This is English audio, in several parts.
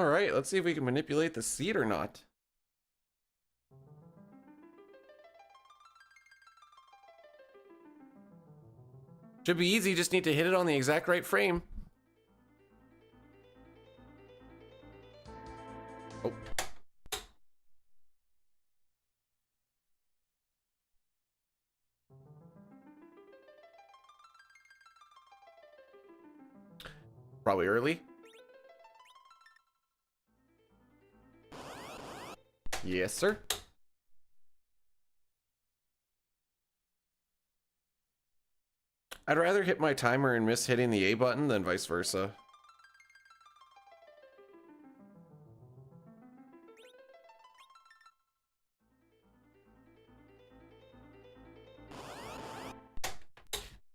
All right, let's see if we can manipulate the seed or not. Should be easy, just need to hit it on the exact right frame. Oh. Probably early. Yes, sir. I'd rather hit my timer and miss hitting the A button than vice versa.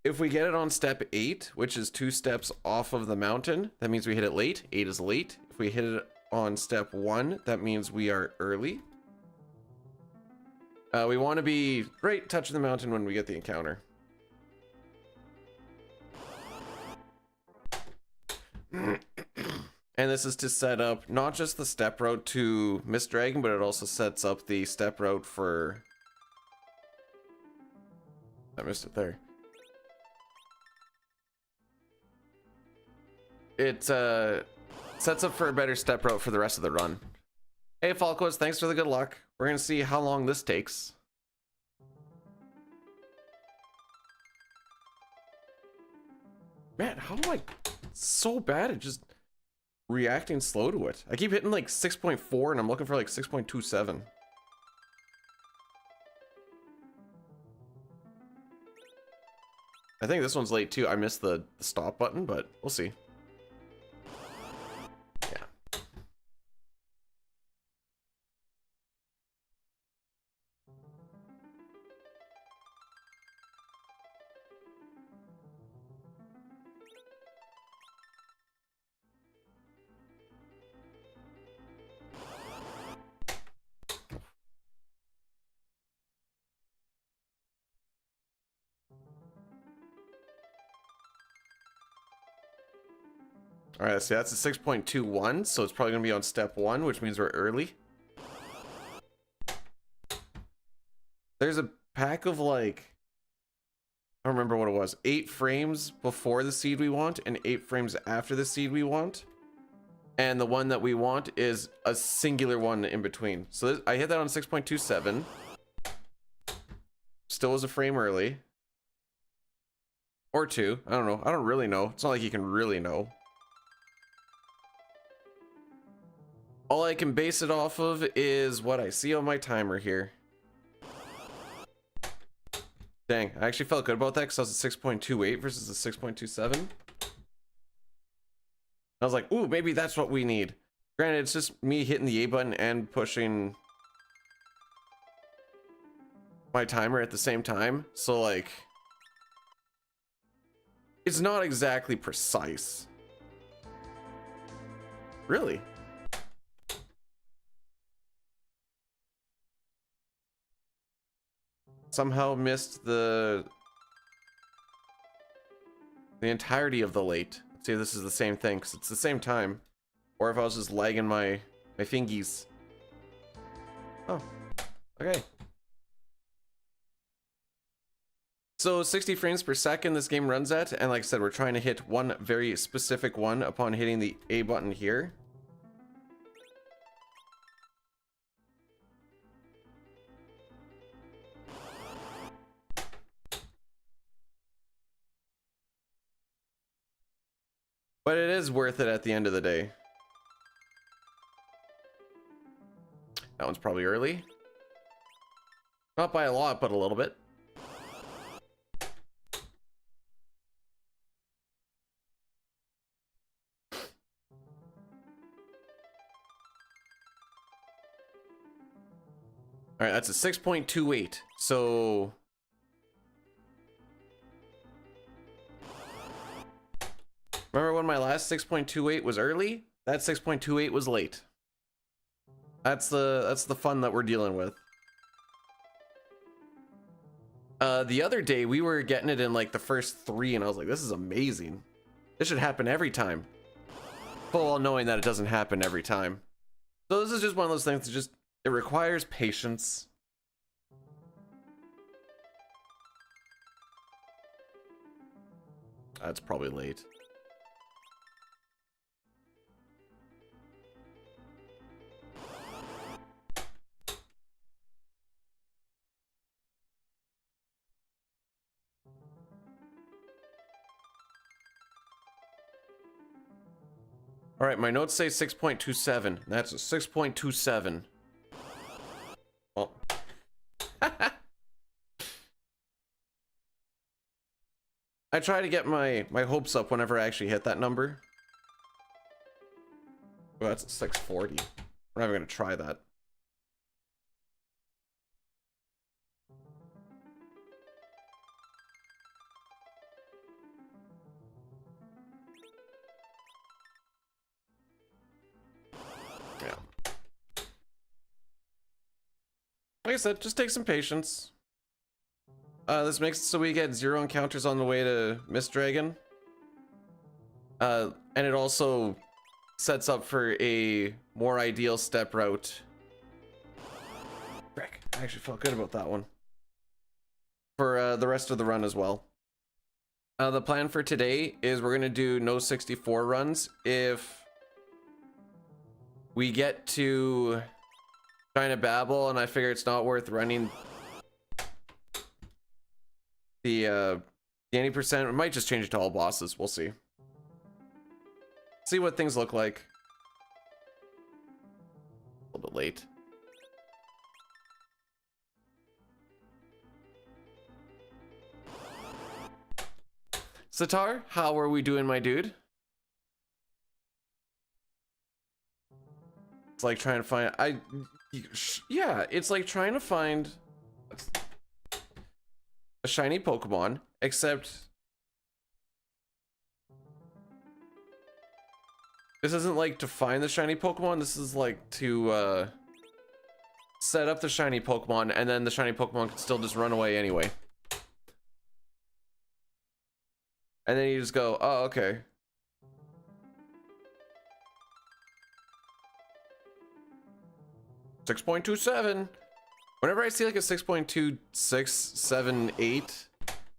If we get it on step 8, which is 2 steps off of the mountain, that means we hit it late. 8 is late. If we hit it on step 1, that means we are early. We want to be right touching the mountain when we get the encounter. And this is to set up not just the step route to Mist Dragon, but it also sets up the step route for... I missed it there. It sets up for a better step route for the rest of the run. Hey Falcos, thanks for the good luck. We're gonna see how long this takes. Man, how am I so bad at just reacting slow to it? I keep hitting like 6.4 and I'm looking for like 6.27. I think this one's late too. I missed the stop button, but we'll see. Yeah. All right, so that's a 6.21, so it's probably gonna be on step 1, which means we're early. There's a pack of like, I don't remember what it was, 8 frames before the seed we want and 8 frames after the seed we want. And the one that we want is a singular one in between. So this, I hit that on 6.27. Still was a frame early. Or 2, I don't know. I don't really know. It's not like you can really know. All I can base it off of is what I see on my timer here. Dang, I actually felt good about that because I was at 6.28 versus the 6.27. I was like, ooh, maybe that's what we need. Granted, it's just me hitting the A button and pushing my timer at the same time. So like, it's not exactly precise. Really? Somehow missed the entirety of the late. Let's see if this is the same thing, because it's the same time. Or if I was just lagging my fingies. Oh, okay. So 60 frames per second this game runs at, and like I said, we're trying to hit one very specific one upon hitting the A button here. But it is worth it at the end of the day. That one's probably early. Not by a lot, but a little bit. All right, that's a 6.28. So remember when my last 6.28 was early? That 6.28 was late. That's the fun that we're dealing with. The other day we were getting it in like the first 3 and I was like, this is amazing. This should happen every time. full well knowing that it doesn't happen every time. So this is just one of those things that just, it requires patience. That's probably late. All right, my notes say 6.27. That's a 6.27. Well. I try to get my hopes up whenever I actually hit that number. Oh, that's a 640. We're never gonna try that. Yeah. Like I said, just take some patience. This makes it so we get 0 encounters on the way to Mist Dragon. And it also sets up for a more ideal step route. Frick, I actually felt good about that one. For the rest of the run as well. The plan for today is we're gonna do No64 runs. If we get to Giant of Babil and I figure it's not worth running the 80%, we might just change it to all bosses. We'll see. See what things look like. A little bit late. Sitar, how are we doing, my dude? It's like trying to find yeah, it's like trying to find a shiny Pokemon, except this isn't like to find the shiny Pokemon, this is like to set up the shiny Pokemon, and then the shiny Pokemon can still just run away anyway. And then you just go, oh, okay. .27. Whenever I see like a 6.2678,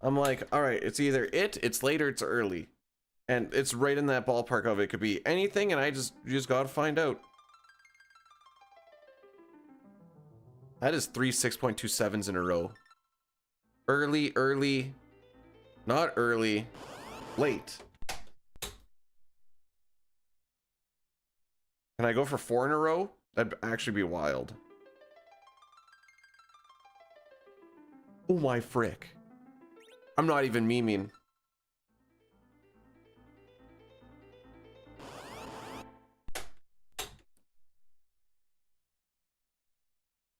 I'm like, all right, it's either it's late, or it's early. And it's right in that ballpark of it. Could be anything, and you just gotta find out. That is 3 6.27s in a row. Early, not early, late. Can I go for 4 in a row? That'd actually be wild. Oh my frick. I'm not even memeing.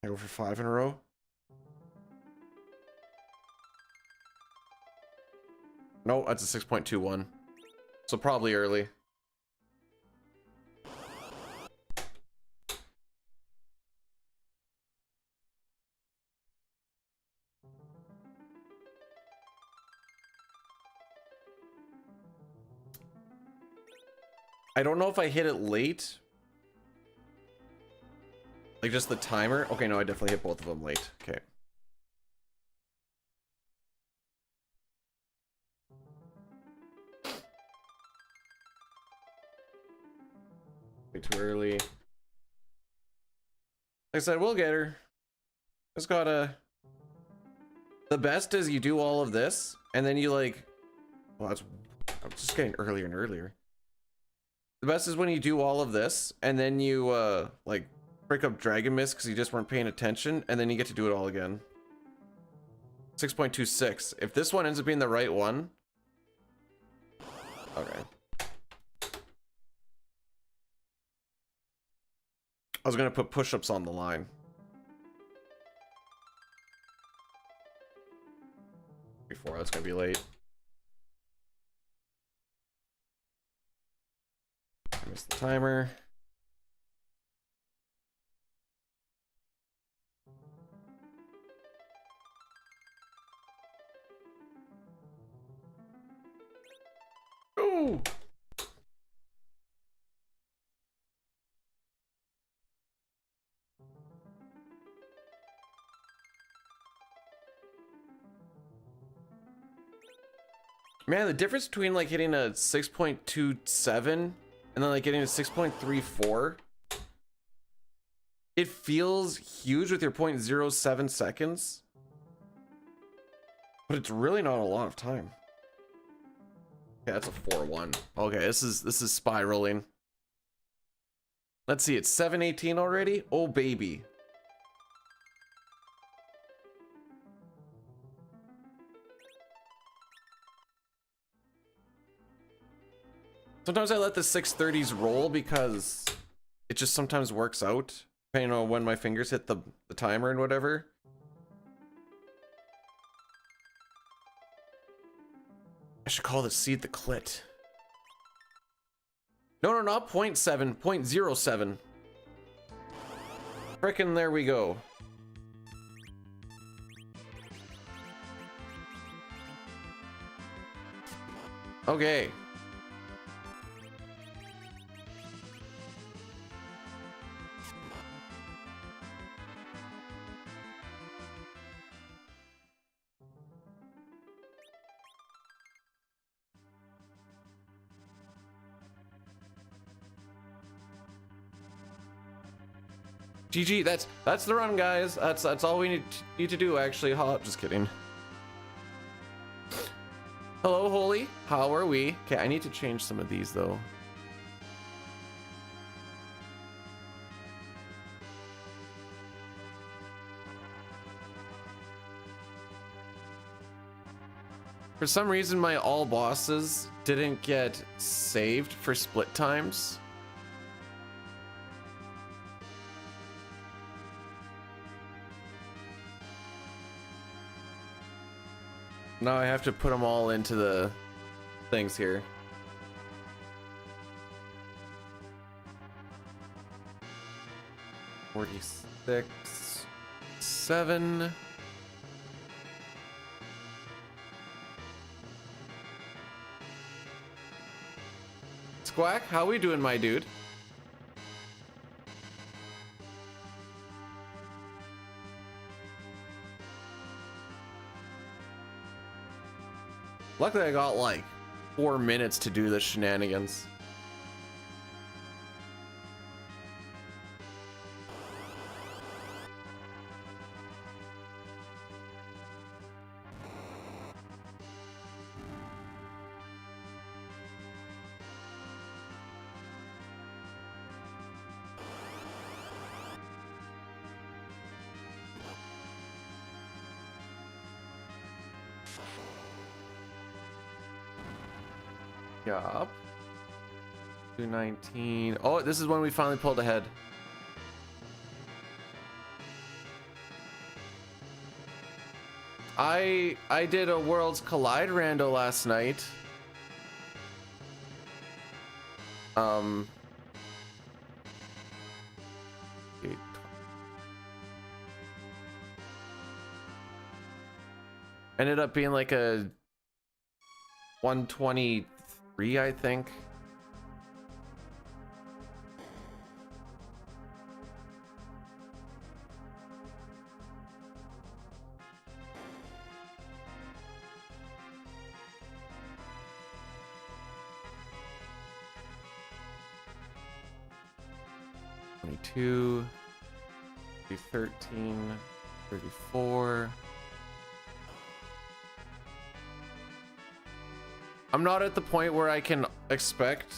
I go for 5 in a row. No, that's a 6.21. So probably early. I don't know if I hit it late. Like just the timer. Okay, no, I definitely hit both of them late. Okay. Way too early. Like I said, we'll get her. Just gotta... The best is you do all of this, and then you like... Well, I'm just getting earlier and earlier. The best is when you do all of this, and then you, like, break up Dragon Mist because you just weren't paying attention, and then you get to do it all again. 6.26. If this one ends up being the right one... Okay. I was gonna put push-ups on the line. Before that's gonna be late. I missed the timer. Ooh. Man, the difference between like hitting a 6.27 and then like getting a 6.34, it feels huge with your 0.07 seconds, but it's really not a lot of time. Okay, that's a 4-1. Okay, this is spiraling. Let's see, it's 7:18 already. Oh baby. Sometimes I let the 630s roll because it just sometimes works out, depending on when my fingers hit the timer and whatever. I should call this seed the clit. No, not 0.7, 0.07. Frickin' there we go. Okay. GG, that's the run, guys. That's all we need to do, actually. Just kidding. Hello, Holy. How are we? Okay, I need to change some of these though. For some reason, my all bosses didn't get saved for split times. Now I have to put them all into the things here. $46, $7. Squack, how we doing, my dude? Luckily, I got like 4 minutes to do the shenanigans. Yup. 219. Oh, this is when we finally pulled ahead. I did a Worlds Collide rando last night. Ended up being like a 123, I think. $22, $13, $34. I'm not at the point where I can expect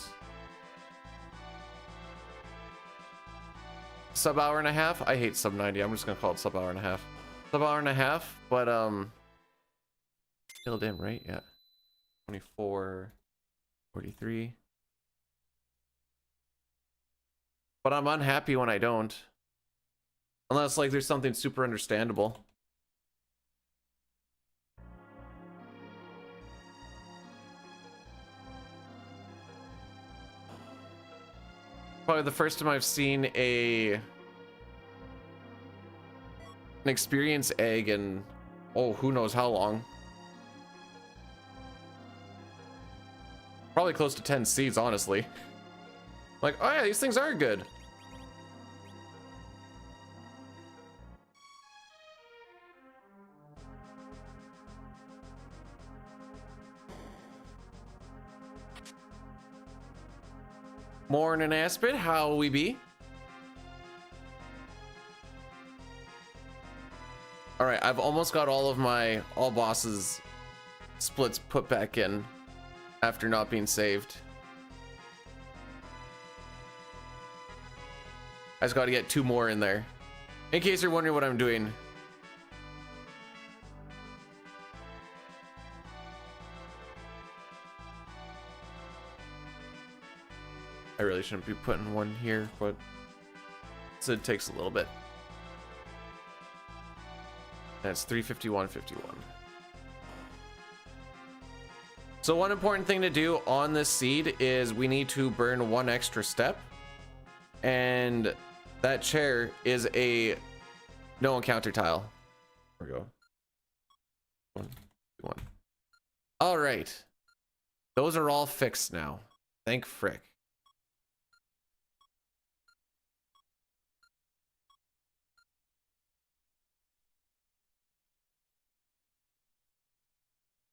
sub hour and a half. I hate sub 90. I'm just gonna call it sub hour and a half. Sub hour and a half, but filled in, right? Yeah. 24, 43. But I'm unhappy when I don't. Unless like there's something super understandable. Probably the first time I've seen an experience egg in, oh, who knows how long. Probably close to 10 seeds, honestly. Like, oh yeah, these things are good. Morning, Aspid. How we be? All right, I've almost got all of my all bosses splits put back in after not being saved. I just got to get 2 more in there. In case you're wondering what I'm doing. I really shouldn't be putting 1 here, but so it takes a little bit. That's 351.51. So one important thing to do on this seed is we need to burn 1 extra step, and that chair is a no encounter tile. There we go. 1, 1. All right, those are all fixed now. Thank frick.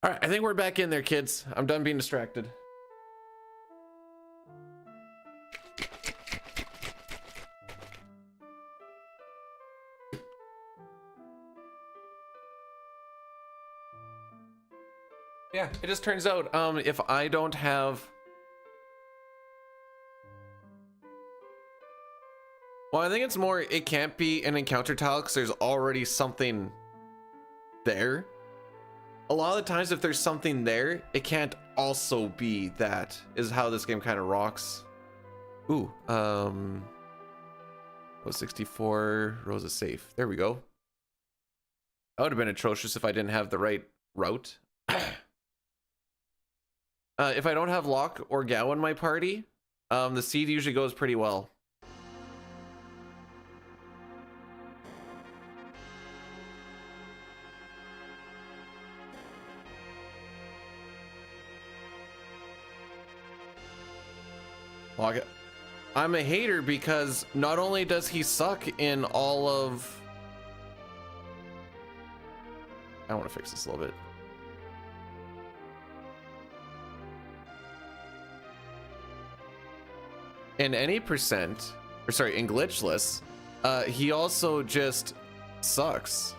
All right, I think we're back in there, kids. I'm done being distracted. Yeah, it just turns out if I don't have... Well, I think it's more, it can't be an encounter tile because there's already something there. A lot of the times if there's something there, it can't also be that, is how this game kind of rocks. Ooh, No64, Rosa safe. There we go. That would have been atrocious if I didn't have the right route. If I don't have Locke or Gao in my party, the seed usually goes pretty well. I'm a hater because not only does he suck in all of... I want to fix this a little bit. In any percent, or sorry, in glitchless, he also just sucks.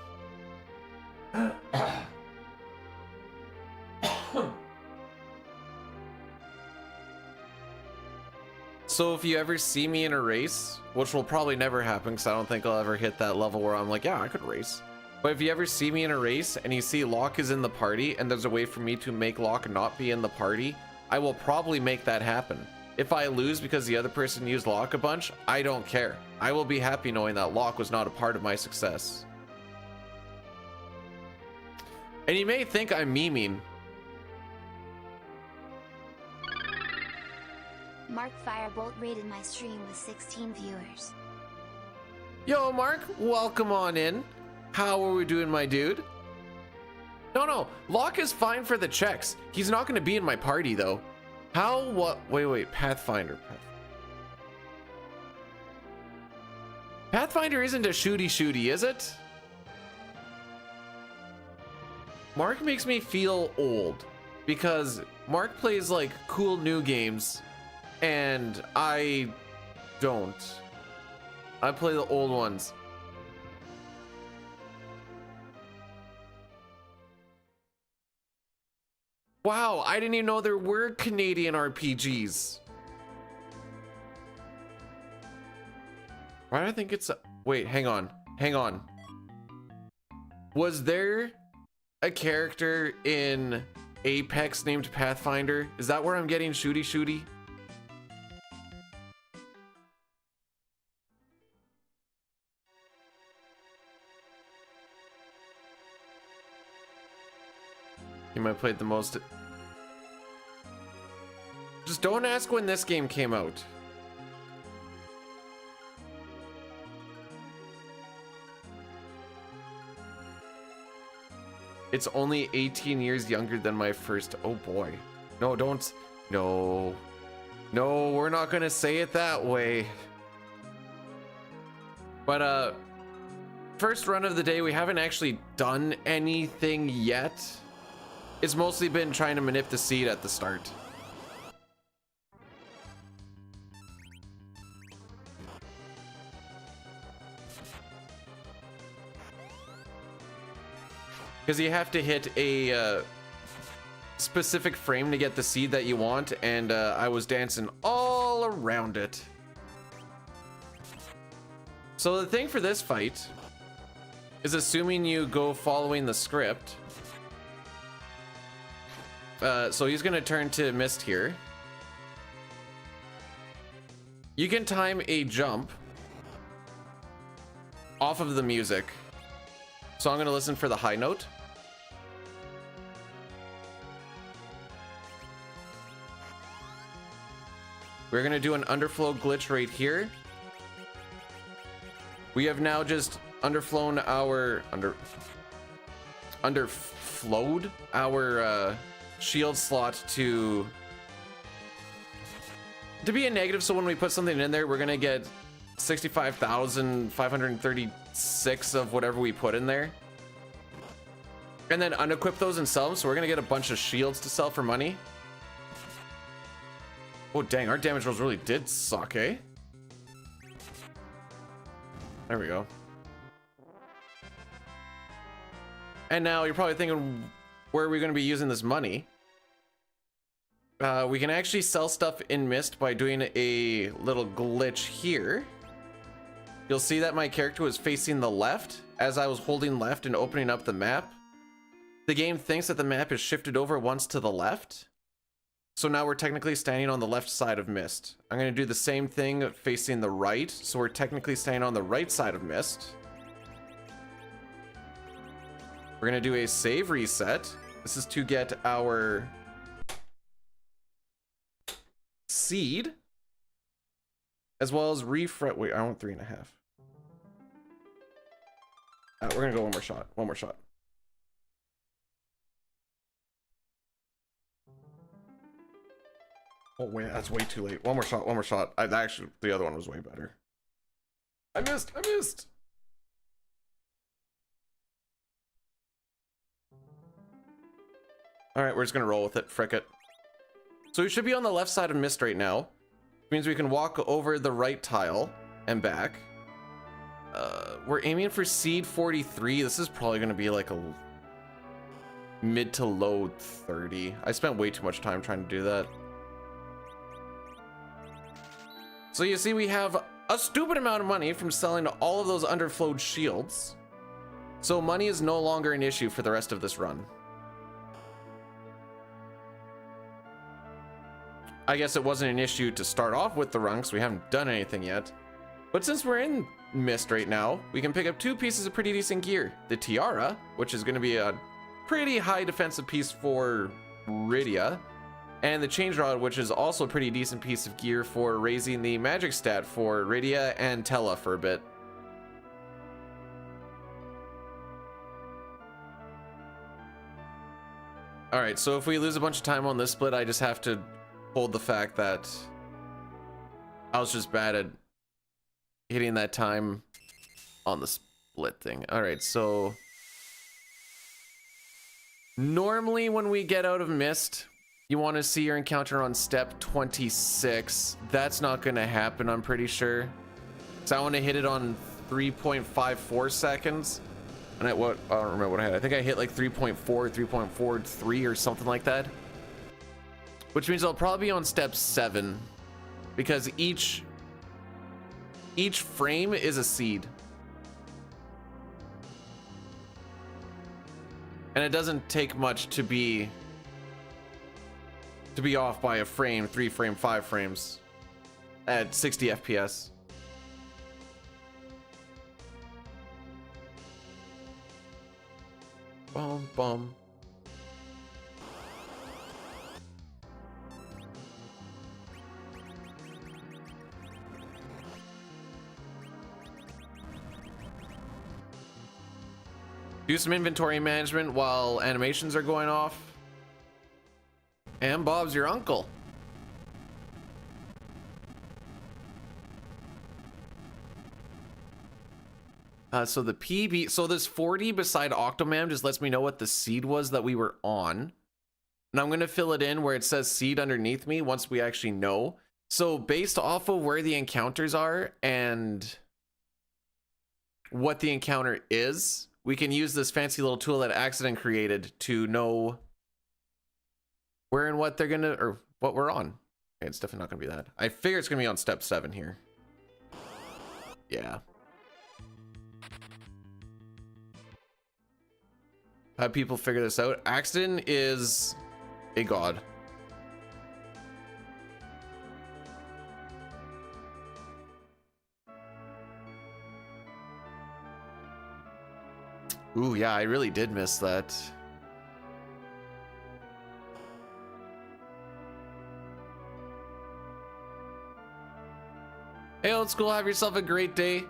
So if you ever see me in a race, which will probably never happen because I don't think I'll ever hit that level where I'm like, yeah, I could race. But if you ever see me in a race and you see Locke is in the party and there's a way for me to make Locke not be in the party, I will probably make that happen. If I lose because the other person used Locke a bunch, I don't care. I will be happy knowing that Locke was not a part of my success. And you may think I'm memeing. Mark Firebolt rated my stream with 16 viewers. Yo, Mark, welcome on in. How are we doing, my dude? No, Locke is fine for the checks. He's not going to be in my party, though. How, what? Wait, Pathfinder. Pathfinder isn't a shooty, is it? Mark makes me feel old because Mark plays like cool new games and I don't. I play the old ones. Wow, I didn't even know there were Canadian RPGs. Why do I think it's a... Wait, hang on. Was there a character in Apex named Pathfinder? Is that where I'm getting shooty? He might have played the most. Just don't ask when this game came out. It's only 18 years younger than my first. Oh boy. No, don't. No, we're not gonna say it that way. But first run of the day, we haven't actually done anything yet. It's mostly been trying to manip the seed at the start. because you have to hit a specific frame to get the seed that you want, and I was dancing all around it. So the thing for this fight is, assuming you go following the script, so he's gonna turn to Mist here. You can time a jump off of the music. So I'm gonna listen for the high note. We're gonna do an underflow glitch right here. We have now just underflown our underflowed our shield slot to be a negative, so when we put something in there, we're gonna get 65,536 of whatever we put in there, and then unequip those and sell them. So we're gonna get a bunch of shields to sell for money. Oh dang, our damage rolls really did suck, eh? There we go. And now you're probably thinking, where are we going to be using this money? We can actually sell stuff in Mist by doing a little glitch here. You'll see that my character was facing the left. As I was holding left and opening up the map, the game thinks that the map is shifted over once to the left. So now we're technically standing on the left side of Mist. I'm going to do the same thing facing the right. So we're technically standing on the right side of Mist. We're going to do a save reset. This is to get our seed, as well as refresh. Wait, I want 3.5. We're going to go one more shot. One more shot. Oh wait, that's way too late. One more shot, one more shot. Actually, the other one was way better. I missed. All right, we're just gonna roll with it. Frick it. So we should be on the left side of Mist right now. Which means we can walk over the right tile and back. We're aiming for seed 43. This is probably gonna be like a mid to low 30. I spent way too much time trying to do that. So you see, we have a stupid amount of money from selling all of those underflowed shields. So money is no longer an issue for the rest of this run. I guess it wasn't an issue to start off with the run because we haven't done anything yet. But since we're in Mist right now, we can pick up 2 pieces of pretty decent gear. The Tiara, which is going to be a pretty high defensive piece for Rydia, and the Change Rod, which is also a pretty decent piece of gear for raising the magic stat for Rydia and Tella for a bit. Alright, so if we lose a bunch of time on this split, I just have to hold the fact that I was just bad at hitting that time on the split thing. Alright, so normally when we get out of Mist, you want to see your encounter on step 26. That's not going to happen, I'm pretty sure. So I want to hit it on 3.54 seconds. And I don't remember what I had. I think I hit like 3.4, 3.43 or something like that. Which means I'll probably be on step 7. Because each frame is a seed. And it doesn't take much to be off by a frame, 3 frame, 5 frames at 60 FPS. Bum bum. Do some inventory management while animations are going off. And Bob's your uncle. So the PB, so this 40 beside Octomam just lets me know what the seed was that we were on. And I'm going to fill it in where it says seed underneath me once we actually know. So based off of where the encounters are and what the encounter is, we can use this fancy little tool that Accident created to know where and what they're gonna, or what we're on. Okay, it's definitely not gonna be that. I figure it's gonna be on step 7 here. Yeah. How people figure this out? Accident is a god. Ooh, yeah, I really did miss that. Hey, old school, have yourself a great day.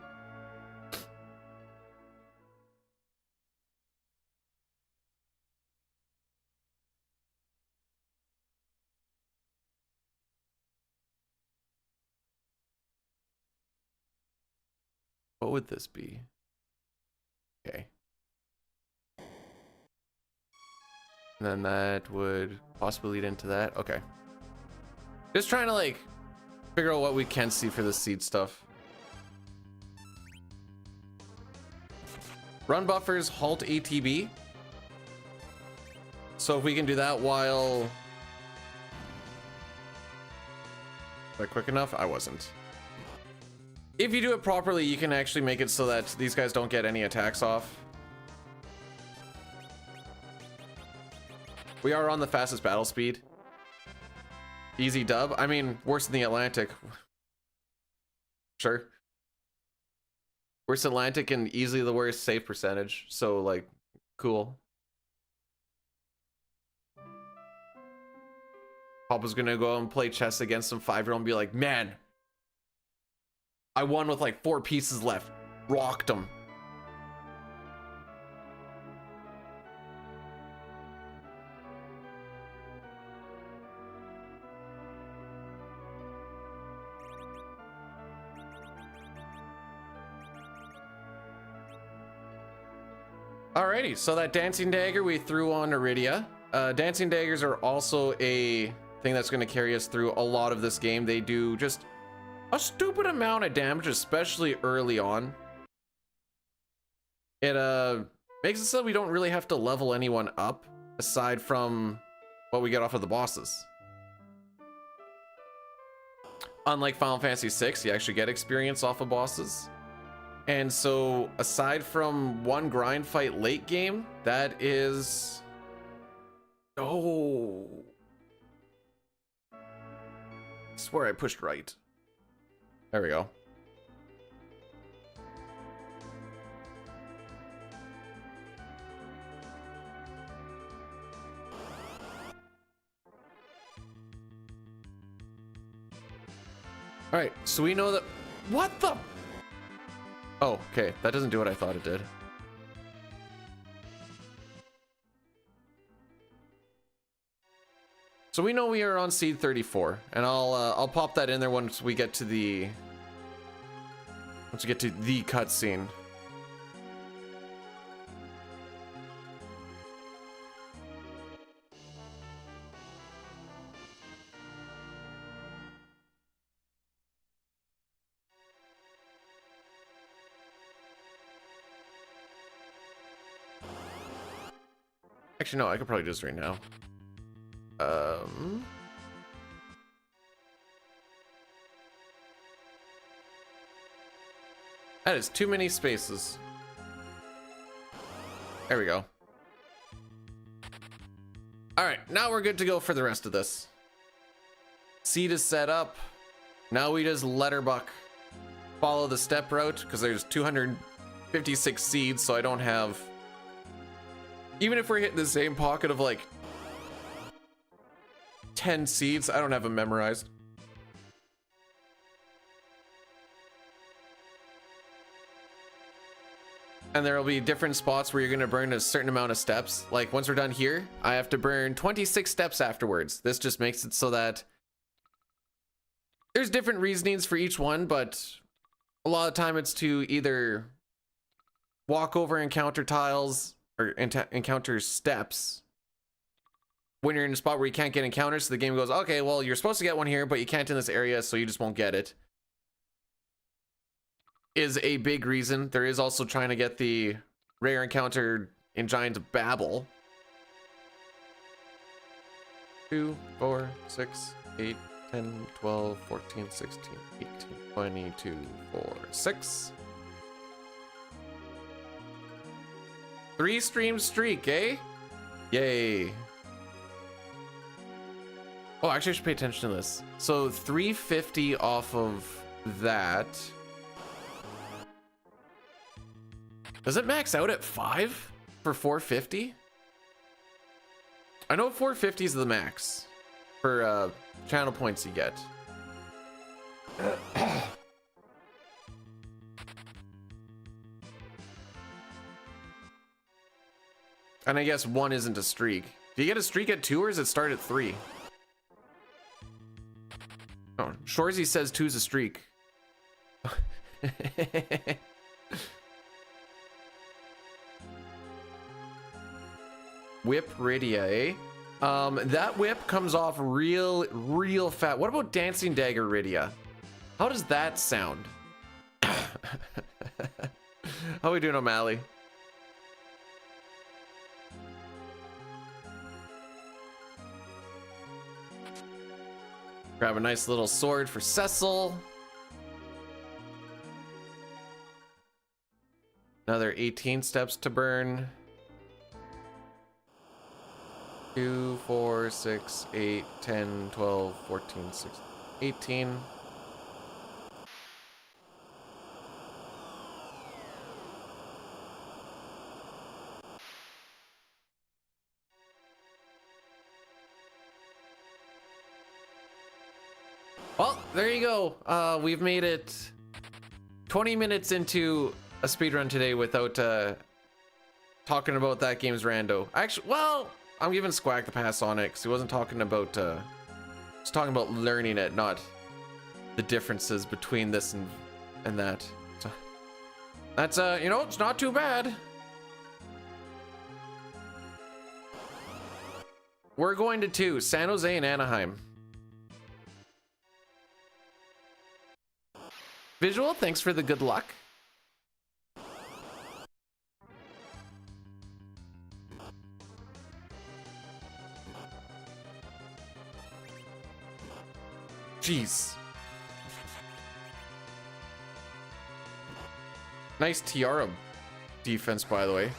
What would this be? Okay. And then that would possibly lead into that. Okay. Just trying to like figure out what we can see for the seed stuff. Run buffers halt ATB. So if we can do that while... Was that quick enough? I wasn't. If you do it properly, you can actually make it so that these guys don't get any attacks off. We are on the fastest battle speed. Easy dub. I mean, worse than the Atlantic. Sure. Worse Atlantic and easily the worst save percentage. So, like, cool. Papa's gonna go and play chess against some 5-year-old and be like, man, I won with like 4 pieces left. Rocked him. Alrighty, so that dancing dagger we threw on Iridia. Dancing daggers are also a thing that's going to carry us through a lot of this game. They do just a stupid amount of damage, especially early on. It makes it so we don't really have to level anyone up aside from what we get off of the bosses. Unlike Final Fantasy VI, you actually get experience off of bosses. And so, aside from one grind fight late game, that is... Oh. I swear I pushed right. There we go. Alright, so we know that... What the... Oh, okay. That doesn't do what I thought it did. So we know we are on seed 34, and I'll pop that in there once we get to the cutscene. Actually, no, I could probably do this right now. That is too many spaces. There we go. All right, now we're good to go for the rest of this. Seed is set up. Now we just letterbuck. Follow the step route, because there's 256 seeds, so I don't have... Even if we're hitting the same pocket of like 10 seeds, I don't have them memorized. And there will be different spots where you're going to burn a certain amount of steps. Like once we're done here, I have to burn 26 steps afterwards. This just makes it so that there's different reasonings for each one, but a lot of the time it's to either walk over encounter tiles or encounter steps when you're in a spot where you can't get encounters. So the game goes, okay, well, you're supposed to get one here, but you can't in this area, so you just won't get it. Is a big reason. There is also trying to get the rare encounter in Giant of Babil. 2, 4, 6, 8, 10, 12, 14, 16, 18, 20, 2, 4, 6. 3 stream streak, eh? Yay. Oh, actually I should pay attention to this. So 350 off of that. Does it max out at 5 for 450? I know 450 is the max for channel points you get. And I guess 1 isn't a streak. Do you get a streak at 2 or does it start at 3? Oh, Shorzy says 2's a streak. Whip Rydia, eh? That whip comes off real fat. What about Dancing Dagger Rydia? How does that sound? How we doing, O'Malley? Grab a nice little sword for Cecil. Another 18 steps to burn. 2, 4, 6, 8, 10, 12, 14, 16, 18. Well, there you go. We've made it 20 minutes into a speedrun today without talking about that game's rando. Actually, well, I'm giving Squack the pass on it because he wasn't talking about he's talking about learning it, not the differences between this and that. So that's you know, it's not too bad. We're going to 2, San Jose and Anaheim. Visual, thanks for the good luck. Jeez. Nice Tiara defense, by the way.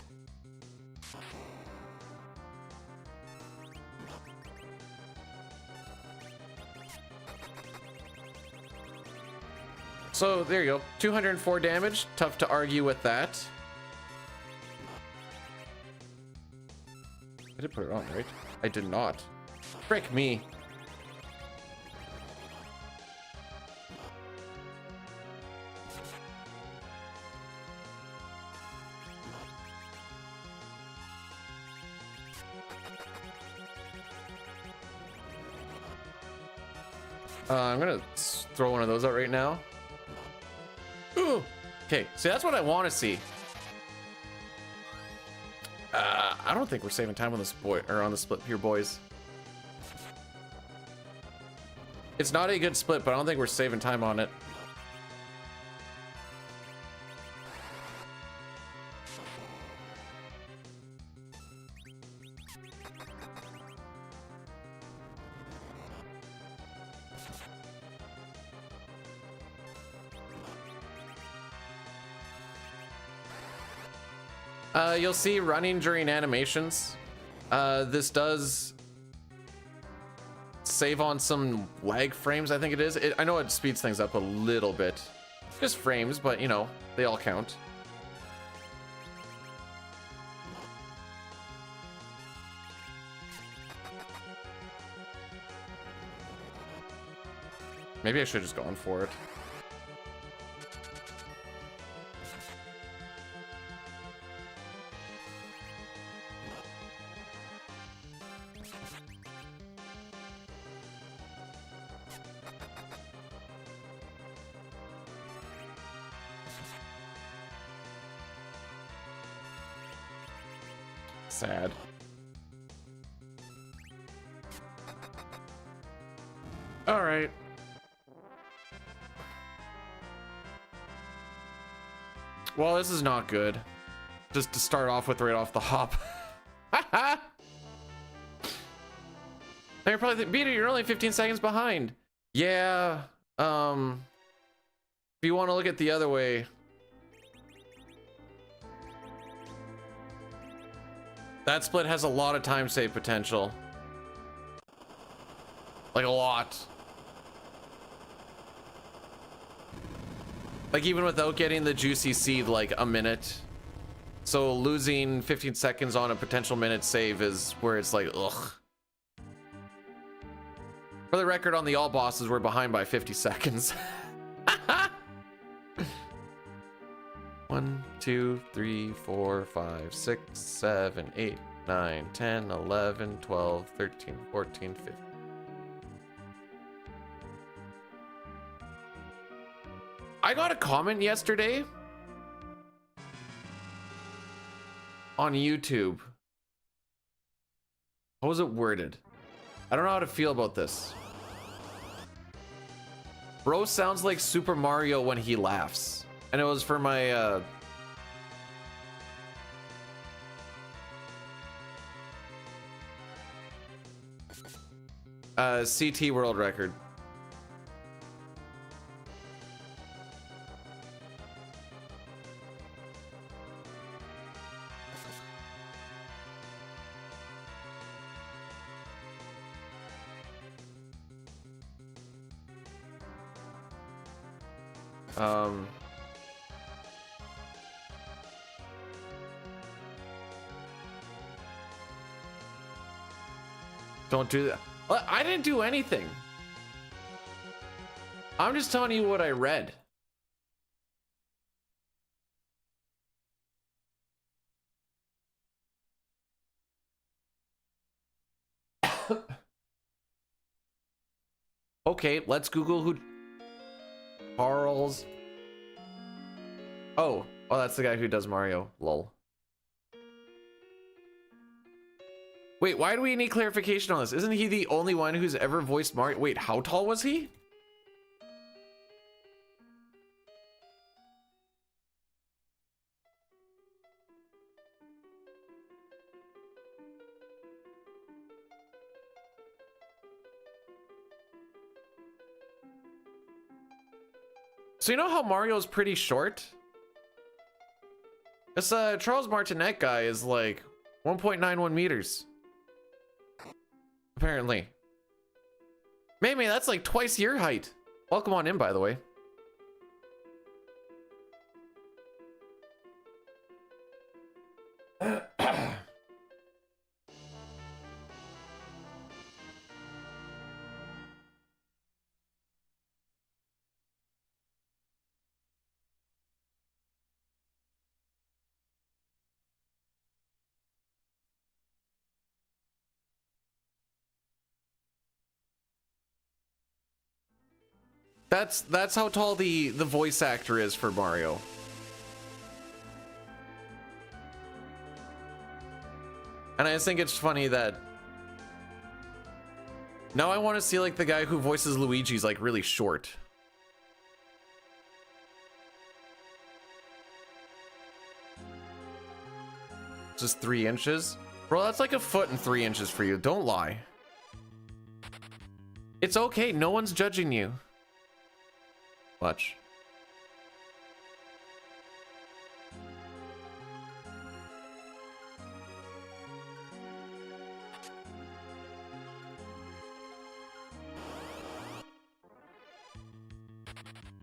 So there you go, 204 damage. Tough to argue with that. I did put it on, right? I did not. Frick me. I'm gonna throw one of those out right now. Ooh. Okay, see, that's what I want to see. I don't think we're saving time on this on the split here, boys. It's not a good split, but I don't think we're saving time on it. You'll see running during animations. This does save on some lag frames, I think it is. I know it speeds things up a little bit. Just frames, but you know, they all count. Maybe I should have just gone for it. Sad. All right. Well, this is not good. Just to start off with right off the hop. Now you're probably thinking, Beater, you're only 15 seconds behind. Yeah. If you want to look at the other way. That split has a lot of time save potential. Like a lot. Like even without getting the juicy seed, like a minute. So losing 15 seconds on a potential minute save is where it's like, ugh. For the record, on the all bosses, we're behind by 50 seconds. 1, 2, 3, 4, 5, 6, 7, 8, 9, 10, 11, 12, 13, 14, 15. I got a comment yesterday on YouTube. How was it worded? I don't know how to feel about this. Bro sounds like Super Mario when he laughs. And it was for my CT world record. Don't do that. Well, I didn't do anything. I'm just telling you what I read. Okay, let's Google who Charles. Oh, that's the guy who does Mario. Lol. Wait, why do we need clarification on this? Isn't he the only one who's ever voiced Mario? Wait, how tall was he? So you know how Mario's pretty short? This Charles Martinet guy is like 1.91 meters. Apparently. Maybe that's like twice your height. Welcome on in, by the way. That's how tall the voice actor is for Mario. And I just think it's funny that now I want to see like the guy who voices Luigi's like really short. Just 3 inches? Bro, that's like 1.3 inches for you. Don't lie. It's okay. No one's judging you. Watch.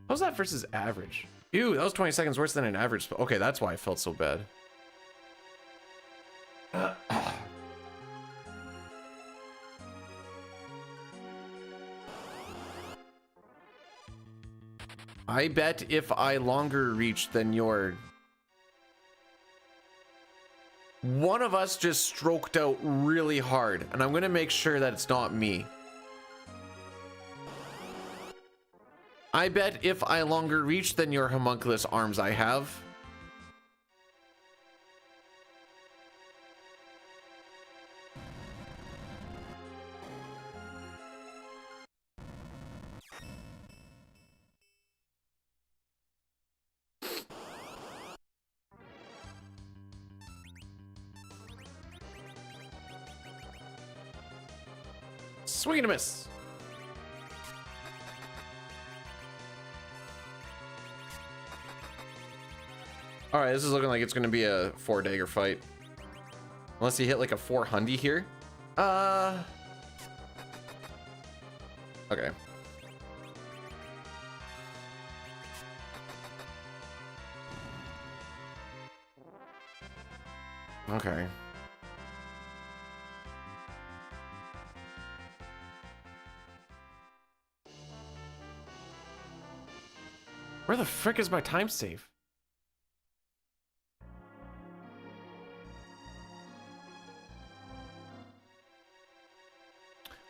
How's that versus average? Ew, that was 20 seconds worse than an average. Okay, that's why I felt so bad. I bet if I longer reach than your... One of us just stroked out really hard, and I'm gonna make sure that it's not me. I bet if I longer reach than your homunculus arms I have. Swing and a miss. All right, this is looking like it's going to be a 4 dagger fight. Unless you hit like a 400 here. Okay. Okay. Where the frick is my time save?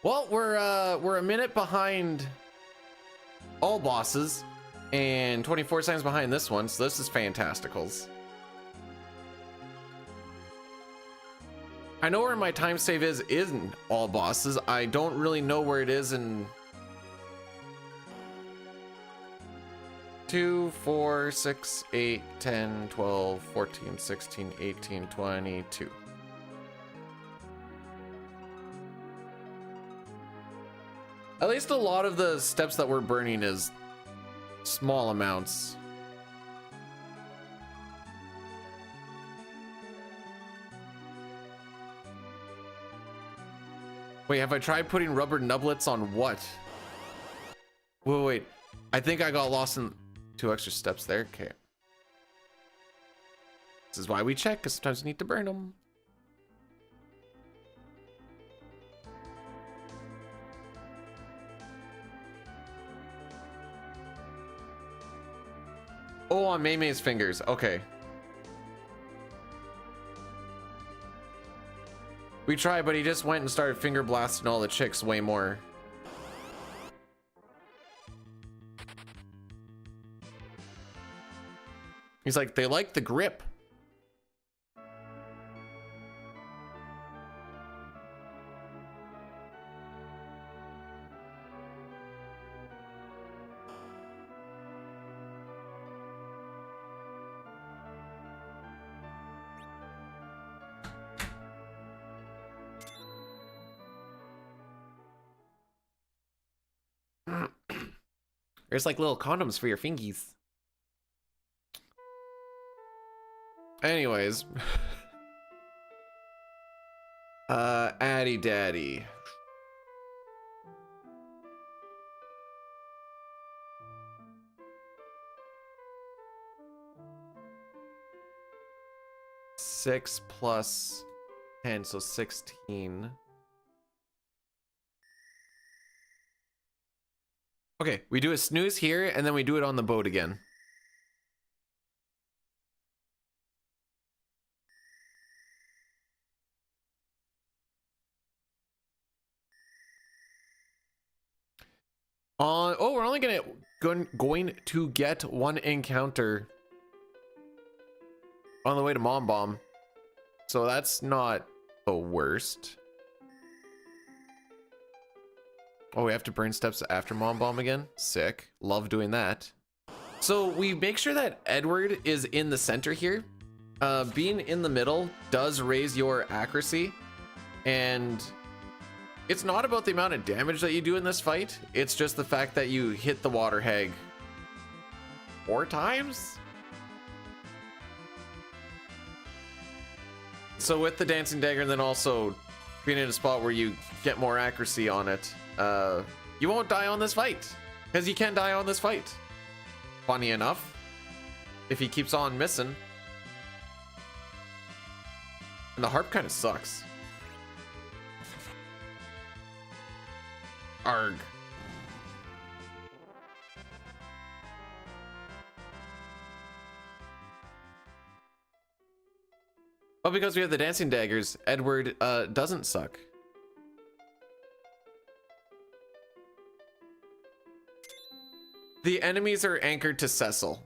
Well, we're a minute behind all bosses and 24 seconds behind this one, so this is fantasticals. I know where my time save is in all bosses. I don't really know where it is in 2, 4, 6, 8, 10, 12, 14, 16, 18, 22. At least a lot of the steps that we're burning is small amounts. Wait, have I tried putting rubber nublets on what? Wait. I think I got lost in 2 extra steps there. Okay. This is why we check, because sometimes we need to burn them. Oh, on Maymay's fingers. Okay. We tried, but he just went and started finger blasting all the chicks way more. He's like, they like the grip. There's like little condoms for your fingies. Anyways. Addy Daddy. Six plus 10, so 16. Okay, we do a snooze here, and then we do it on the boat again. Oh, we're only going to get one encounter on the way to Mom Bomb, so that's not the worst. Oh, we have to burn steps after Mom Bomb again? Sick. Love doing that. So we make sure that Edward is in the center here. Being in the middle does raise your accuracy, and it's not about the amount of damage that you do in this fight. It's just the fact that you hit the water hag 4 times. So with the dancing dagger, and then also being in a spot where you get more accuracy on it, you won't die on this fight, because you can't die on this fight. Funny enough, if he keeps on missing. And the harp kind of sucks. Arg. Well, because we have the dancing daggers, Edward doesn't suck. The enemies are anchored to Cecil.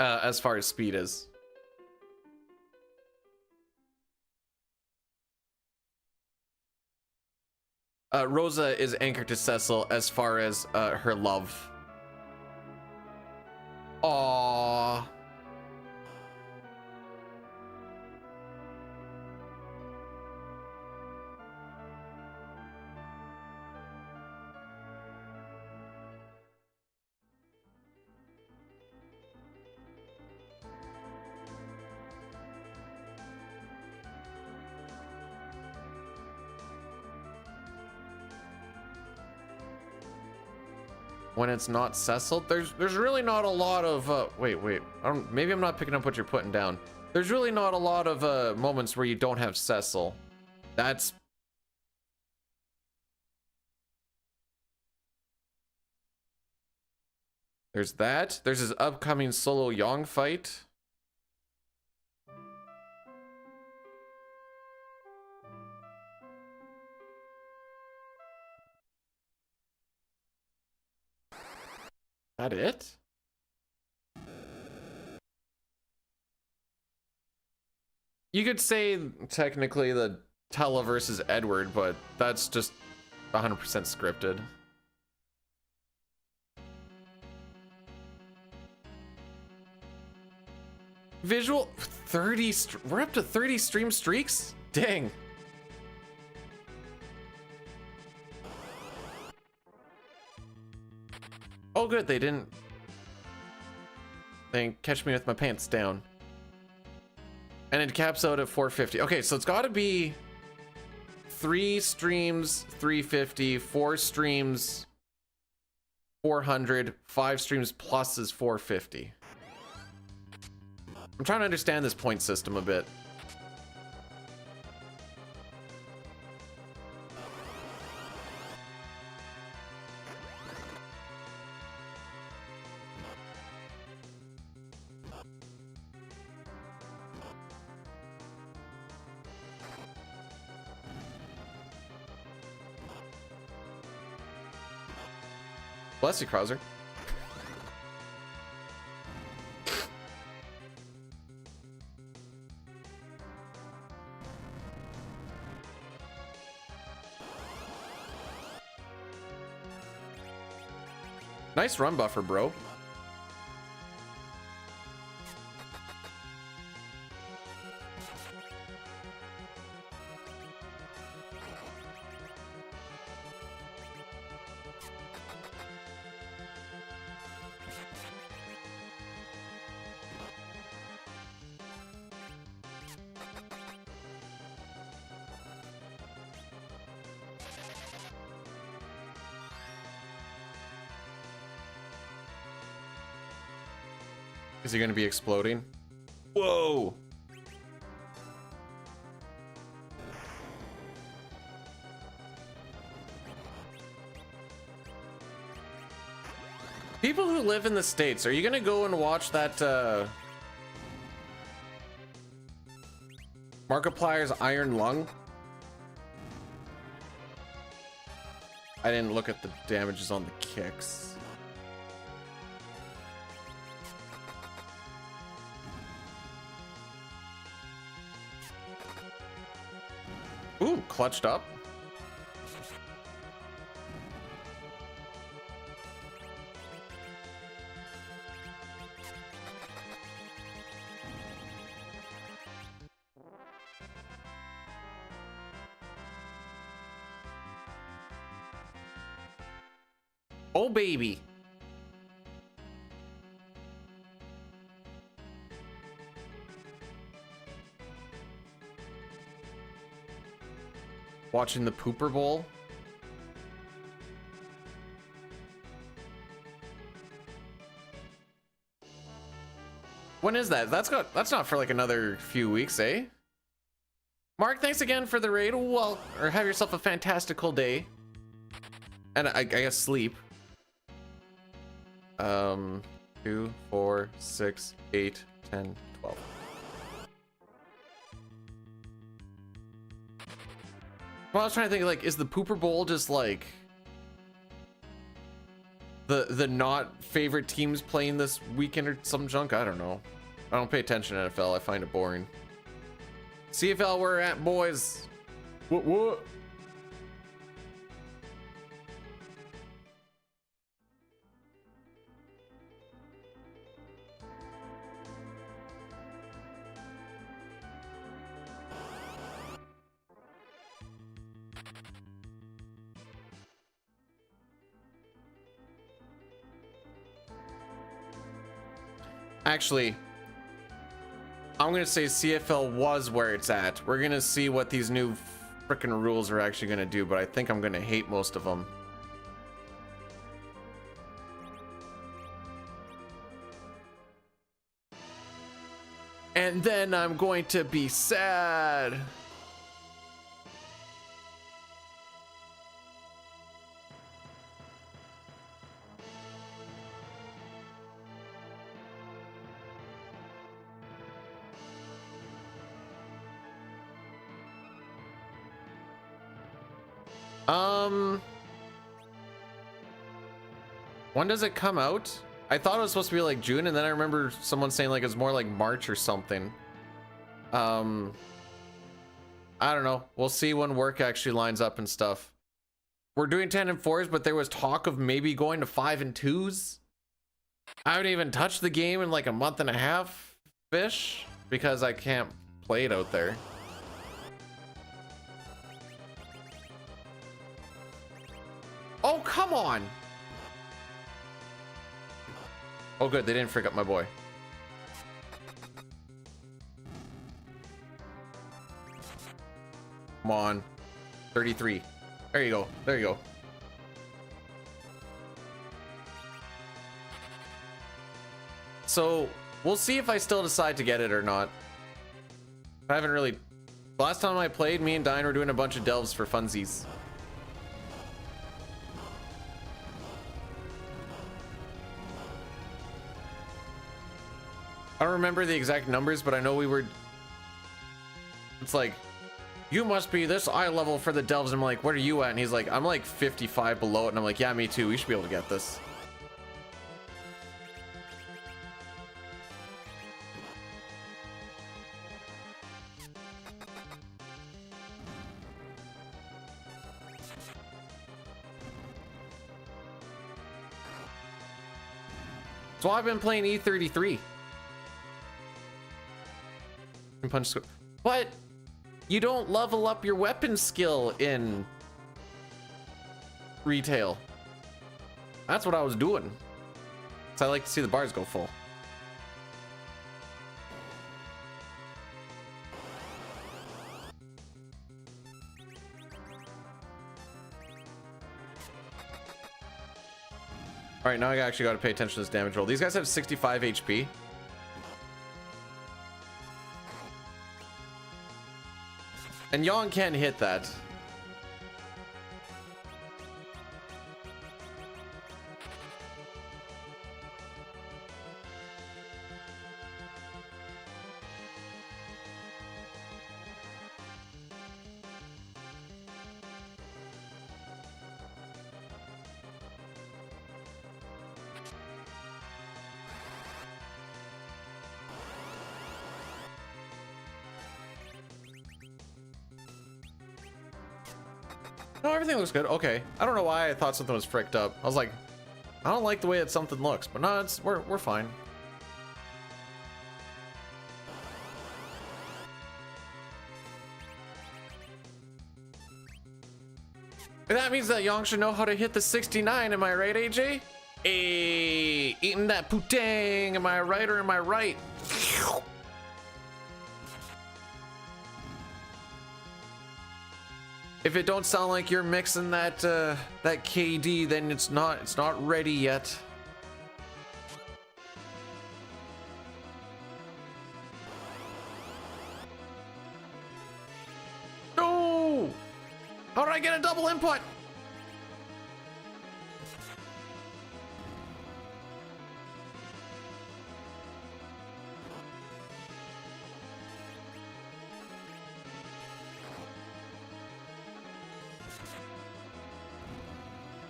As far as speed is. Rosa is anchored to Cecil as far as her love. Aww. when it's not Cecil. There's really not a lot of wait. Maybe I'm not picking up what you're putting down. There's really not a lot of moments where you don't have Cecil. That's there's that. There's his upcoming solo Yang fight. That it? You could say technically the Tella versus Edward, but that's just 100% scripted. Visual 30, we're up to 30 stream streaks? Dang. Oh good, they didn't catch me with my pants down. And it caps out at 450. Okay, so it's gotta be 3 streams 350, 4 streams 400, 5 streams plus is 450. I'm trying to understand this point system a bit. Bless you, Krauser. Nice run buffer, bro. Is he gonna be exploding? Whoa! People who live in the States, are you gonna go and watch that Markiplier's Iron Lung? I didn't look at the damages on the kicks. Ooh, clutched up. Oh, baby. Watching the Pooper Bowl. When is that? That's not for like another few weeks, eh? Mark, thanks again for the raid. Well, or have yourself a fantastical day. And I guess sleep. 2, 4, 6, 8, 10, 12. Well, I was trying to think, like, is the Pooper Bowl just like the not favorite teams playing this weekend or some junk? I don't know. I don't pay attention to NFL. I find it boring. CFL, we're at, boys. What? Actually, I'm gonna say CFL was where it's at. We're gonna see what these new frickin' rules are actually gonna do, but I think I'm gonna hate most of them. And then I'm going to be sad. When does it come out? I thought it was supposed to be like June, and then I remember someone saying like it's more like March or something. I don't know. We'll see when work actually lines up and stuff. We're doing 10 and 4s, but there was talk of maybe going to 5 and 2s. I haven't even touched the game in like a month and a half ish because I can't play it out there. Oh, come on. Oh, good. They didn't freak up my boy. Come on. 33. There you go. There you go. So we'll see if I still decide to get it or not. I haven't really. Last time I played, me and Diane were doing a bunch of delves for funsies. I don't remember the exact numbers, but I know we were. It's like, you must be this eye level for the delves. I'm like, what are you at? And he's like, I'm like 55 below it. And I'm like, yeah, me too. We should be able to get this. So I've been playing E33. Punch, but you don't level up your weapon skill in retail. That's what I was doing. So I like to see the bars go full. All right, now I actually got to pay attention to this damage roll. These guys have 65 HP. And Yang can't hit that. No, everything looks good. Okay. I don't know why I thought something was fricked up. I was like, I don't like the way that something looks, but no, we're fine. And that means that Yang should know how to hit the 69, am I right, AJ? Hey, eating that putang, am I right or am I right? If it don't sound like you're mixing that that KD, then it's not ready yet. No! How did I get a double input?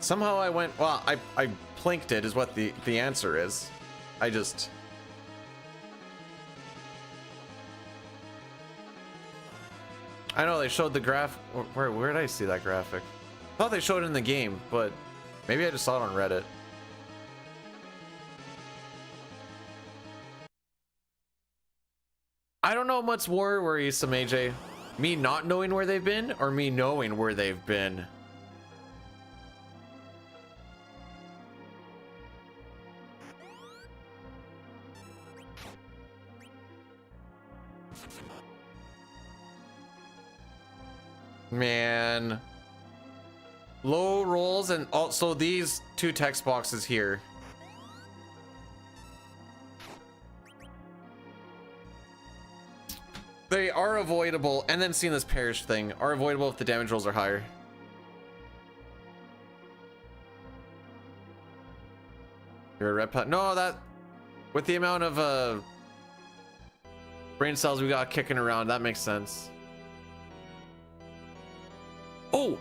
Somehow I went, well, I plinked it is what the answer is. I just... I know they showed the graph, where did I see that graphic? I thought they showed it in the game, but maybe I just saw it on Reddit. I don't know what's more worrisome, AJ. Me not knowing where they've been, or me knowing where they've been. Man, low rolls, and also these two text boxes here. They are avoidable, and then seeing this perish thing are avoidable if the damage rolls are higher. You're a red pot. No, that with the amount of brain cells we got kicking around, that makes sense. Oh,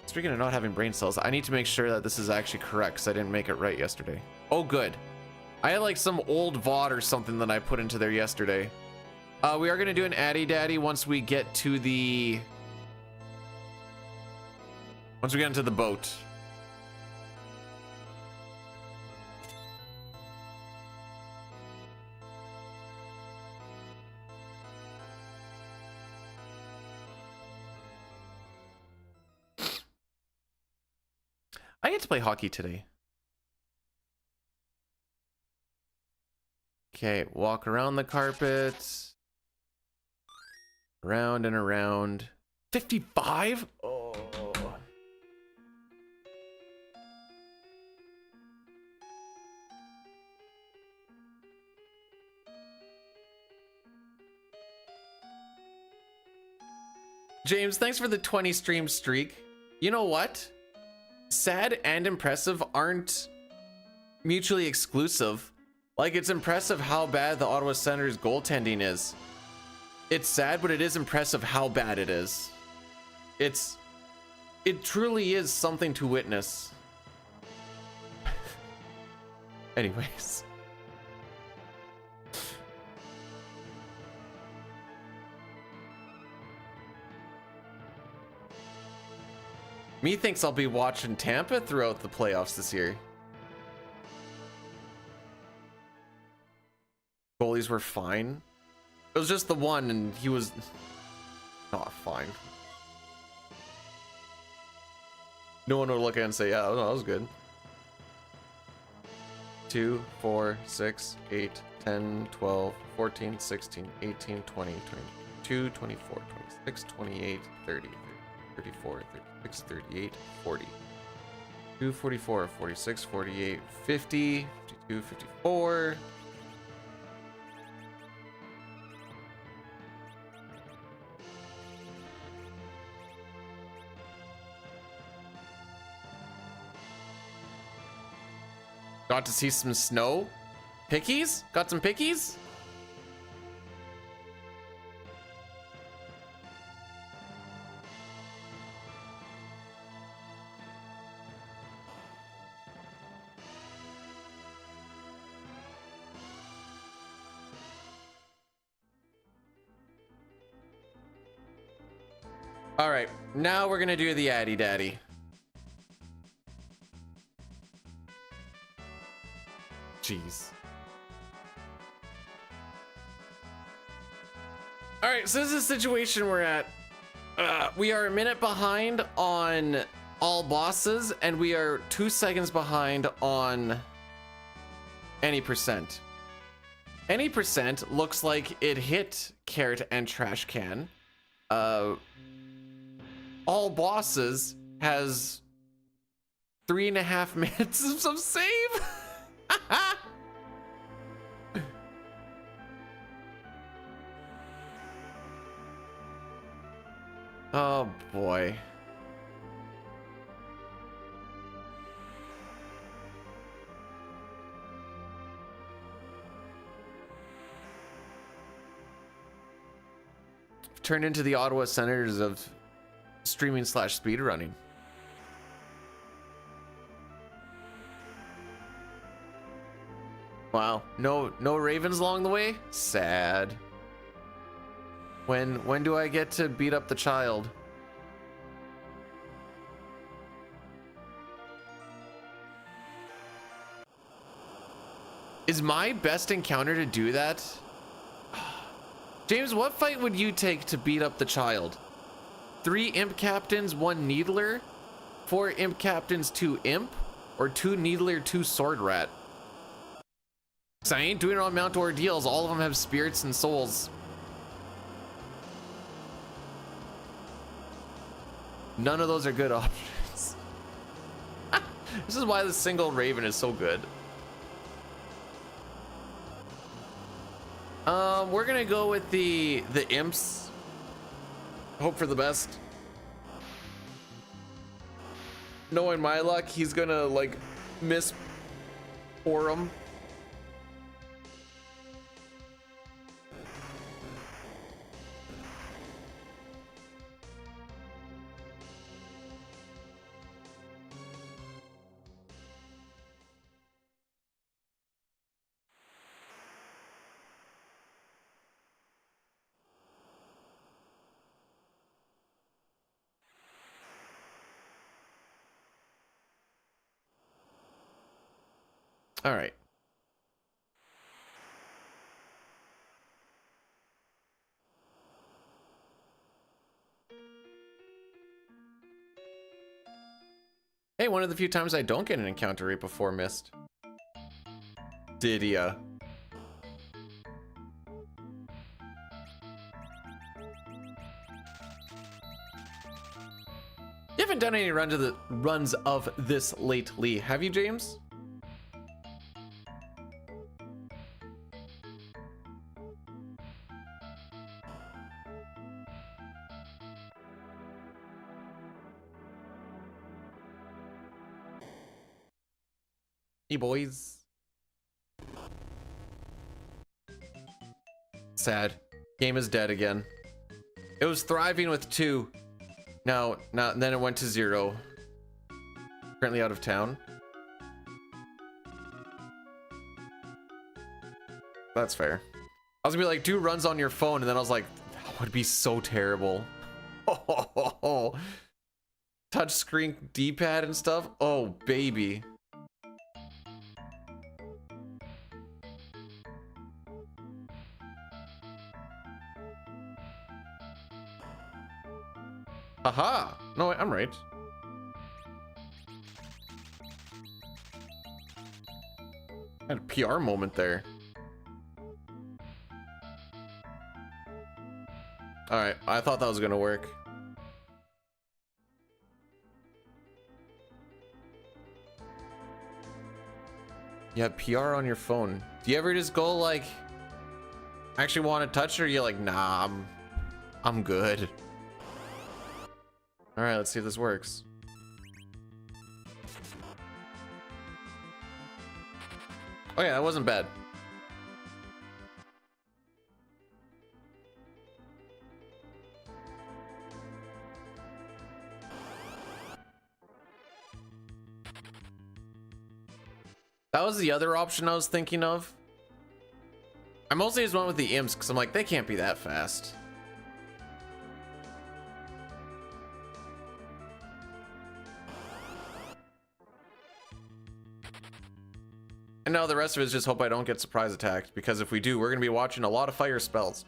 speaking of not having brain cells, I need to make sure that this is actually correct because I didn't make it right yesterday. Oh, good. I had like some old VOD or something that I put into there yesterday. We are going to do an Addy Daddy once we get to the... Once we get into the boat. I get to play hockey today. Okay, walk around the carpet. Around and around. 55? Oh. James, thanks for the 20 stream streak. You know what? Sad and impressive aren't mutually exclusive. Like, it's impressive how bad the Ottawa Senators goaltending is. It's sad, but it is impressive how bad it is. It truly is something to witness. Anyways. Me thinks I'll be watching Tampa throughout the playoffs this year. Goalies were fine. It was just the one, and he was not fine. No one would look at it and say, yeah, no, that was good. 2, 4, 6, 8, 10, 12, 14, 16, 18, 20, 22, 24, 26, 28, 30, 34, 36, 38, 40. 2, 44, 46, 48, 50, 52, 54. Got to see some snow. Pickies? Got some pickies? All right, now we're gonna do the Addy Daddy. Jeez. All right, so this is the situation we're at. We are a minute behind on all bosses, and we are 2 seconds behind on any percent. Any percent looks like it hit Carrot and Trash Can. All bosses has 3.5 minutes of save. Oh boy. Turned into the Ottawa Senators of streaming / speedrunning. Wow, no Ravens along the way? Sad. When do I get to beat up the child? Is my best encounter to do that? James, what fight would you take to beat up the child? 3 imp captains, 1 needler, 4 imp captains, 2 imp, or 2 needler, 2 sword rat? So I ain't doing it on Mount Ordeals. All of them have spirits and souls. None of those are good options. This is why the single Raven is so good. We're gonna go with the imps. Hope for the best. Knowing my luck, he's gonna like miss Forum. All right. Hey, one of the few times I don't get an encounter rate before missed. Did ya? You haven't done any runs of this lately, have you, James? Hey, boys. Sad. Game is dead again. It was thriving with 2. Now, then it went to 0. Currently out of town. That's fair. I was gonna be like, do runs on your phone, and then I was like, that would be so terrible. Touch screen D-pad and stuff. Oh, baby. Aha! No, I'm right. I had a PR moment there. Alright, I thought that was gonna work. You have PR on your phone. Do you ever just go like, actually want to touch, or you're like, nah, I'm good. All right, let's see if this works. Oh yeah, that wasn't bad. That was the other option I was thinking of. I mostly just went with the imps because I'm like, they can't be that fast. And now the rest of it is just hope I don't get surprise attacked, because if we do, we're going to be watching a lot of fire spells.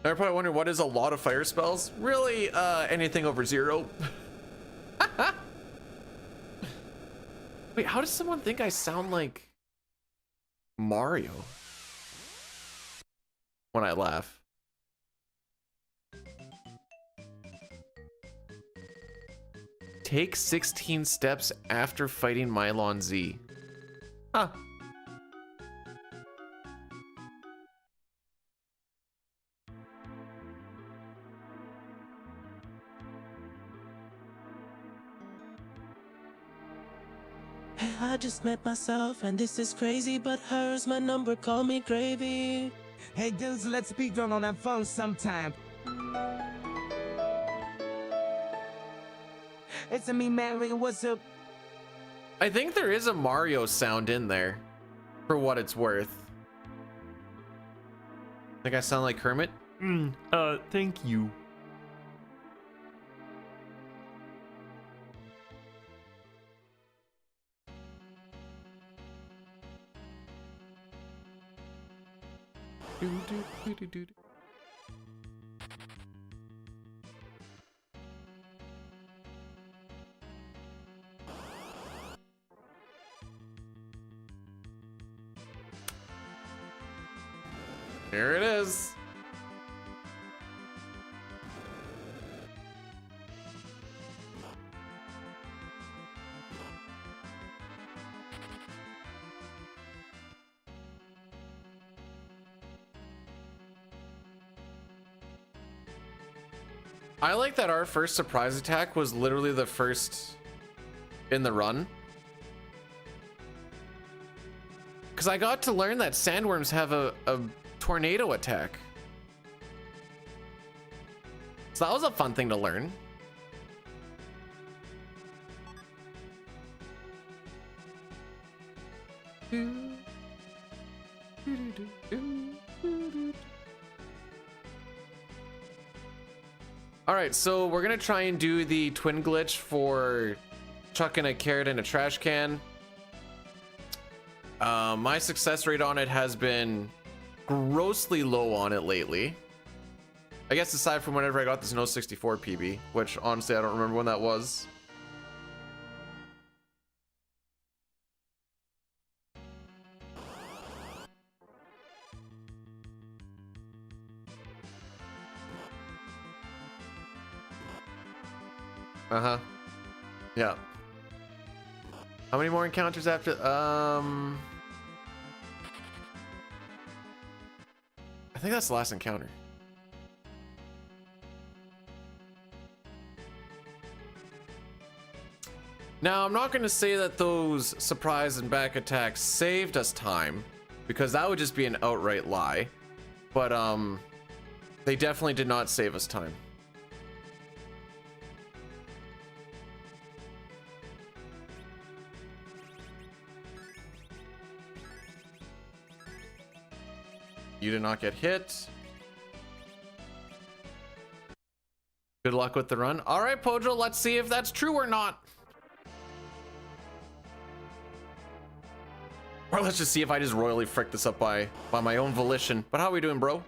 Now you're probably wondering, what is a lot of fire spells? Really, anything over 0. Wait, how does someone think I sound like Mario when I laugh? Take 16 steps after fighting Mylon Z. Huh. Hey, I just met myself and this is crazy, but hers my number, call me gravy. Hey dudes, let's speedrun on that phone sometime. It's me, Mary, what's up? I think there is a Mario sound in there, for what it's worth. Think I sound like Kermit? Thank you. Here it is. I like that our first surprise attack was literally the first in the run. Because I got to learn that sandworms have a tornado attack. So that was a fun thing to learn. All right, so we're gonna try and do the twin glitch for chucking a carrot in a trash can. My success rate on it has been grossly low on it lately. I guess aside from whenever I got this No64 PB, which honestly I don't remember when that was. Uh-huh. Yeah. How many more encounters after? I think that's the last encounter. Now, I'm not going to say that those surprise and back attacks saved us time, because that would just be an outright lie. But they definitely did not save us time. You did not get hit. Good luck with the run. All right, Pojo, let's see if that's true or not. Or let's just see if I just royally frick this up by my own volition. But how are we doing, bro?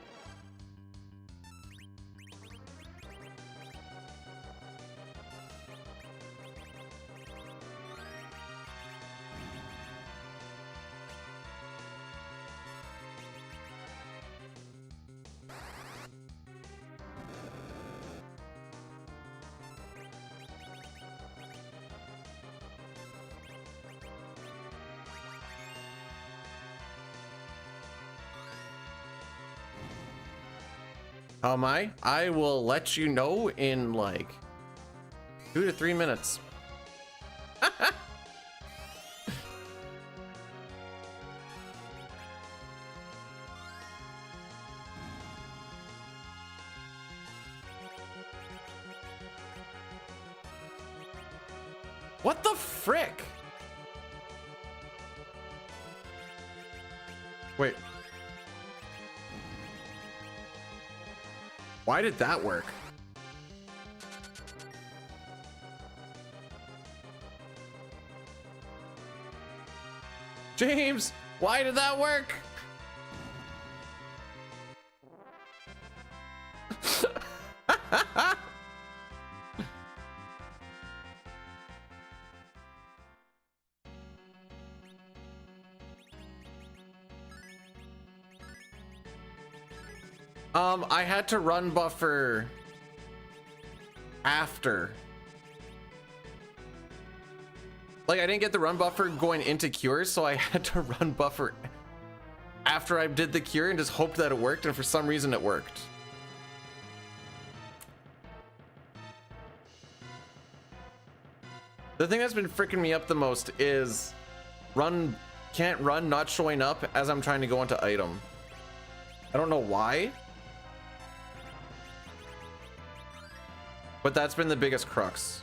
How am I? I will let you know in like 2 to 3 minutes. What the frick? Wait. Why did that work? James, why did that work? I had to run buffer after. Like, I didn't get the run buffer going into cure, so I had to run buffer after I did the cure and just hoped that it worked, and for some reason it worked. The thing that's been freaking me up the most is can't run not showing up as I'm trying to go into item. I don't know why, but that's been the biggest crux.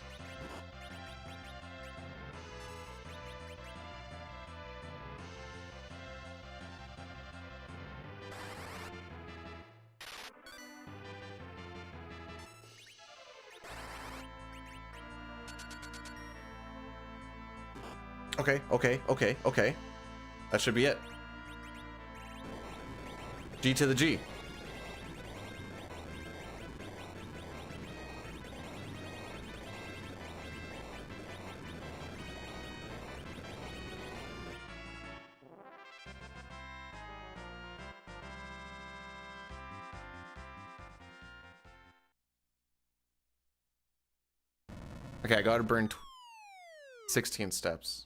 Okay. That should be it. G to the G. Okay, I gotta burn 16 steps.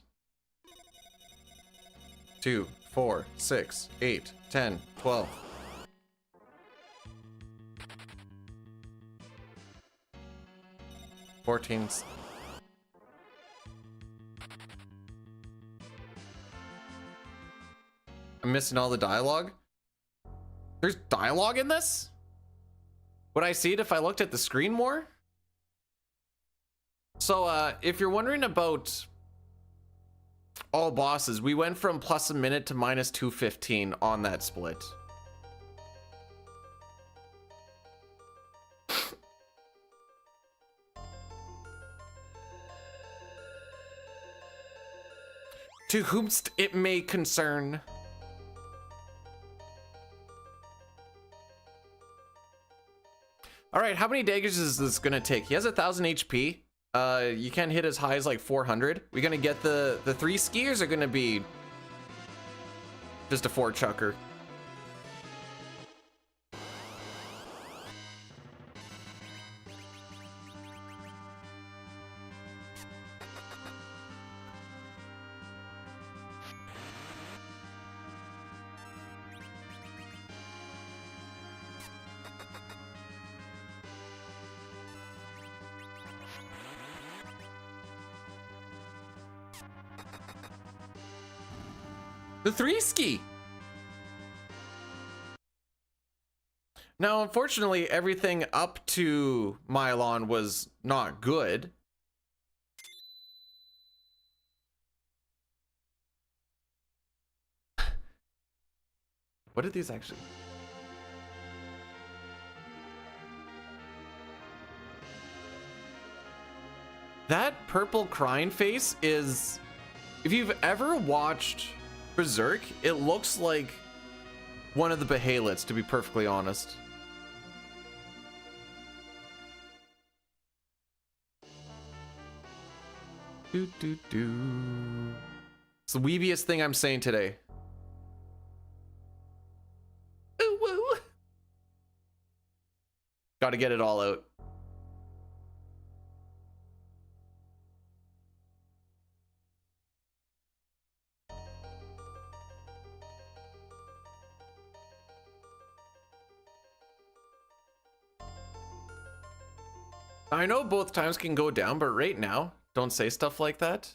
2, 4, 6, 8, 10, 12. 14. I'm missing all the dialogue. There's dialogue in this? Would I see it if I looked at the screen more? So, if you're wondering about all bosses, we went from plus a minute to minus 215 on that split. To whomst it may concern. All right, how many daggers is this gonna take? He has 1,000 HP. You can't hit as high as like 400. We're gonna get the 3 skiers are gonna be just a 4 chucker. The 3 ski. Now, unfortunately, everything up to Mylon was not good. What did these actually? That purple crying face is, if you've ever watched Berserk, it looks like one of the Behalets, to be perfectly honest. It's the weebiest thing I'm saying today. Ooh, woo. Gotta get it all out. I know both times can go down, but right now, don't say stuff like that.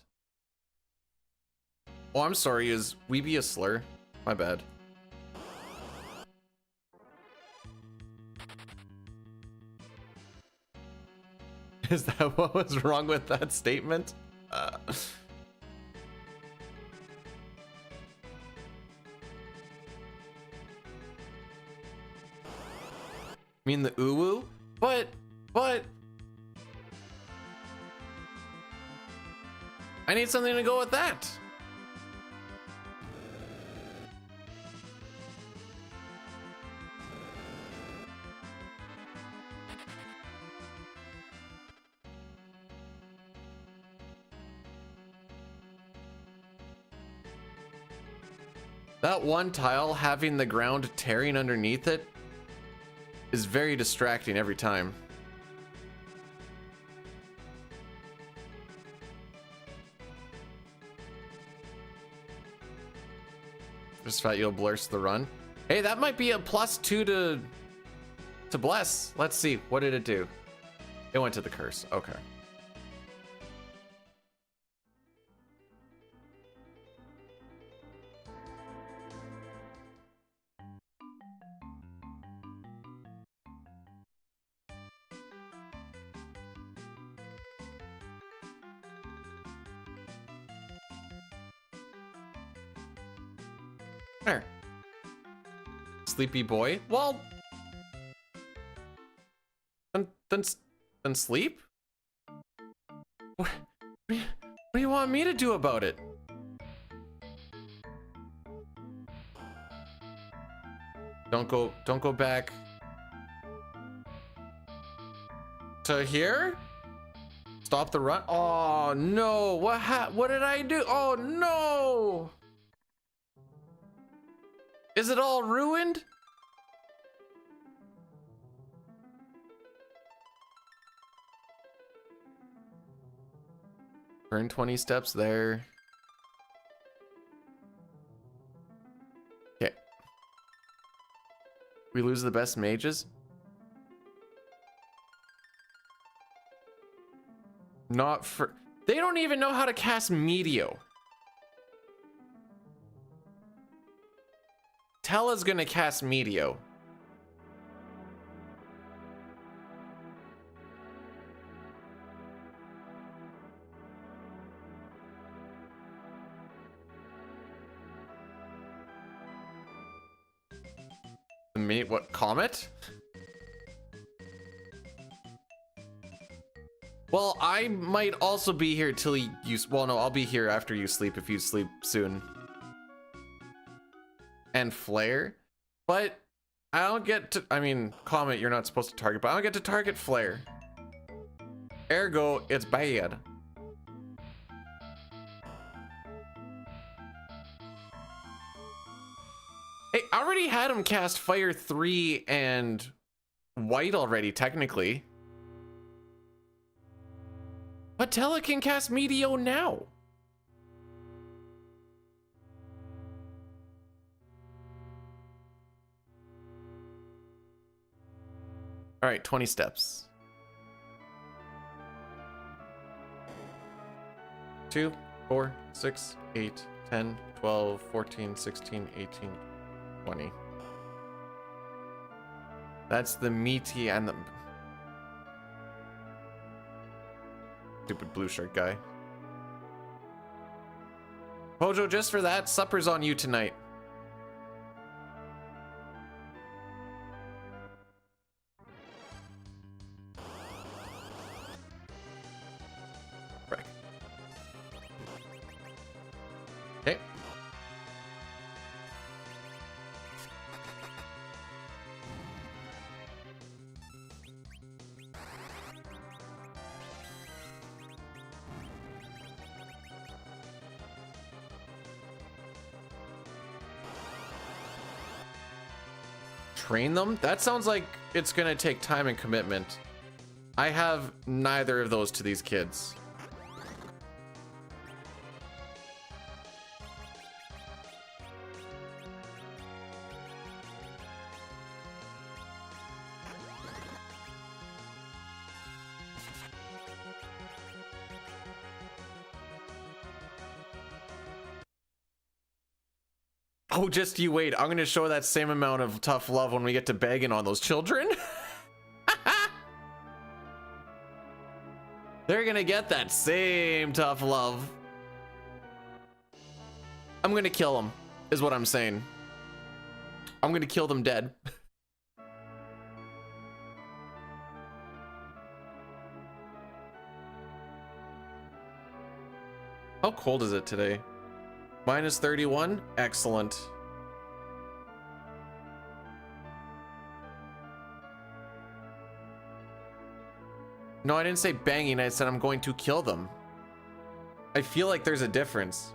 Oh, I'm sorry, is weeby a slur? My bad. Is that what was wrong with that statement? Mean the uwu? But I need something to go with that. That one tile having the ground tearing underneath it is very distracting every time. Just fat you'll blurst the run. Hey, that might be a +2 to bless. Let's see. What did it do? It went to the curse. Okay. There. Sleepy boy. Well, then sleep. What do you want me to do about it? Don't go back to here. Stop the run. Oh no! What did I do? Oh no! Is it all ruined? Burn 20 steps there. Okay. We lose the best mages? Not for... They don't even know how to cast Meteo. Tella's gonna cast Meteo. What, Comet? Well, I might also be here till you... Well, no, I'll be here after you sleep if you sleep soon. And Flare? But I don't get to... I mean, Comet, you're not supposed to target, but I don't get to target Flare. Ergo, it's bad. Hey, I already had him cast Fire 3 and White already, technically. But Tella can cast Meteo now. All right, 20 steps. 2, 4, 6, 8, 10, 12, 14, 16, 18, 20. That's the meaty and the... Stupid blue shirt guy. Pojo, just for that, supper's on you tonight. Frick. Okay. Train them? That sounds like it's gonna take time and commitment. I have neither of those to these kids. Oh, just you wait. I'm gonna show that same amount of tough love when we get to begging on those children. They're gonna get that same tough love. I'm gonna kill them, is what I'm saying. I'm gonna kill them dead. How cold is it today? Minus 31? Excellent. No, I didn't say banging. I said I'm going to kill them. I feel like there's a difference.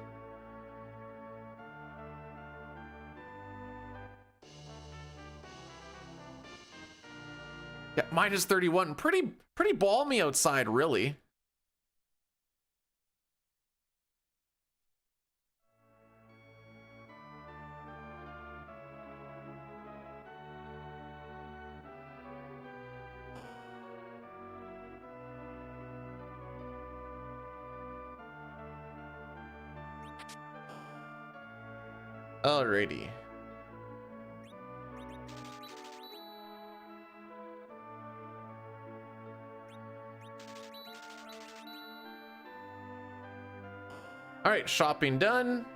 Yeah, minus 31. Pretty balmy outside, really. Alrighty. All right, shopping done.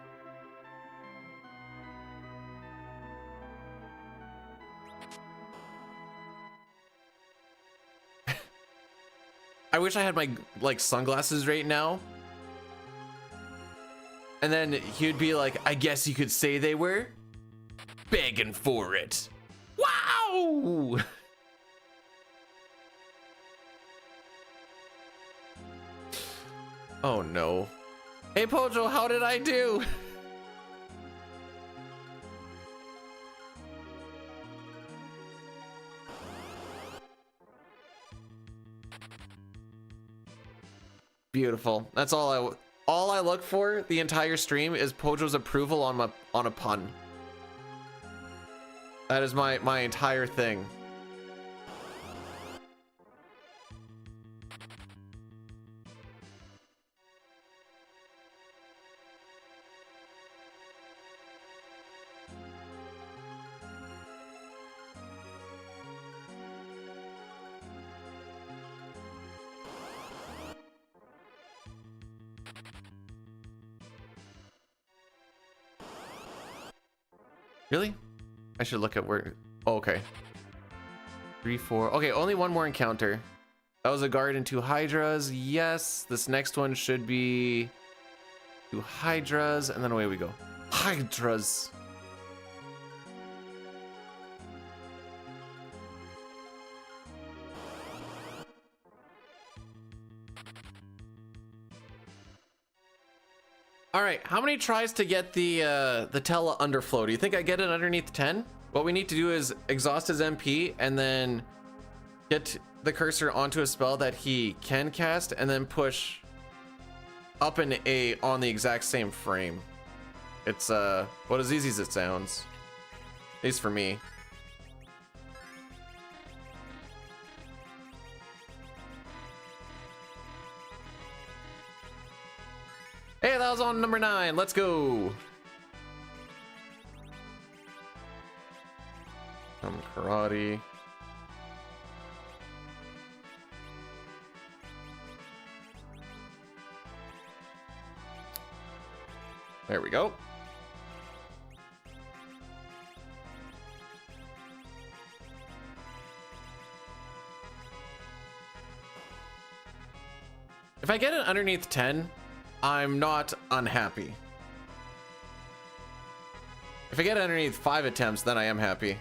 I wish I had my like sunglasses right now. And then he'd be like, I guess you could say they were begging for it. Wow! Oh no. Hey Pojo, how did I do? Beautiful. That's all I look for the entire stream is Pojo's approval on a pun. That is my entire thing. Really? I should look at where. Oh, okay. 3, 4. Okay, only one more encounter. That was a guard and 2 hydras. Yes, this next one should be 2 hydras, and then away we go. Hydras. All right, how many tries to get the Tela underflow? Do you think I get it underneath 10? What we need to do is exhaust his MP and then get the cursor onto a spell that he can cast and then push up an A on the exact same frame. It's what as easy as it sounds, at least for me. Hey, that was on number 9. Let's go. Some karate. There we go. If I get it underneath 10, I'm not unhappy. If I get it underneath 5 attempts, then I am happy.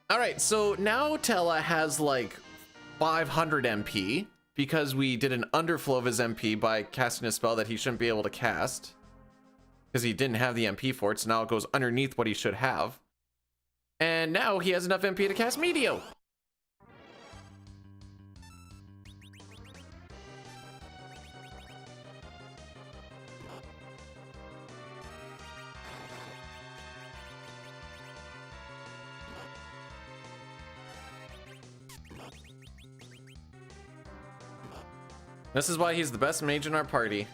All right, so now Tela has like 500 MP because we did an underflow of his MP by casting a spell that he shouldn't be able to cast because he didn't have the MP for it, so now it goes underneath what he should have. And now he has enough MP to cast Meteor. This is why he's the best mage in our party.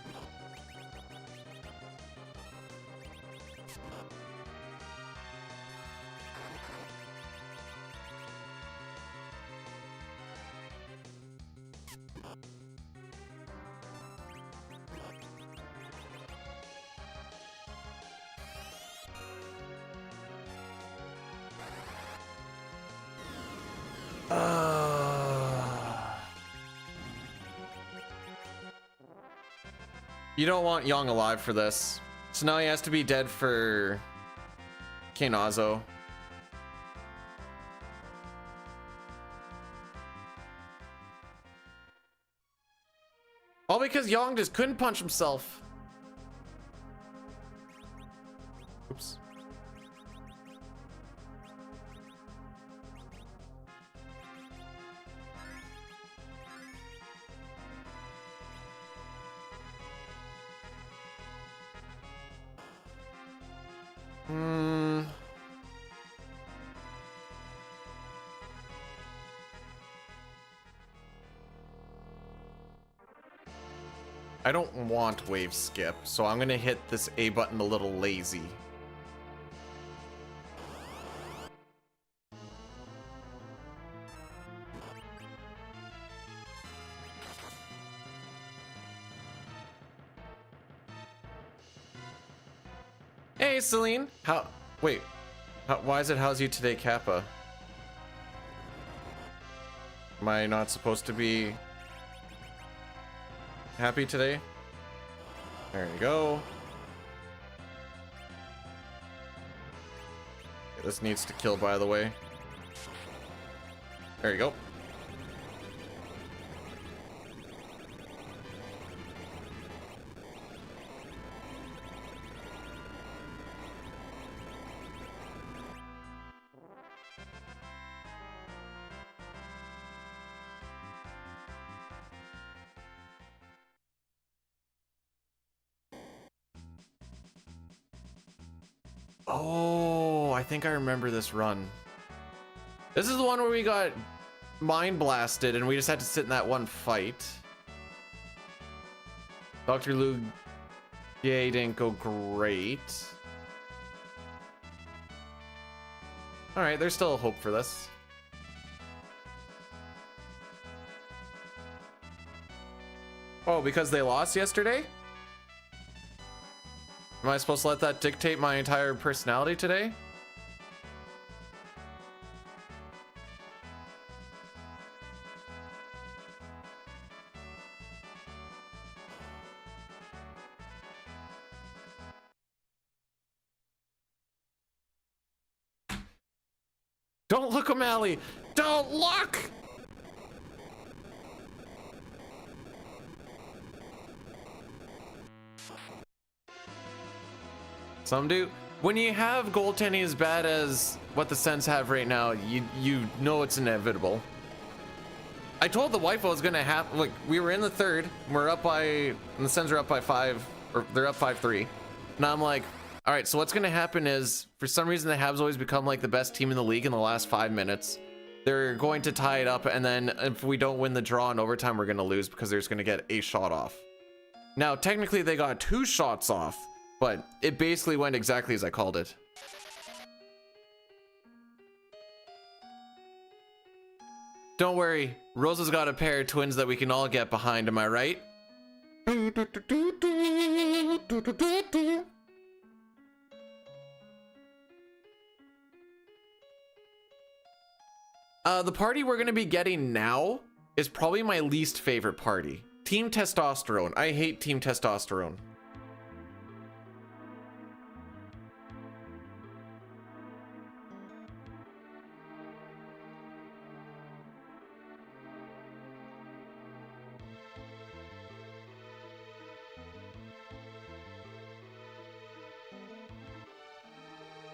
You don't want Young alive for this. So now he has to be dead for Kenazo. All because Young just couldn't punch himself. Oops. I don't want wave skip, so I'm gonna hit this A button a little lazy. Hey, Celine. Wait. Why is it how's you today, Kappa? Am I not supposed to be happy today? There you go. Okay, this needs to kill, by the way. There you go. Oh, I think I remember this run. This is the one where we got mind blasted and we just had to sit in that one fight. Dr. Lugia didn't go great. All right, there's still a hope for this. Oh, because they lost yesterday? Am I supposed to let that dictate my entire personality today? Don't look, O'Malley! Don't look! Some do. When you have goaltending as bad as what the Sens have right now, you know it's inevitable. I told the wife I was gonna have. Look, we were in the third. We're up by, and the Sens are up by 5, or they're up 5-3. And I'm like, all right. So what's gonna happen is, for some reason, the Habs always become like the best team in the league in the last 5 minutes. They're going to tie it up, and then if we don't win the draw in overtime, we're gonna lose because they're just gonna get a shot off. Now, technically, they got 2 shots off. But it basically went exactly as I called it. Don't worry, Rosa's got a pair of twins that we can all get behind, am I right? The party we're gonna be getting now is probably my least favorite party. Team Testosterone. I hate Team Testosterone.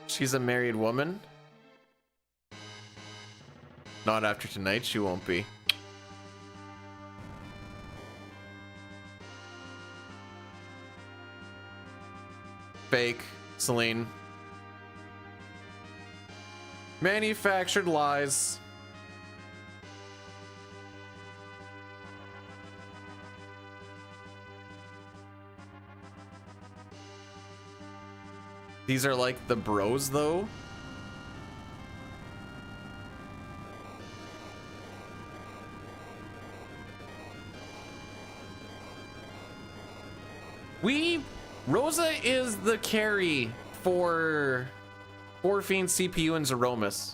She's a married woman. Not after tonight, she won't be. Fake, Celine. Manufactured lies. These are like the bros, though. Rosa is the carry for Fiend, CPU, and Zeromus.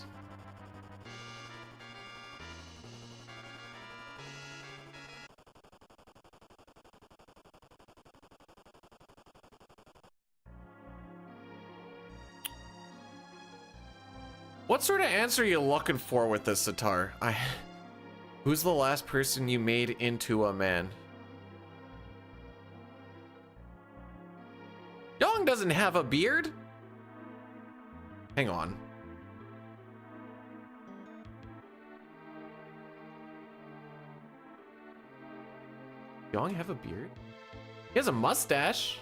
What sort of answer are you looking for with this, Sitar? Who's the last person you made into a man? Young doesn't have a beard. Hang on. Young have a beard? He has a mustache.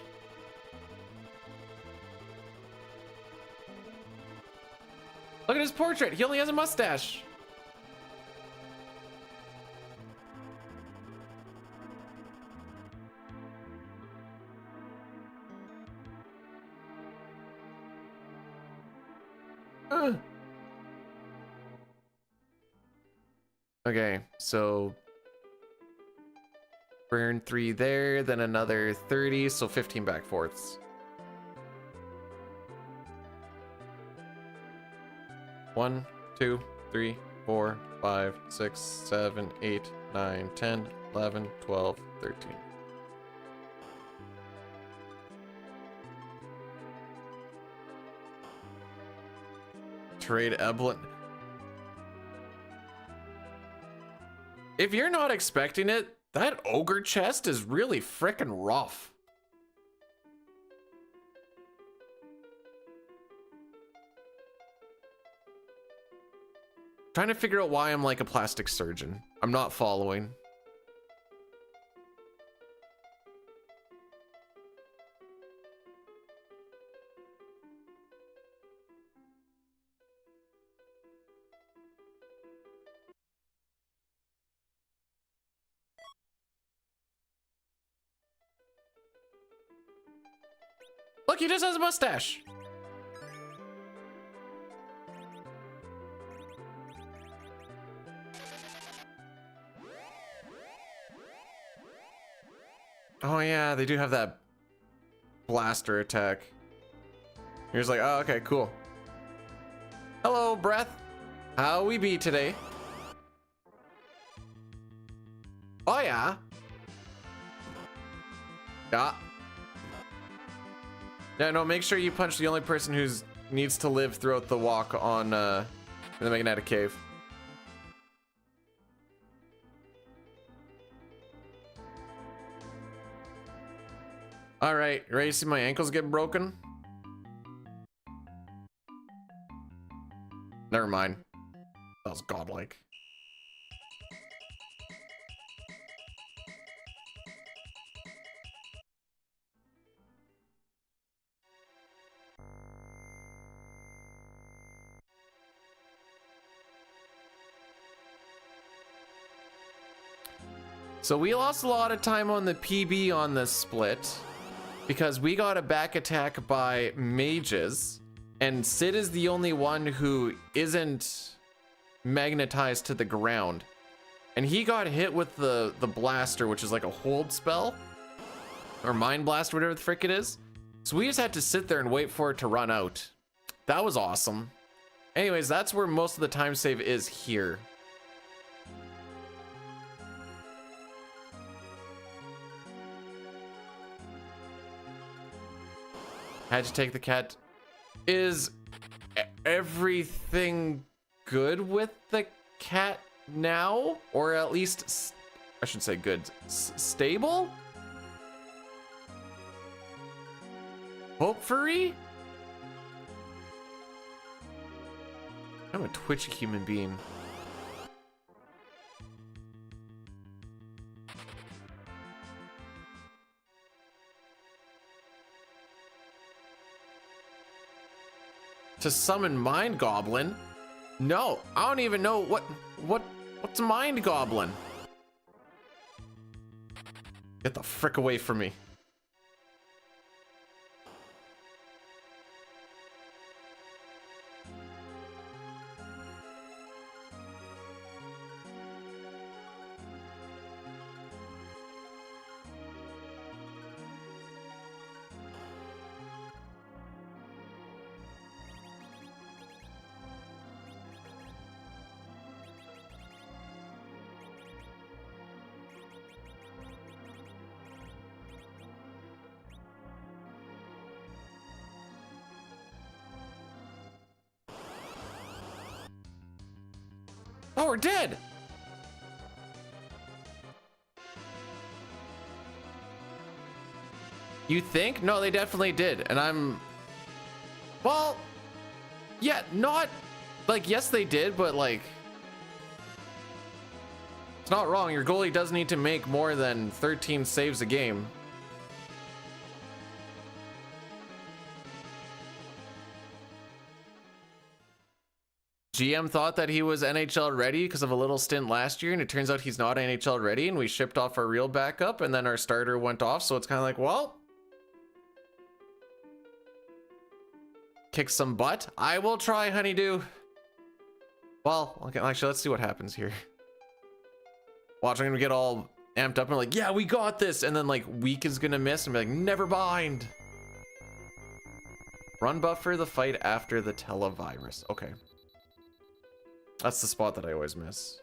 Look at his portrait. He only has a mustache. Okay, so burn 3 there, then another 30, so 15 back fourths. 1, 2, 3, 4, 5, 6, 7, 8, 9, 10, 11, 12, 13. Trade Eblin. If you're not expecting it, that ogre chest is really frickin' rough. Trying to figure out why I'm like a plastic surgeon. I'm not following. Look, he just has a mustache. Oh yeah, they do have that blaster attack. You're just like, oh, okay, cool. Hello, Breath. How we be today? Oh, yeah. Yeah. Yeah, no, make sure you punch the only person who needs to live throughout the walk on in the magnetic cave. All right, you ready to see my ankles get broken? Never mind. That was godlike. So we lost a lot of time on the PB on this split because we got a back attack by mages, and Sid is the only one who isn't magnetized to the ground. And he got hit with the blaster, which is like a hold spell or mind blast, whatever the frick it is. So we just had to sit there and wait for it to run out. That was awesome. Anyways, that's where most of the time save is here. Had to take the cat. Is everything good with the cat now? Or at least, I should say good, stable? Hopefully? I'm a twitchy human being. To summon Mind Goblin? No, I don't even know what's Mind Goblin. Get the frick away from me. Oh, we're dead. You think? No, they definitely did. And I'm, well, yeah, not like, yes, they did, but like, it's not wrong. Your goalie does need to make more than 13 saves a game. GM thought that he was NHL ready because of a little stint last year, and it turns out he's not NHL ready, and we shipped off our real backup, and then our starter went off, so it's kind of like, well, kick some butt. I will try, honeydew. Well, okay, actually, let's see what happens here. Watch, I'm gonna get all amped up and like, yeah, we got this, and then like weak is gonna miss and be like, never mind. Run buffer the fight after the televirus. Okay. That's the spot that I always miss.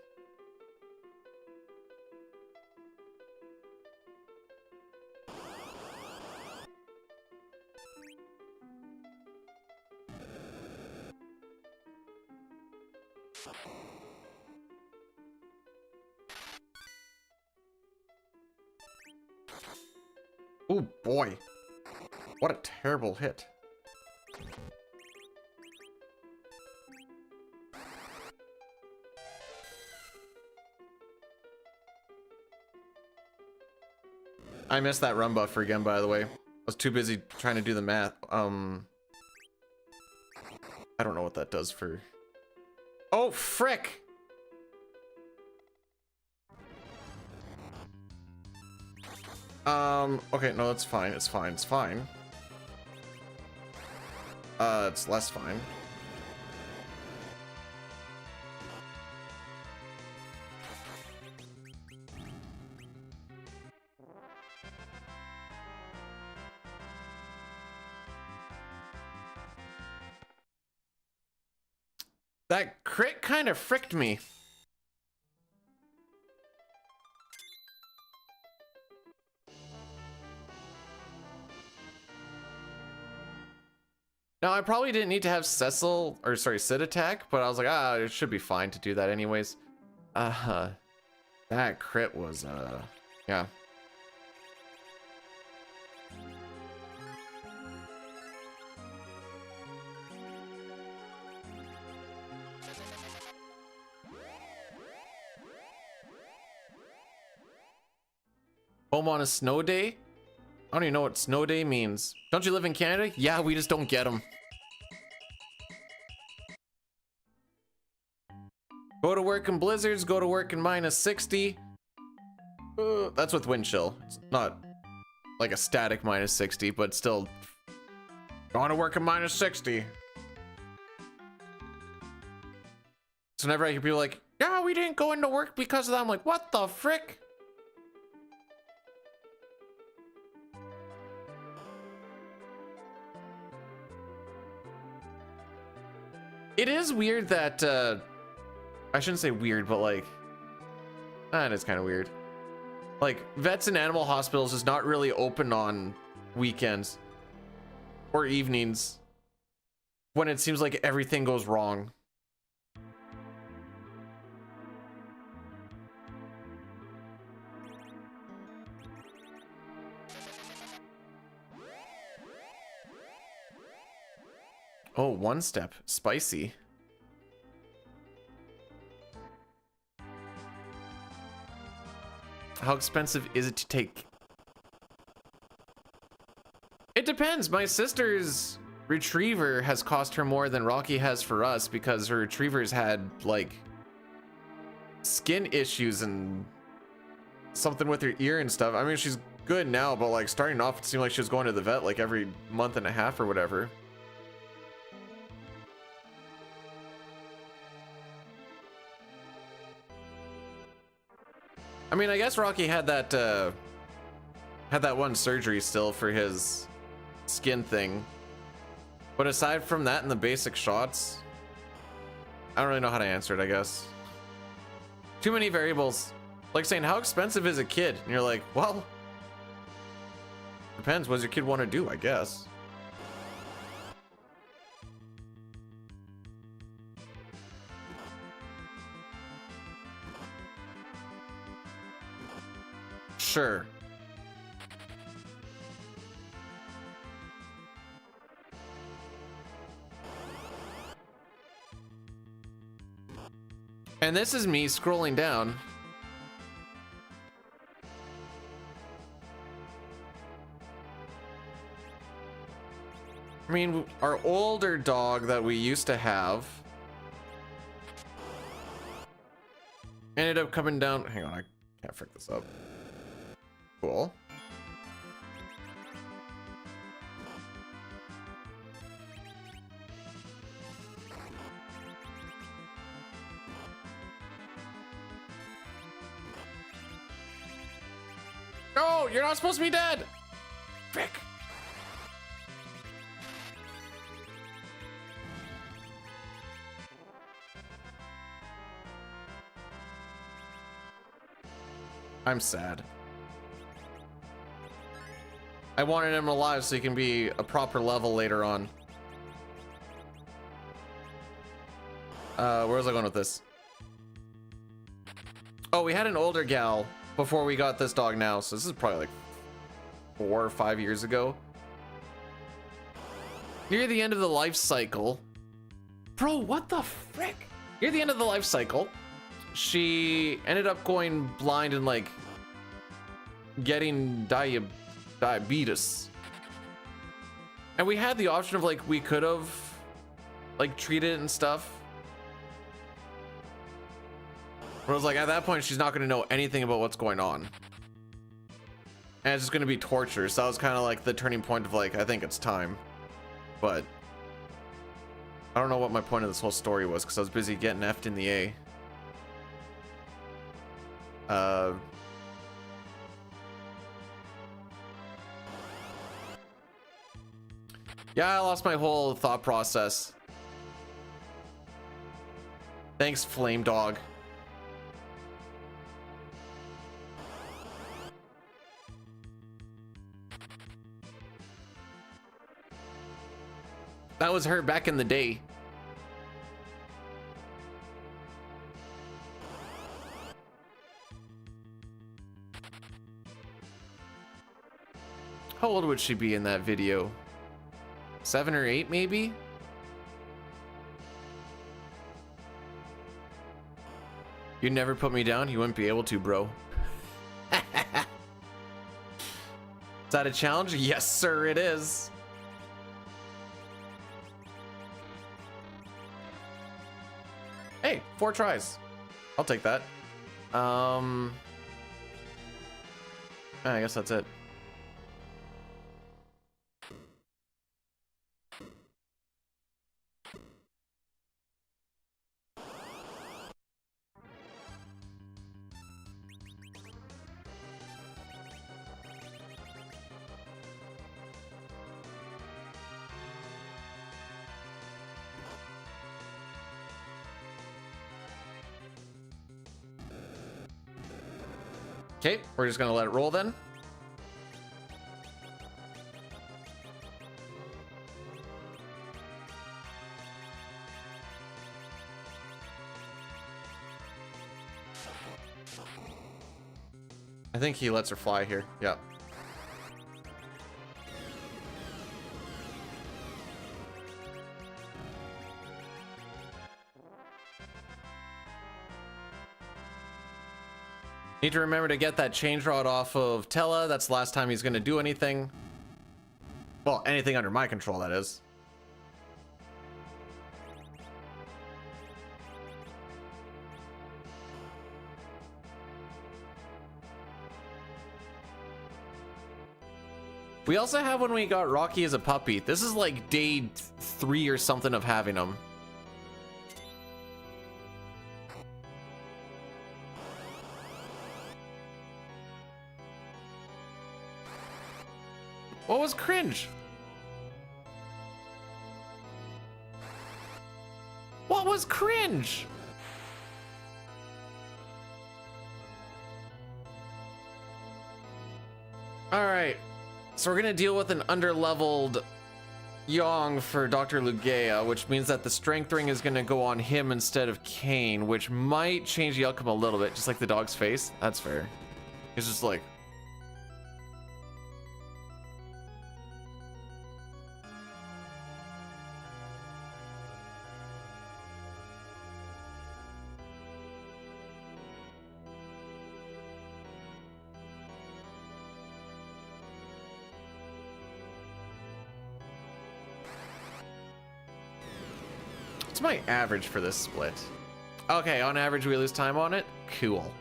Oh boy. What a terrible hit. I missed that run buffer again, by the way. I was too busy trying to do the math. I don't know what that does for... Oh, frick! Okay, no, that's fine. It's fine. It's fine. It's less fine. That crit kind of fricked me. Now, I probably didn't need to have Cecil, or sorry, Sid attack, but I was like, ah, it should be fine to do that anyways. That crit was, yeah. Home on a snow day? I don't even know what snow day means. Don't you live in Canada? Yeah, we just don't get them. Go to work in blizzards, go to work in minus 60. That's with wind chill. It's not like a static minus 60, but still going to work in minus 60. So whenever I hear people like, yeah, we didn't go into work because of that, I'm like, what the frick? It is weird that, I shouldn't say weird, but like, it is kind of weird. Like, vets and animal hospitals is not really open on weekends or evenings when it seems like everything goes wrong. Oh, one step. Spicy. How expensive is it to take? It depends. My sister's retriever has cost her more than Rocky has for us because her retrievers had like skin issues and something with her ear and stuff. I mean, she's good now, but like starting off, it seemed like she was going to the vet like every month and a half or whatever. I mean, I guess Rocky had that one surgery still for his skin thing. But aside from that and the basic shots, I don't really know how to answer it, I guess. Too many variables. Like saying, how expensive is a kid? And you're like, well, depends. What does your kid want to do, I guess. Sure. And this is me scrolling down. I mean, our older dog that we used to have ended up coming down. Hang on, I can't frick this up. Cool. No, you're not supposed to be dead. Frick. I'm sad. I wanted him alive so he can be a proper level later on. Where was I going with this? Oh, we had an older gal before we got this dog now, so this is probably like 4 or 5 years ago. Near the end of the life cycle. Bro, what the frick? Near the end of the life cycle, she ended up going blind and like getting diabetes. And we had the option of like, we could have like treated it and stuff. But I was like, at that point, she's not going to know anything about what's going on. And it's just going to be torture. So that was kind of like the turning point of like, I think it's time. But I don't know what my point of this whole story was because I was busy getting effed in the A. Yeah, I lost my whole thought process. Thanks, Flame Dog. That was her back in the day. How old would she be in that video? 7 or 8, maybe? You'd never put me down? You wouldn't be able to, bro. Is that a challenge? Yes, sir, it is. Hey, 4 tries. I'll take that. I guess that's it. Okay, we're just gonna let it roll then. I think he lets her fly here. Yeah. Need to remember to get that change rod off of Tella. That's the last time he's going to do anything. Well, anything under my control, that is. We also have when we got Rocky as a puppy. This is like day 3 or something of having him. What was cringe? What was cringe? All right, so we're gonna deal with an underleveled Yong for Dr. Lugea, which means that the strength ring is gonna go on him instead of Kane, which might change the outcome a little bit, just like the dog's face. That's fair. It's just like, what's my average for this split? Okay, on average we lose time on it. Cool.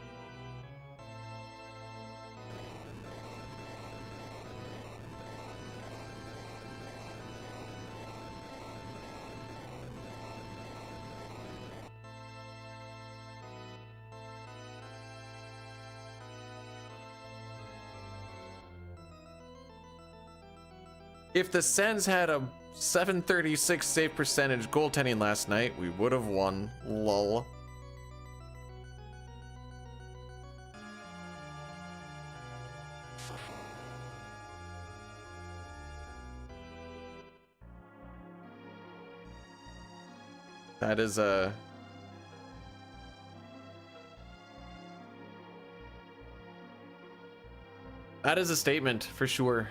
If the Sens had a 736 save percentage goaltending last night, we would have won. Lol. That is a... that is a statement for sure.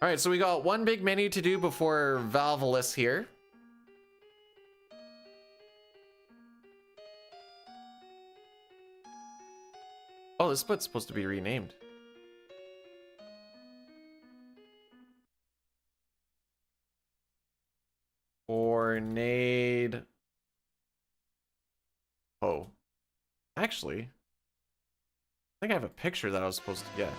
All right, so we got one big menu to do before Valvolus here. Oh, this split's supposed to be renamed. Ornade. Oh. Actually, I think I have a picture that I was supposed to get.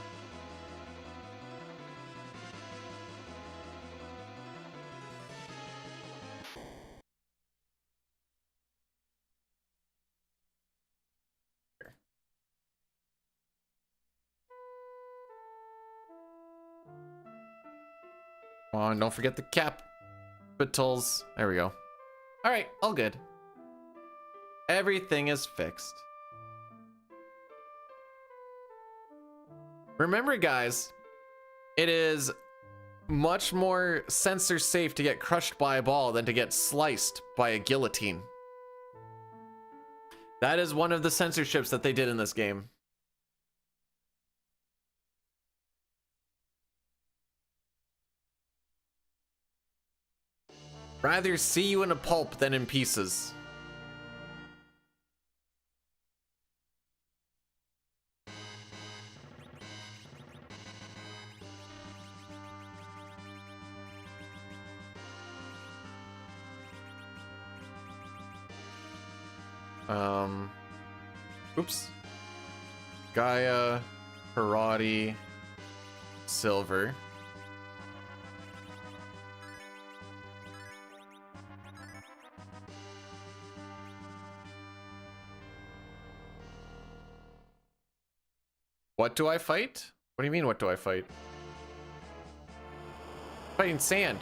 Come on, don't forget the capitals. There we go. All right, all good. Everything is fixed. Remember, guys, it is much more sensor safe to get crushed by a ball than to get sliced by a guillotine. That is one of the censorships that they did in this game. Rather see you in a pulp than in pieces. Oops. Gaia, Karate, Silver. What do I fight? What do you mean, what do I fight? Fighting sand.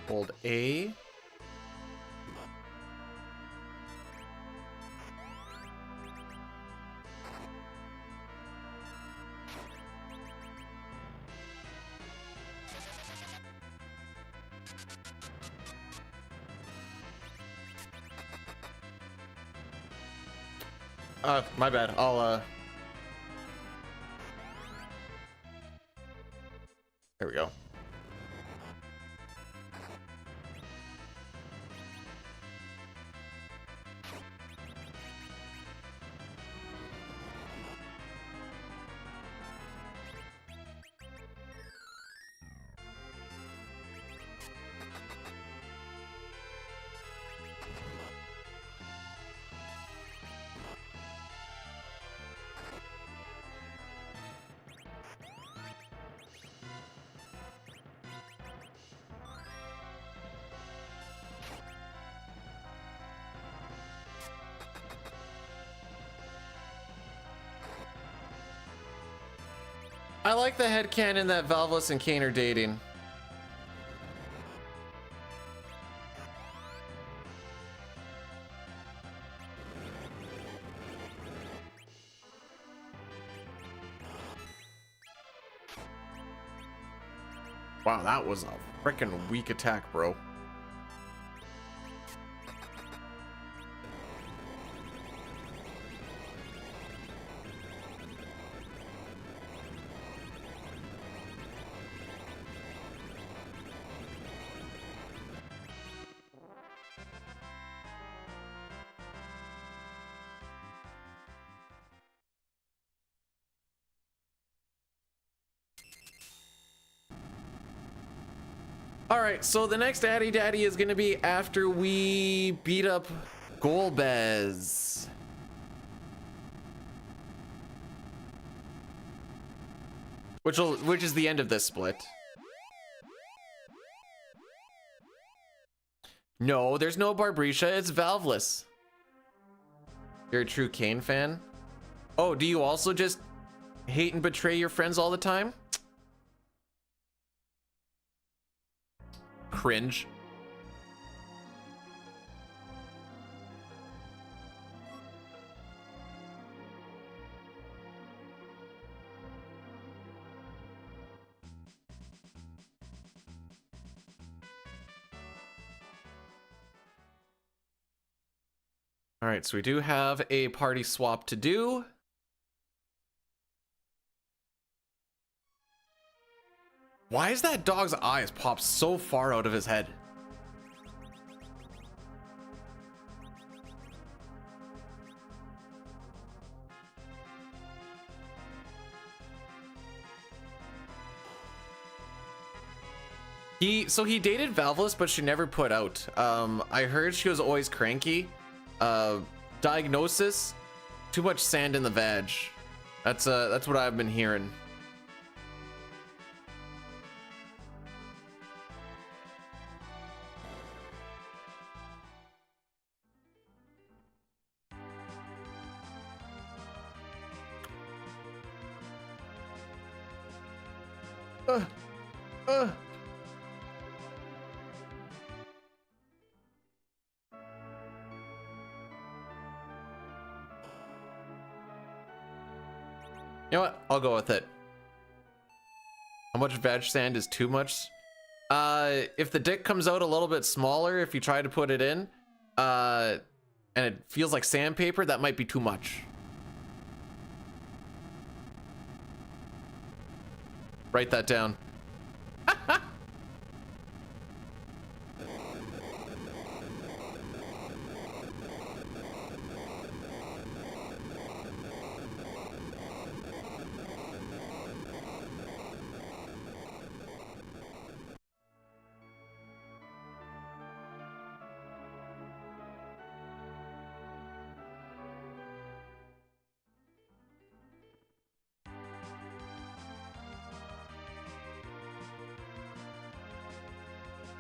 Hold A. My bad. There we go. I like the headcanon that Valveless and Kane are dating. Wow, that was a freaking weak attack, bro. All right, so the next Addy Daddy is going to be after we beat up Golbez. Which is the end of this split. No, there's no Barbrisha, it's Valveless. You're a true Kane fan? Oh, do you also just hate and betray your friends all the time? Cringe. All right, so we do have a party swap to do. Why is that dog's eyes popped so far out of his head? He dated Valveless, but she never put out. I heard she was always cranky. Diagnosis: too much sand in the vag. That's what I've been hearing. Uh. You know what? I'll go with it. How much veg sand is too much? If the dick comes out a little bit smaller, if you try to put it in, and it feels like sandpaper, that might be too much. Write that down.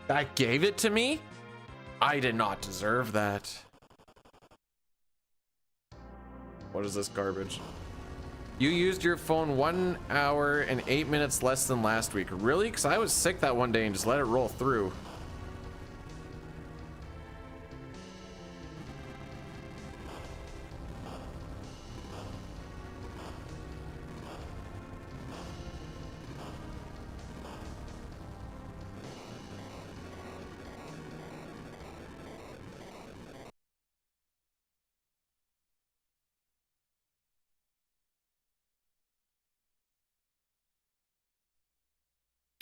That gave it to me? I did not deserve that. What is this garbage? You used your phone 1 hour and 8 minutes less than last week. Really? Because I was sick that one day and just let it roll through.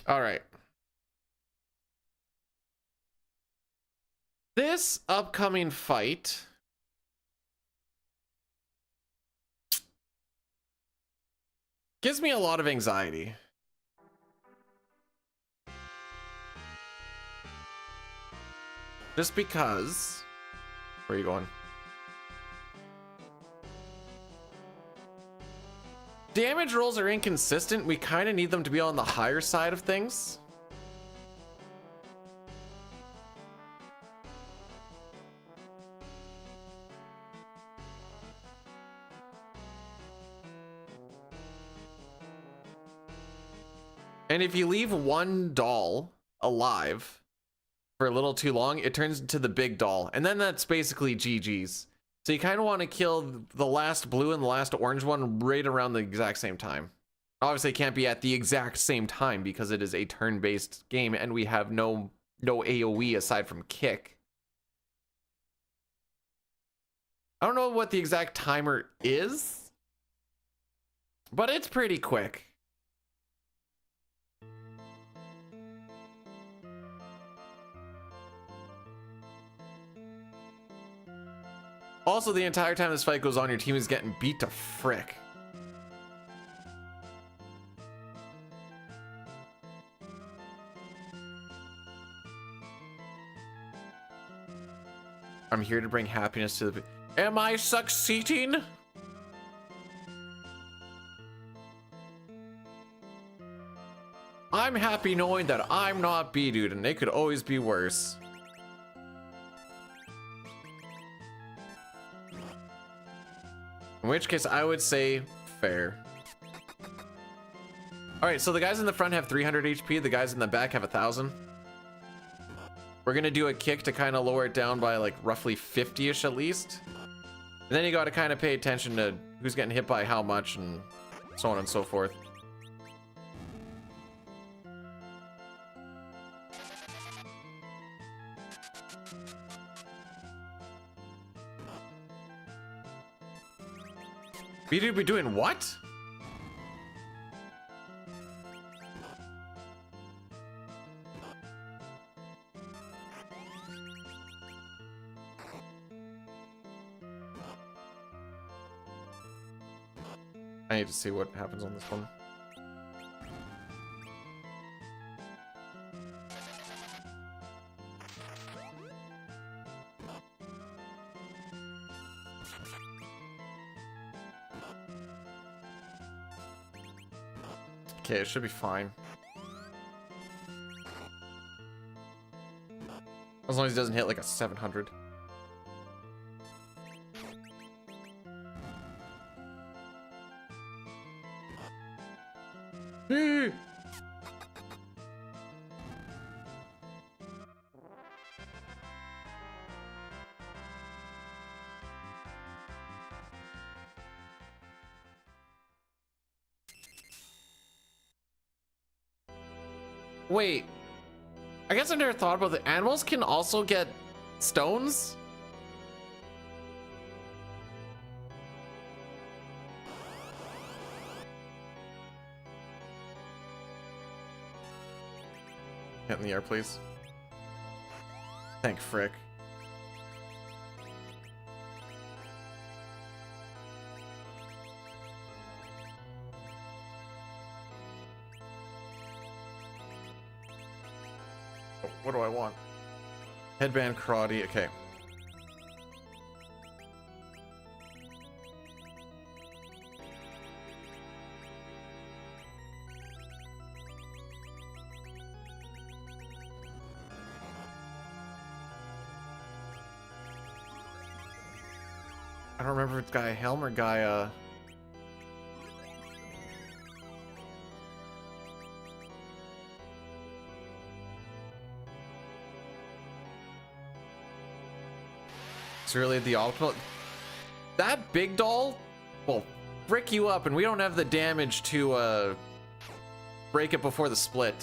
All right. This upcoming fight gives me a lot of anxiety. Just because... Where are you going? Damage rolls are inconsistent. We kind of need them to be on the higher side of things. And if you leave one doll alive for a little too long, it turns into the big doll. And then that's basically GG's. So you kind of want to kill the last blue and the last orange one right around the exact same time. Obviously, it can't be at the exact same time because it is a turn-based game and we have no AoE aside from kick. I don't know what the exact timer is, but it's pretty quick. Also, the entire time this fight goes on, your team is getting beat to frick. I'm here to bring happiness to the... Am I succeeding? I'm happy knowing that I'm not B-Dude, and it could always be worse. In which case, I would say fair. All right, so the guys in the front have 300 HP. The guys in the back have 1,000. We're gonna do a kick to kind of lower it down by like roughly 50-ish at least. And then you gotta kind of pay attention to who's getting hit by how much and so on and so forth. B-Dude be doing what? I need to see what happens on this one. Okay, it should be fine. As long as he doesn't hit like a 700. Wait, I guess I never thought about the animals can also get stones? Get in the air, please. Thank frick. What do I want? Headband, karate, okay. I don't remember if it's Guy Helm or Guy, It's really the optimal. That big doll will brick you up, and we don't have the damage to break it before the split.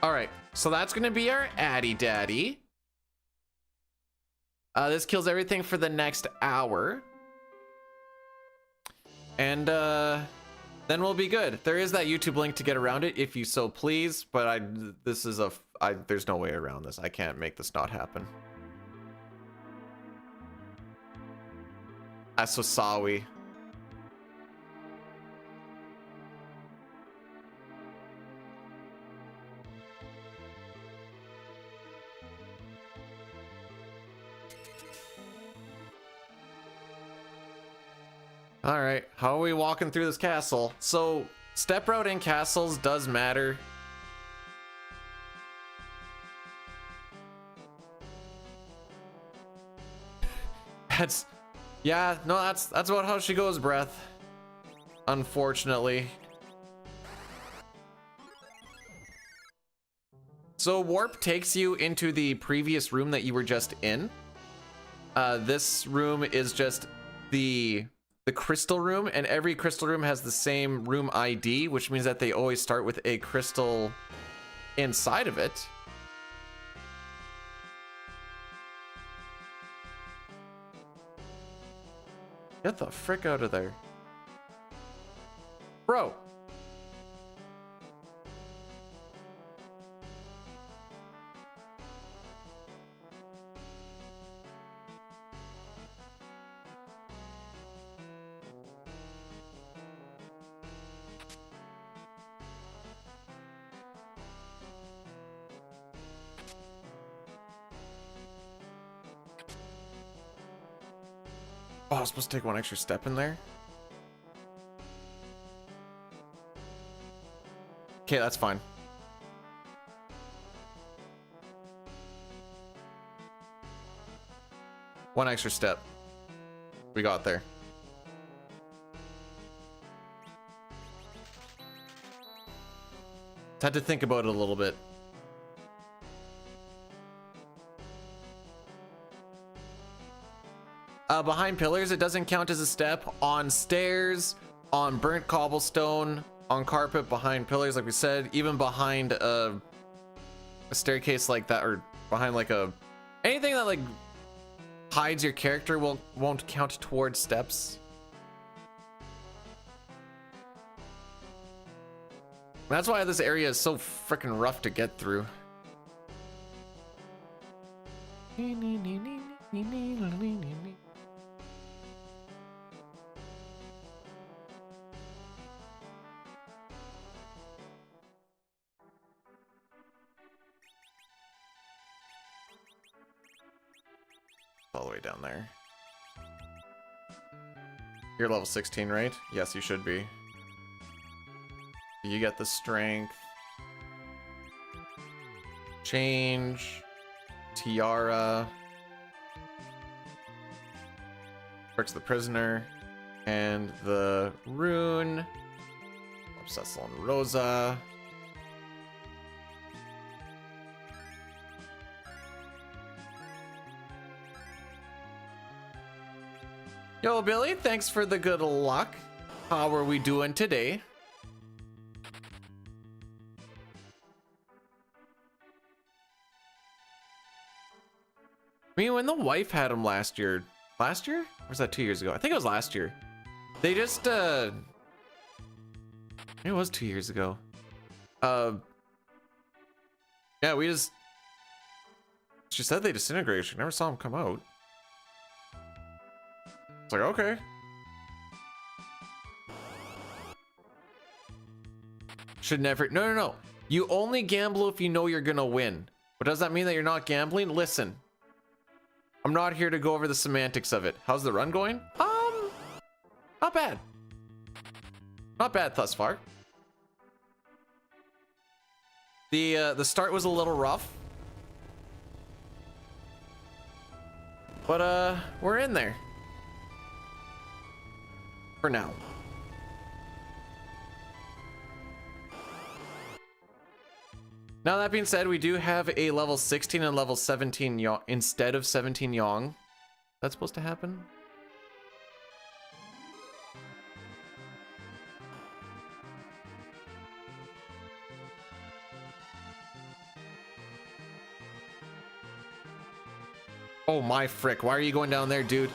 All right, so that's gonna be our Addy Daddy. This kills everything for the next hour. And then we'll be good. There is that YouTube link to get around it if you so please, but there's no way around this. I can't make this not happen. Asosawi. All right, how are we walking through this castle? So step route in castles does matter. That's about how she goes, Breath. Unfortunately. So warp takes you into the previous room that you were just in. This room is just the crystal room, and every crystal room has the same room ID, which means that they always start with a crystal inside of it. Get the frick out of there. Bro. Oh, I was supposed to take one extra step in there. Okay, that's fine. One extra step. We got there. Had to think about it a little bit. Behind pillars, it doesn't count as a step. On stairs, on burnt cobblestone, on carpet, behind pillars, like we said, even behind a staircase like that, or behind like anything that like hides your character won't count towards steps. That's why this area is so freaking rough to get through. all the way down there. You're level 16, right? Yes, you should be. You get the strength. Change. Tiara. Works the prisoner. And the rune. Obsessal and Rosa. Yo, Billy, thanks for the good luck. How are we doing today? I mean, when the wife had him last year. Last year? Or was that 2 years ago? I think it was last year. They just, it was 2 years ago. Yeah, we just... She said they disintegrated. She never saw him come out. It's like, okay. Should never... No. You only gamble if you know you're gonna win. But does that mean that you're not gambling? Listen. I'm not here to go over the semantics of it. How's the run going? Not bad. Not bad thus far. The start was a little rough. But we're in there. For now. Now that being said, we do have a level 16 and level 17 Yong instead of 17 Yong. That's supposed to happen? Oh my frick, why are you going down there, dude?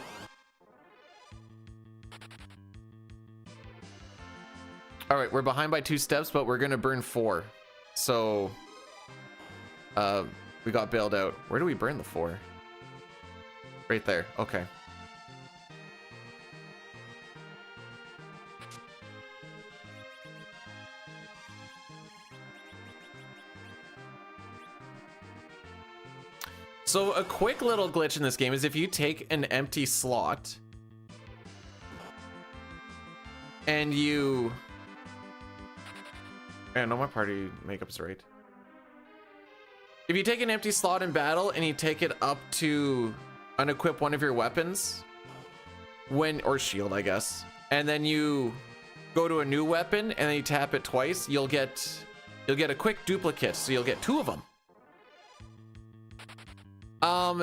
All right, we're behind by 2 steps, but we're gonna burn 4. So, we got bailed out. Where do we burn the 4? Right there. Okay. So a quick little glitch in this game is if you take an empty slot and you... I know my party makeup's right. If you take an empty slot in battle and you take it up to unequip one of your weapons, or shield, I guess, and then you go to a new weapon and then you tap it twice, you'll get a quick duplicate, so you'll get 2 of them.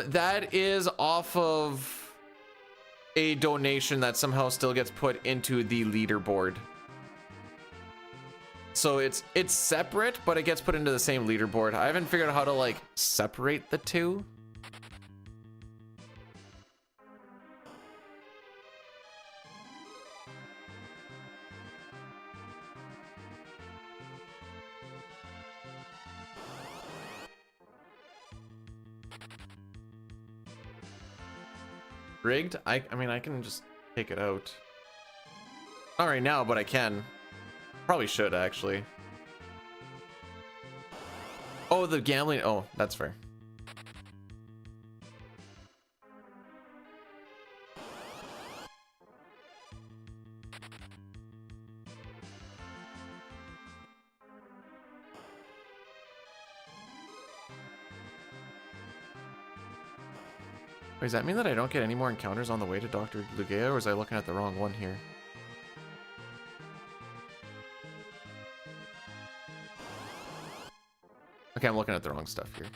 That is off of a donation that somehow still gets put into the leaderboard. So it's separate, but it gets put into the same leaderboard. I haven't figured out how to like separate the 2. Rigged? I mean, I can just take it out. Not right now, but I can. Probably should, actually. Oh, the gambling. Oh, that's fair. Wait, does that mean that I don't get any more encounters on the way to Dr. Lugea, or was I looking at the wrong one here? Okay, I'm looking at the wrong stuff here.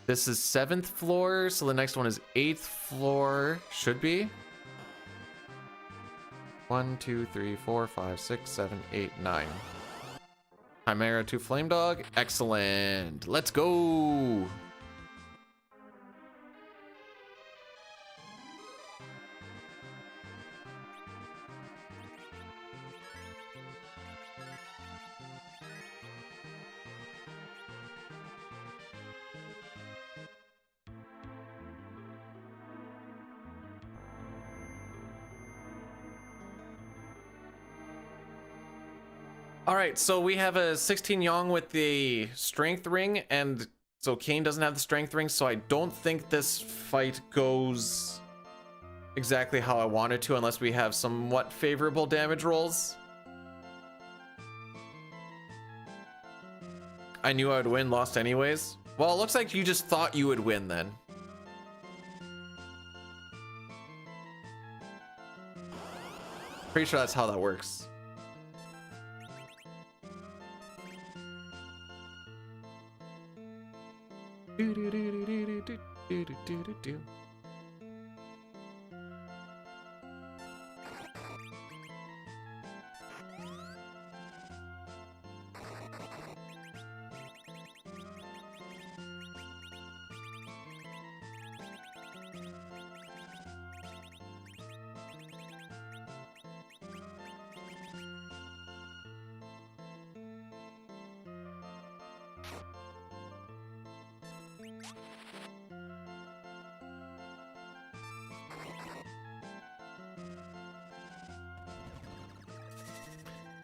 This is 7th floor, so the next one is 8th floor. Should be. 1, 2, 3, 4, 5, 6, 7, 8, 9. Chimera to Flame Dog. Excellent. Let's go. All right, so we have a 16 Yong with the strength ring and So Kane doesn't have the strength ring, so I don't think this fight goes exactly how I want it to unless we have somewhat favorable damage rolls. I knew I would win, lost anyways. Well, it looks like you just thought you would win then. Pretty sure that's how that works.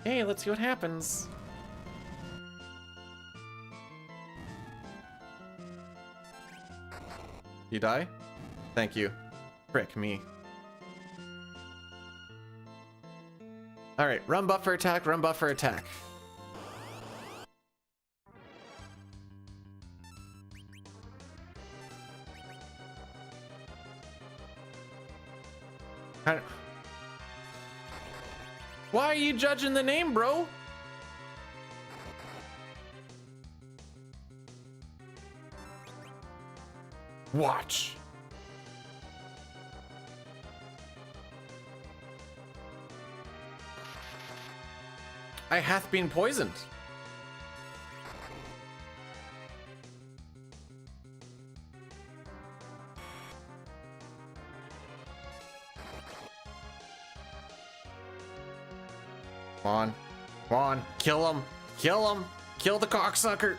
Hey, let's see what happens. You die? Thank you. Frick me. Alright, run buffer attack, run buffer attack. Why are you judging the name, bro? Watch. I hath been poisoned. Come on. Come on. Kill him. Kill him. Kill the cocksucker.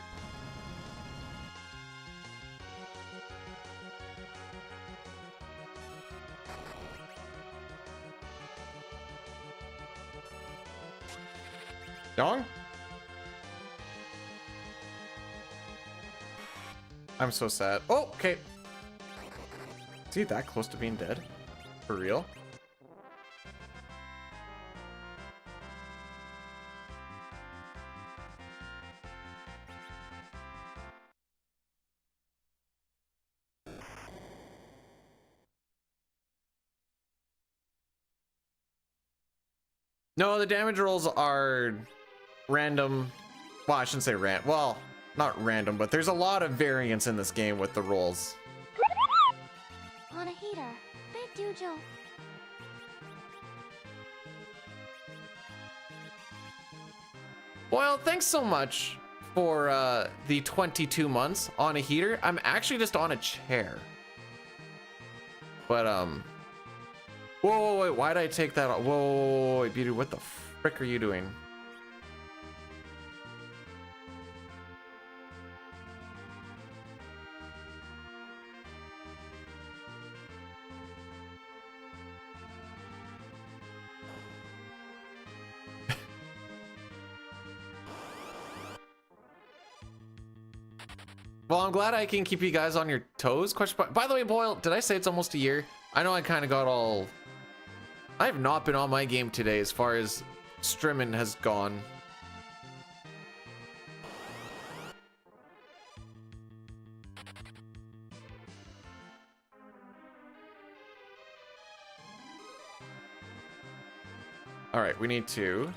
Dong? I'm so sad. Oh, okay. Is he that close to being dead? For real? No, the damage rolls are random. Well, I shouldn't say well, not random, but there's a lot of variance in this game with the rolls. On a heater. Big Dojo. Well, thanks so much for the 22 months on a heater. I'm actually just on a chair. But, whoa, wait, why did I take that off? Whoa, wait, Beauty, what the frick are you doing? Well, I'm glad I can keep you guys on your toes. By the way, Boyle, did I say it's almost a year? I know I kind of got all... I have not been on my game today as far as streaming has gone. All right, we need to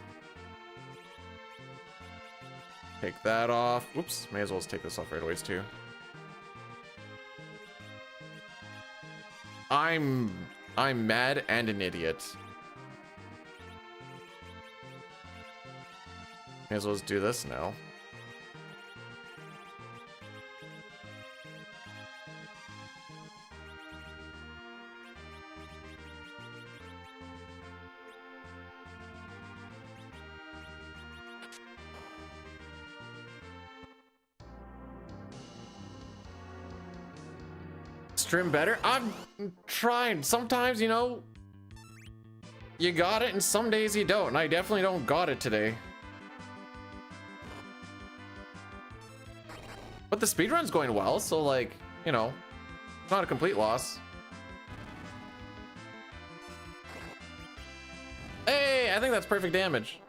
take that off. Oops, may as well just take this off right away too. I'm mad and an idiot. May as well just do this now. Stream better? I'm trying. Sometimes, you know, you got it and some days you don't, and I definitely don't got it today. But the speedrun's going well, so like, you know, it's not a complete loss. Hey, I think that's perfect damage.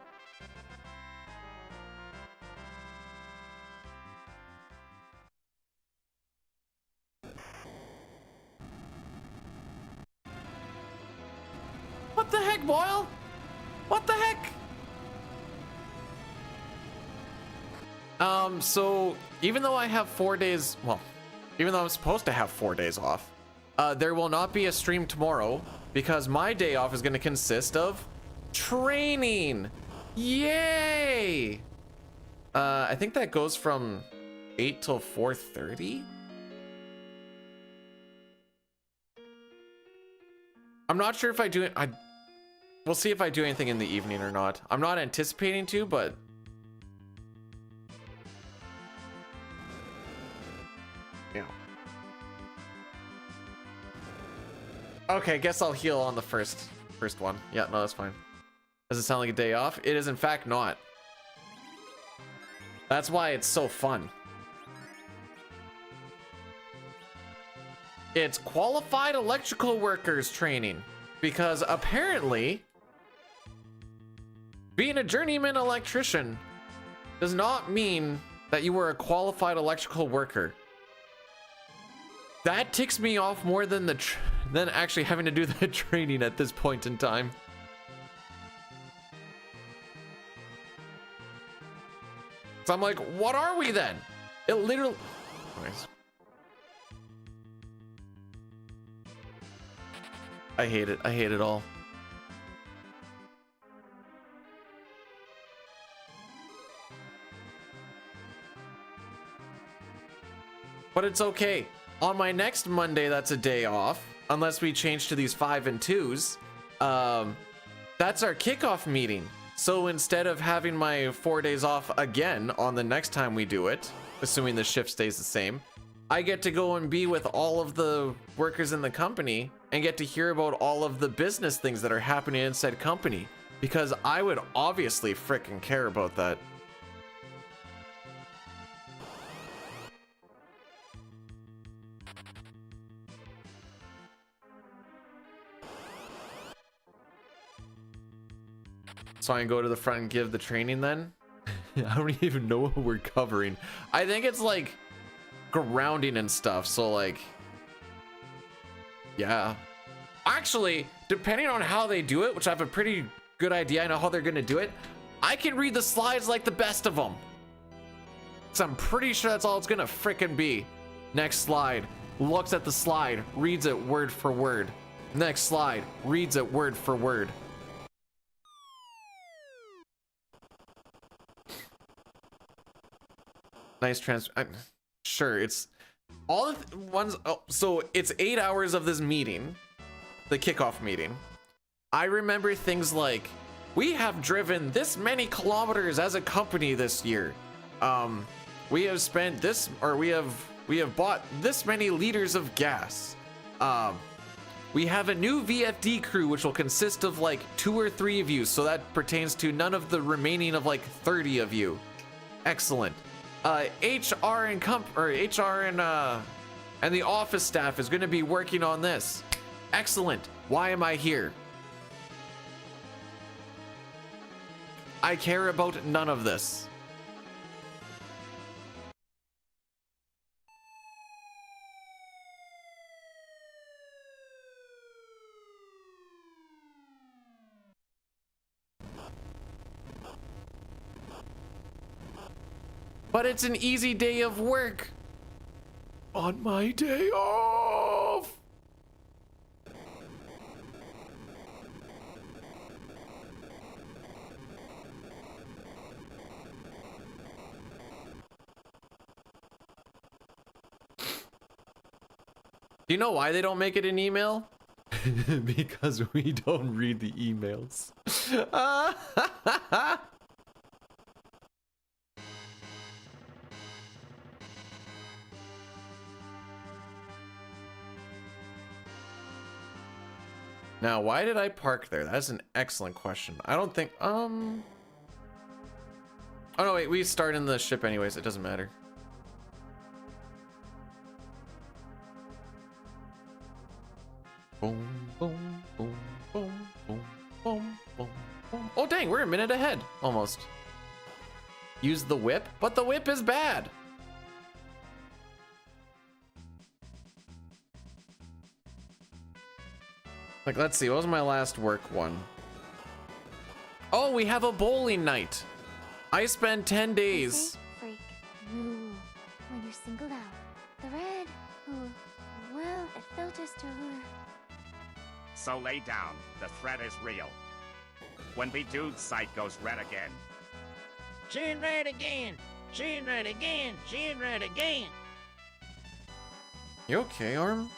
What the heck, Boyle? What the heck? So even though I have 4 days, well, even though I'm supposed to have 4 days off, there will not be a stream tomorrow because my day off is going to consist of training. Yay! I think that goes from 8 till 4:30. I'm not sure if I do it. We'll see if I do anything in the evening or not. I'm not anticipating to, but yeah. Okay, guess I'll heal on the first one. Yeah, no, that's fine. Does it sound like a day off? It is in fact not. That's why it's so fun. It's qualified electrical workers training because apparently being a journeyman electrician does not mean that you were a qualified electrical worker. That ticks me off more than than actually having to do the training at this point in time. So I'm like, what are we then? It literally... Nice. I hate it. I hate it all. But it's okay. On my next Monday, that's a day off. Unless we change to these 5 and 2s. That's our kickoff meeting. So instead of having my 4 days off again on the next time we do it, assuming the shift stays the same, I get to go and be with all of the workers in the company and get to hear about all of the business things that are happening in said company. Because I would obviously frickin' care about that. So I can go to the front and give the training then? I don't even know what we're covering. I think it's like grounding and stuff. So like, yeah. Actually, depending on how they do it, which I have a pretty good idea, I know how they're gonna do it, I can read the slides like the best of them. So I'm pretty sure that's all it's gonna frickin' be. Next slide, looks at the slide, reads it word for word. Next slide, reads it word for word. Nice sure, it's all the ones. Oh, so it's 8 hours of this meeting, the kickoff meeting. I remember things like, we have driven this many kilometers as a company this year. We have spent this, or we have bought this many liters of gas. We have a new VFD crew, which will consist of like 2 or 3 of you. So that pertains to none of the remaining of like 30 of you. Excellent. HR and the office staff is going to be working on this. Excellent. Why am I here? I care about none of this. But it's an easy day of work. On my day off. Do you know why they don't make it an email? Because we don't read the emails. Now, why did I park there? That's an excellent question. I don't think, oh no, wait, we start in the ship anyways. It doesn't matter. Boom, boom, boom, boom, boom, boom, boom, boom. Oh dang, we're a minute ahead, almost. Use the whip, but the whip is bad. Like, let's see, what was my last work one? Oh, we have a bowling night. I spent 10 days. Freak. Ooh. When you're singled out. The red. Ooh. Well, it filters to her. So lay down. The threat is real. When the dude's sight goes red again. She's red again. She's red again. She's red again. You okay, Arm?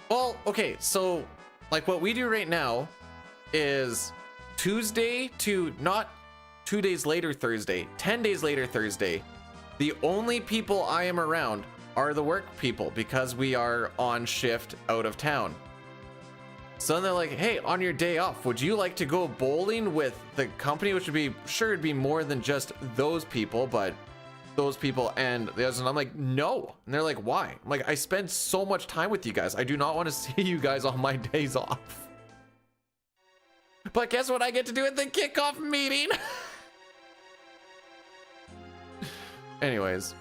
Well, okay, so like what we do right now is Tuesday to not 2 days later Thursday, 10 days later Thursday. The only people I am around are the work people because we are on shift out of town. So then they're like, hey, on your day off, would you like to go bowling with the company? Which would be, sure, it'd be more than just those people, but those people and the others. And I'm like, no. And they're like, why? I'm like, I spend so much time with you guys. I do not want to see you guys on my days off. But guess what I get to do at the kickoff meeting? Anyways.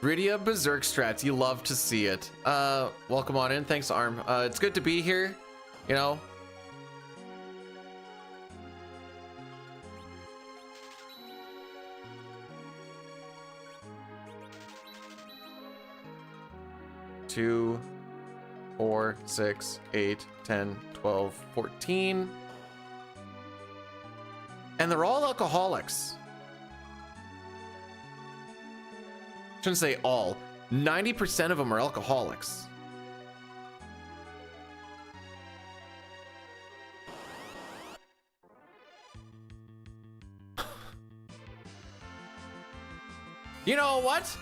Rydia Berserk strats, you love to see it. Welcome on in. Thanks, Arm. It's good to be here, you know. Two, 4, 6, 8, 10, 12, 14. And they're all alcoholics. Shouldn't say all. 90% of them are alcoholics. You know what?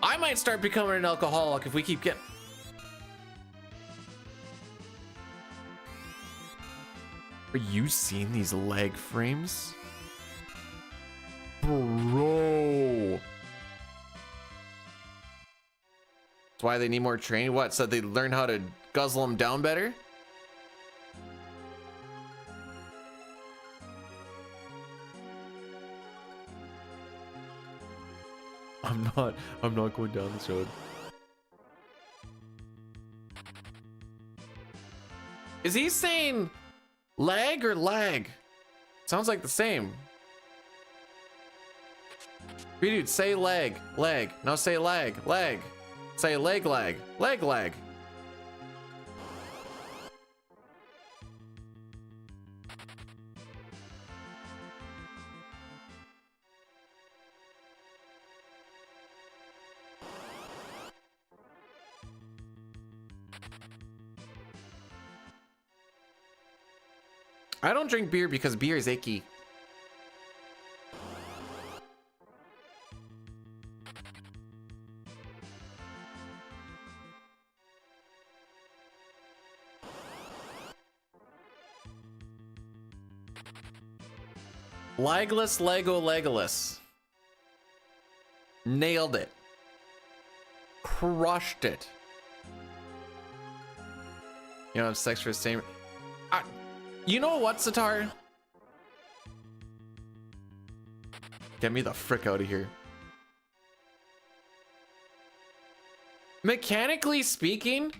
I might start becoming an alcoholic if we keep getting... Are you seeing these leg frames? Bro. That's why they need more training. What? So they learn how to guzzle them down better? I'm not going down this road. Is he saying lag or lag? Sounds like the same. Dude, say lag, lag. No, say lag, lag. Say leg lag, leg lag. I don't drink beer because beer is icky. Legless Lego Legolas. Nailed it. Crushed it. You know, have sex for the same. You know what, Satar? Get me the frick out of here. Mechanically speaking,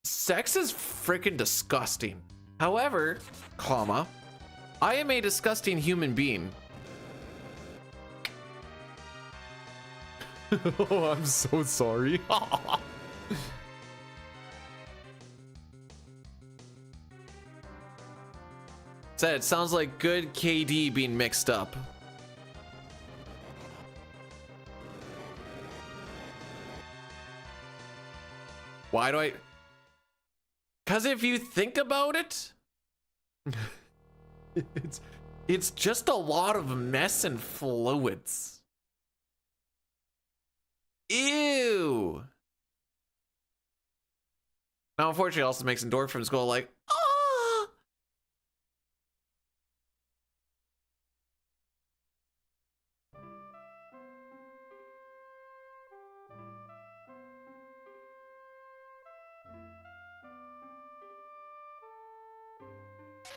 sex is freaking disgusting. However, comma, I am a disgusting human being. Oh, I'm so sorry. Said it sounds like good KD being mixed up. Why do I? Because if you think about it, it's just a lot of mess and fluids. Ew. Now, unfortunately, it also makes endorphins go like, ah!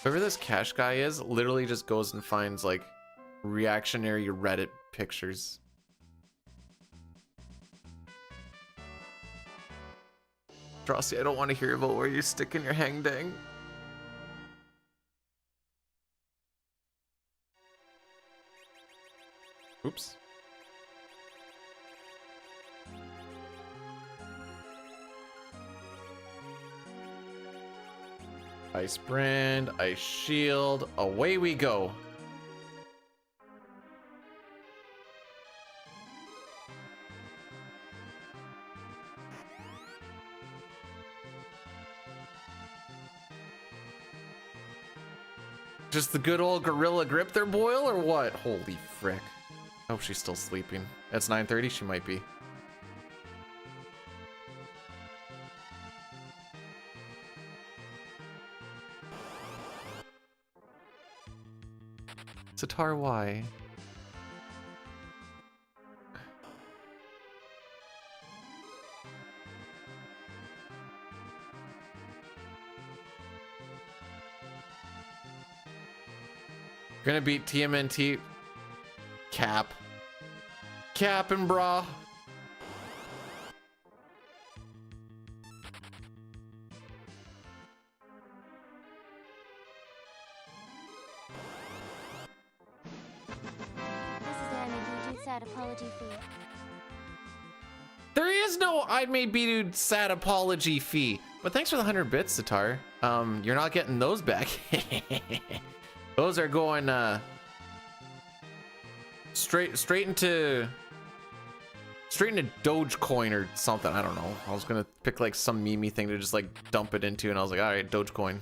Whoever this cash guy is literally just goes and finds like reactionary Reddit pictures. Drosy, I don't want to hear about where you're sticking your hang dang. Oops. Ice brand, ice shield, away we go. Just the good old gorilla grip there, Boyle, or what? Holy frick. I hope she's still sleeping. It's 9:30, she might be. Sitar, why? You're gonna beat TMNT. Cap. Capping, brah. This is Anna, you do sad apology fee. There is no I made B-Dude sad apology fee. But thanks for the 100 bits, Sitar. You're not getting those back. Those are going straight into Dogecoin or something. I don't know. I was gonna pick like some meme thing to just like dump it into, and I was like, all right, Dogecoin.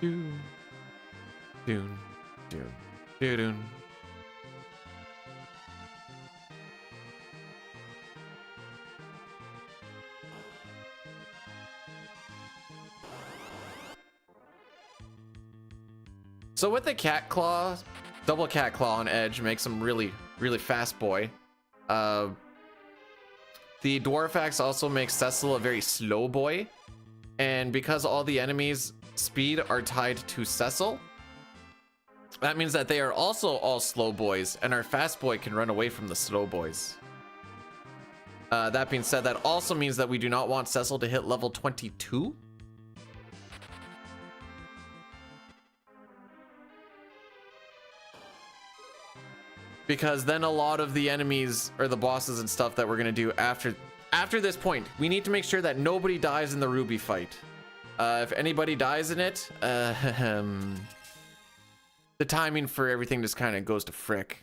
Doon, doon, doon, doon. So with the cat claw, double cat claw on edge makes him really fast boy. The dwarf axe also makes Cecil a very slow boy, and because all the enemies' speed are tied to Cecil, that means that they are also all slow boys, and our fast boy can run away from the slow boys. That being said, that also means that we do not want Cecil to hit level 22. Because then a lot of the enemies or the bosses and stuff that we're gonna do after this point, we need to make sure that nobody dies in the Ruby fight. If anybody dies in it, the timing for everything just kind of goes to frick.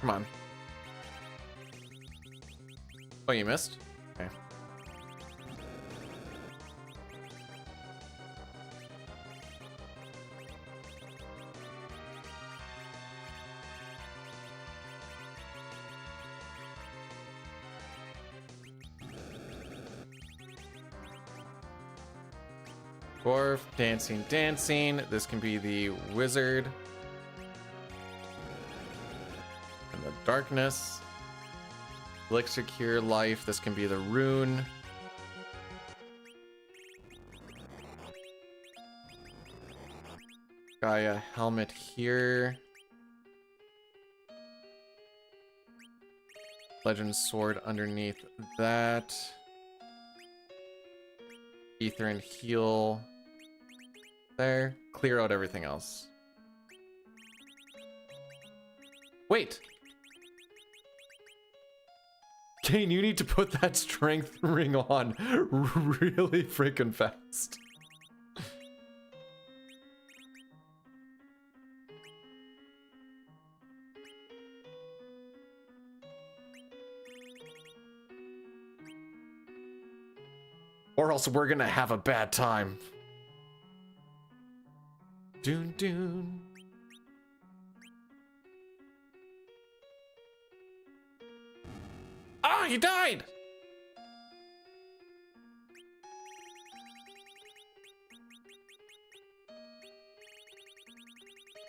Come on. Oh, you missed? Okay. Dwarf, dancing, dancing. This can be the wizard. And the darkness. Elixir cure life. This can be the rune. Gaia helmet here. Legend sword underneath that. Ether and heal there. Clear out everything else. Wait. Kane, you need to put that strength ring on really freaking fast. Or else we're gonna have a bad time. Doon doon. Ah, he died!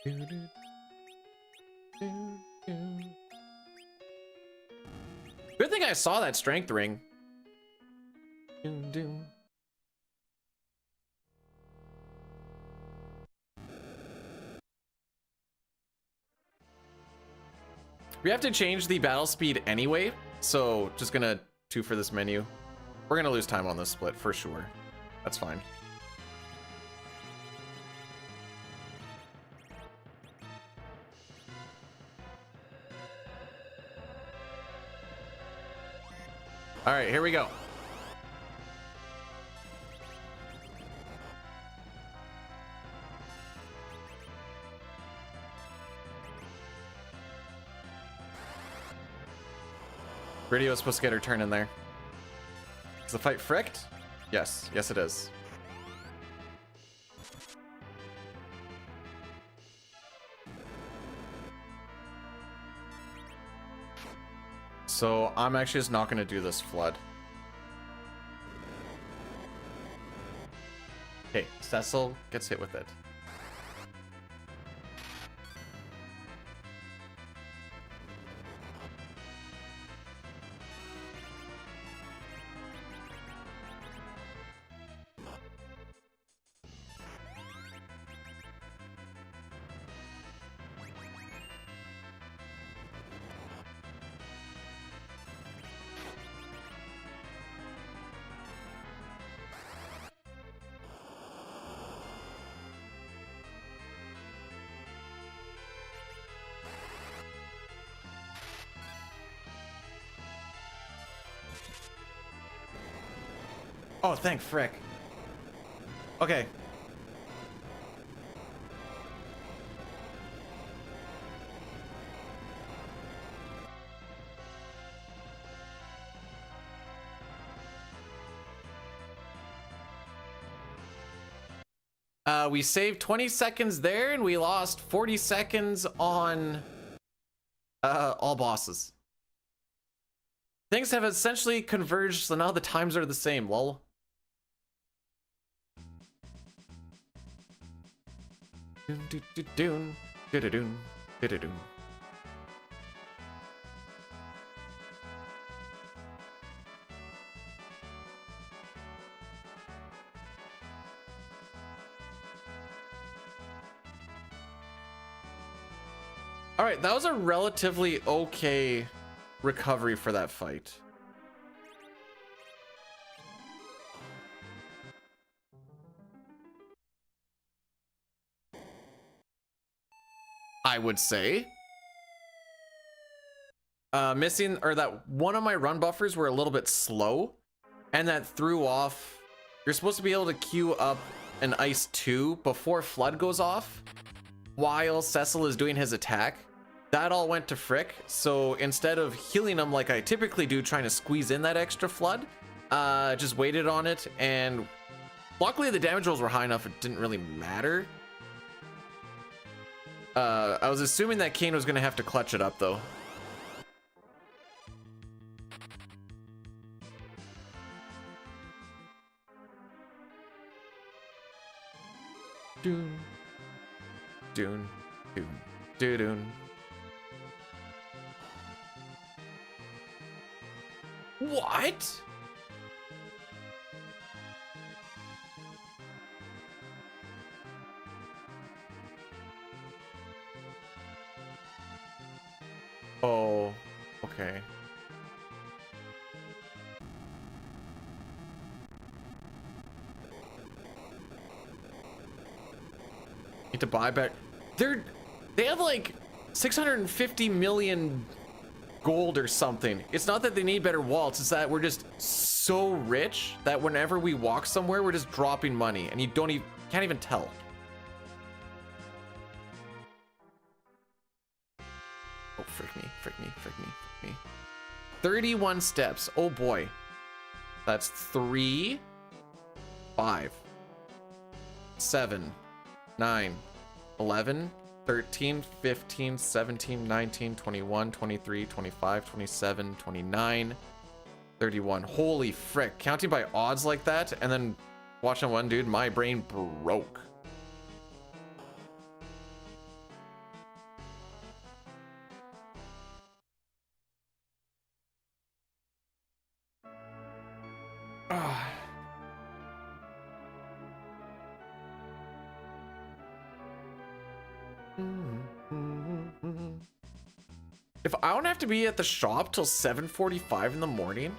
Doon, doon. Doon, doon. Good thing I saw that strength ring. Doon, doon. We have to change the battle speed anyway, so just gonna 2 for this menu. We're gonna lose time on this split for sure. That's fine. All right, here we go. Radio's supposed to get her turn in there. Is the fight fricked? Yes, yes it is. So I'm actually just not gonna do this flood. Okay, Cecil gets hit with it. Oh, thank frick. Okay. We saved 20 seconds there, and we lost 40 seconds on all bosses. Things have essentially converged, so now the times are the same, lol. Doon, doon, doon, doon, doon, doon, doon, doon. All right, that was a relatively okay recovery for that fight. I would say. Missing, or that one of my run buffers were a little bit slow, and that threw off. You're supposed to be able to queue up an ice 2 before flood goes off while Cecil is doing his attack. That all went to frick, so instead of healing him like I typically do, trying to squeeze in that extra flood, just waited on it, and luckily the damage rolls were high enough it didn't really matter. I was assuming that Kane was gonna have to clutch it up though. Doon, doon, doon, doon, doon. What? Oh, okay. Need to buy back. They have like 650 million gold or something. It's not that they need better wallets, it's that we're just so rich that whenever we walk somewhere we're just dropping money and you can't even tell. Oh, frick me, frick me, frick me, frick me. 31 steps. Oh boy. That's 3, 5, 7, 9, 11, 13, 15, 17, 19, 21, 23, 25, 27, 29, 31. Holy frick. Counting by odds like that and then watching one dude, my brain broke. Ah. If I don't have to be at the shop till 7:45 in the morning,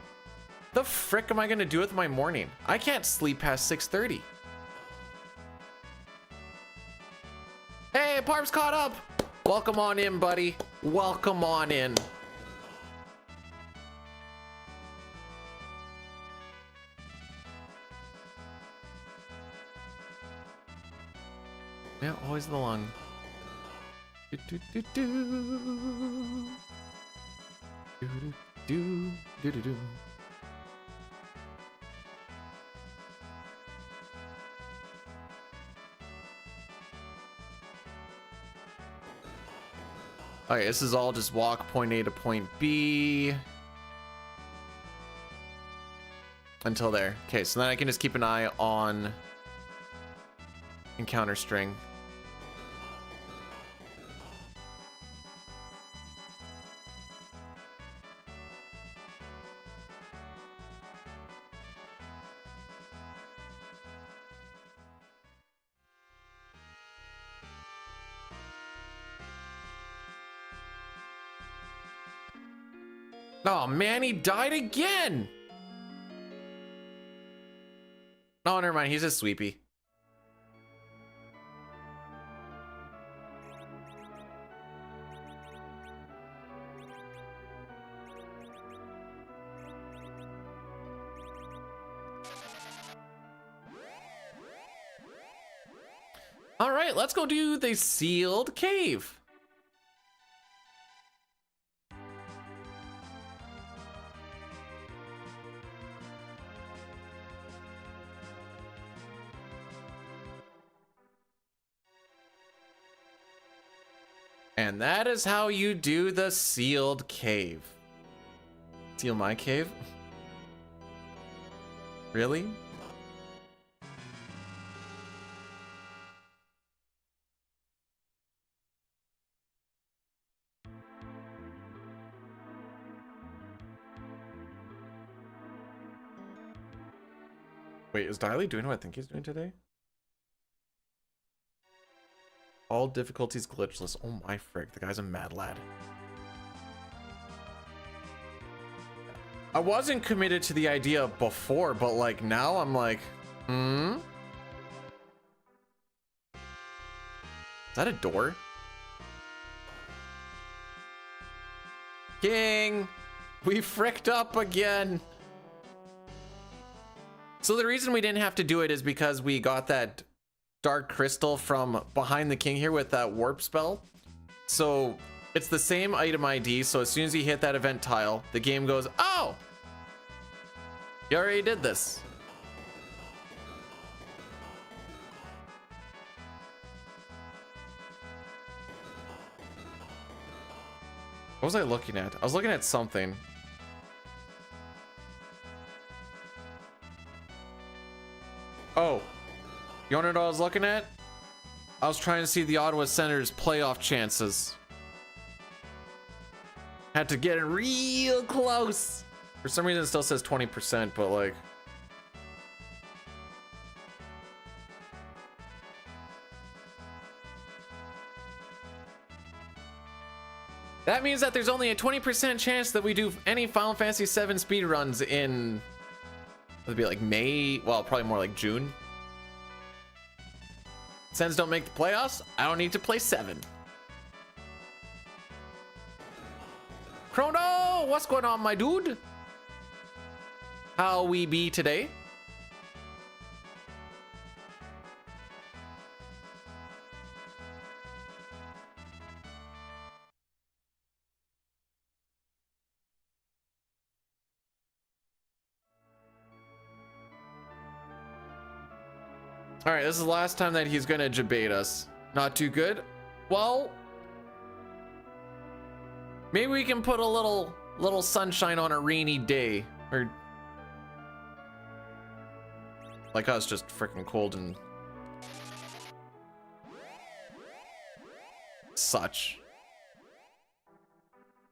the frick am I gonna do with my morning? I can't sleep past 6:30. Hey, Parp's caught up. Welcome on in, buddy. Welcome on in. Yeah, always the long. Do, do, do, do. Do, do, do, do, do. Okay, this is all just walk point A to point B. Until there. Okay, so then I can just keep an eye on encounter string. Oh man, he died again. Oh, never mind. He's just sweepy. All right, let's go do the sealed cave. And that is how you do the sealed cave. Seal my cave? Really? Wait, is Diley doing what I think he's doing today? All difficulties glitchless. Oh my frick, the guy's a mad lad. I wasn't committed to the idea before, but like now I'm like, Is that a door? King! We fricked up again! So the reason we didn't have to do it is because we got that dark crystal from behind the king here with that warp spell. So it's the same item ID. So as soon as you hit that event tile, the game goes, oh, you already did this. What was I looking at? I was looking at something. Oh, you wanna know what I was looking at? I was trying to see the Ottawa Senators playoff chances. Had to get it real close. For some reason it still says 20%, but like, that means that there's only a 20% chance that we do any Final Fantasy VII speedruns in, it'd be like May, well, probably more like June. Sens don't make the playoffs, I don't need to play 7. Chrono, what's going on, my dude? How we be today? All right, this is the last time that he's gonna debate us. Not too good. Well, maybe we can put a little sunshine on a rainy day, or like us, just freaking cold and such.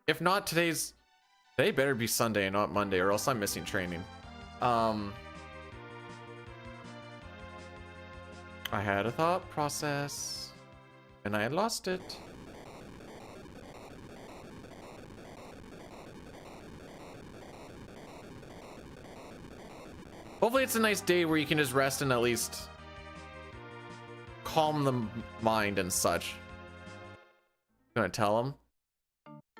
If not, today better be Sunday and not Monday, or else I'm missing training. I had a thought process and I had lost it. Hopefully it's a nice day where you can just rest and at least calm the mind and such. Gonna tell him,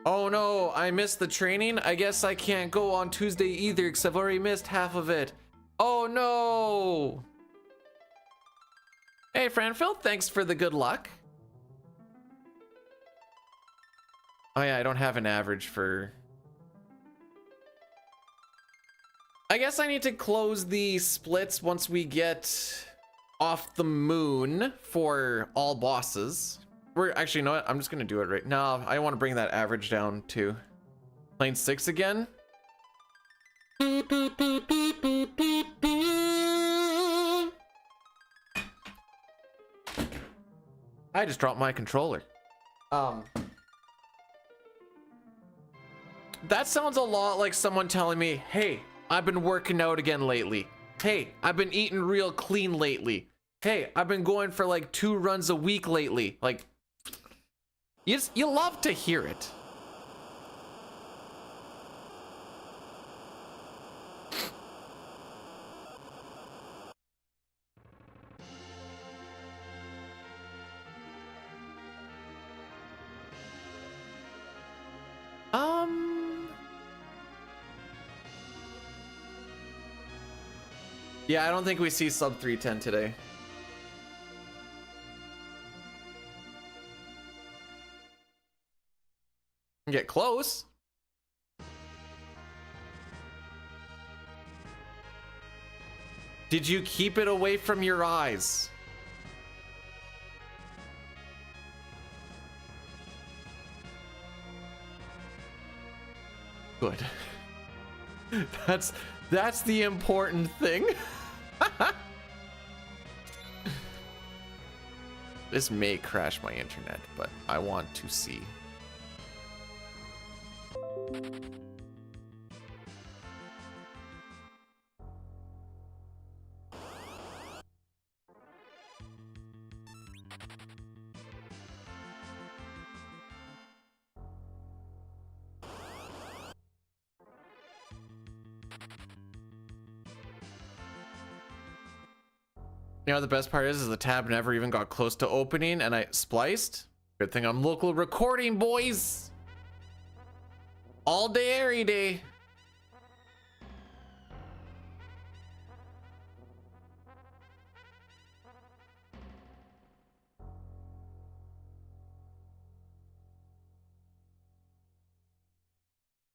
oh no, I missed the training. I guess I can't go on Tuesday either because I've already missed half of it. Oh no. Hey, Franfield, thanks for the good luck. Oh yeah, I don't have an average for... I guess I need to close the splits once we get off the moon for all bosses. We're actually, you know what? I'm just gonna do it right now. I want to bring that average down to lane 6 again. I just dropped my controller. That sounds a lot like someone telling me, hey, I've been working out again lately. Hey, I've been eating real clean lately. Hey, I've been going for like 2 runs a week lately. Like, you love to hear it. Yeah, I don't think we see sub 310 today. Get close. Did you keep it away from your eyes? Good. That's the important thing. This may crash my internet, but I want to see. You know, the best part is the tab never even got close to opening and I spliced. Good thing I'm local recording, boys. All day, every day.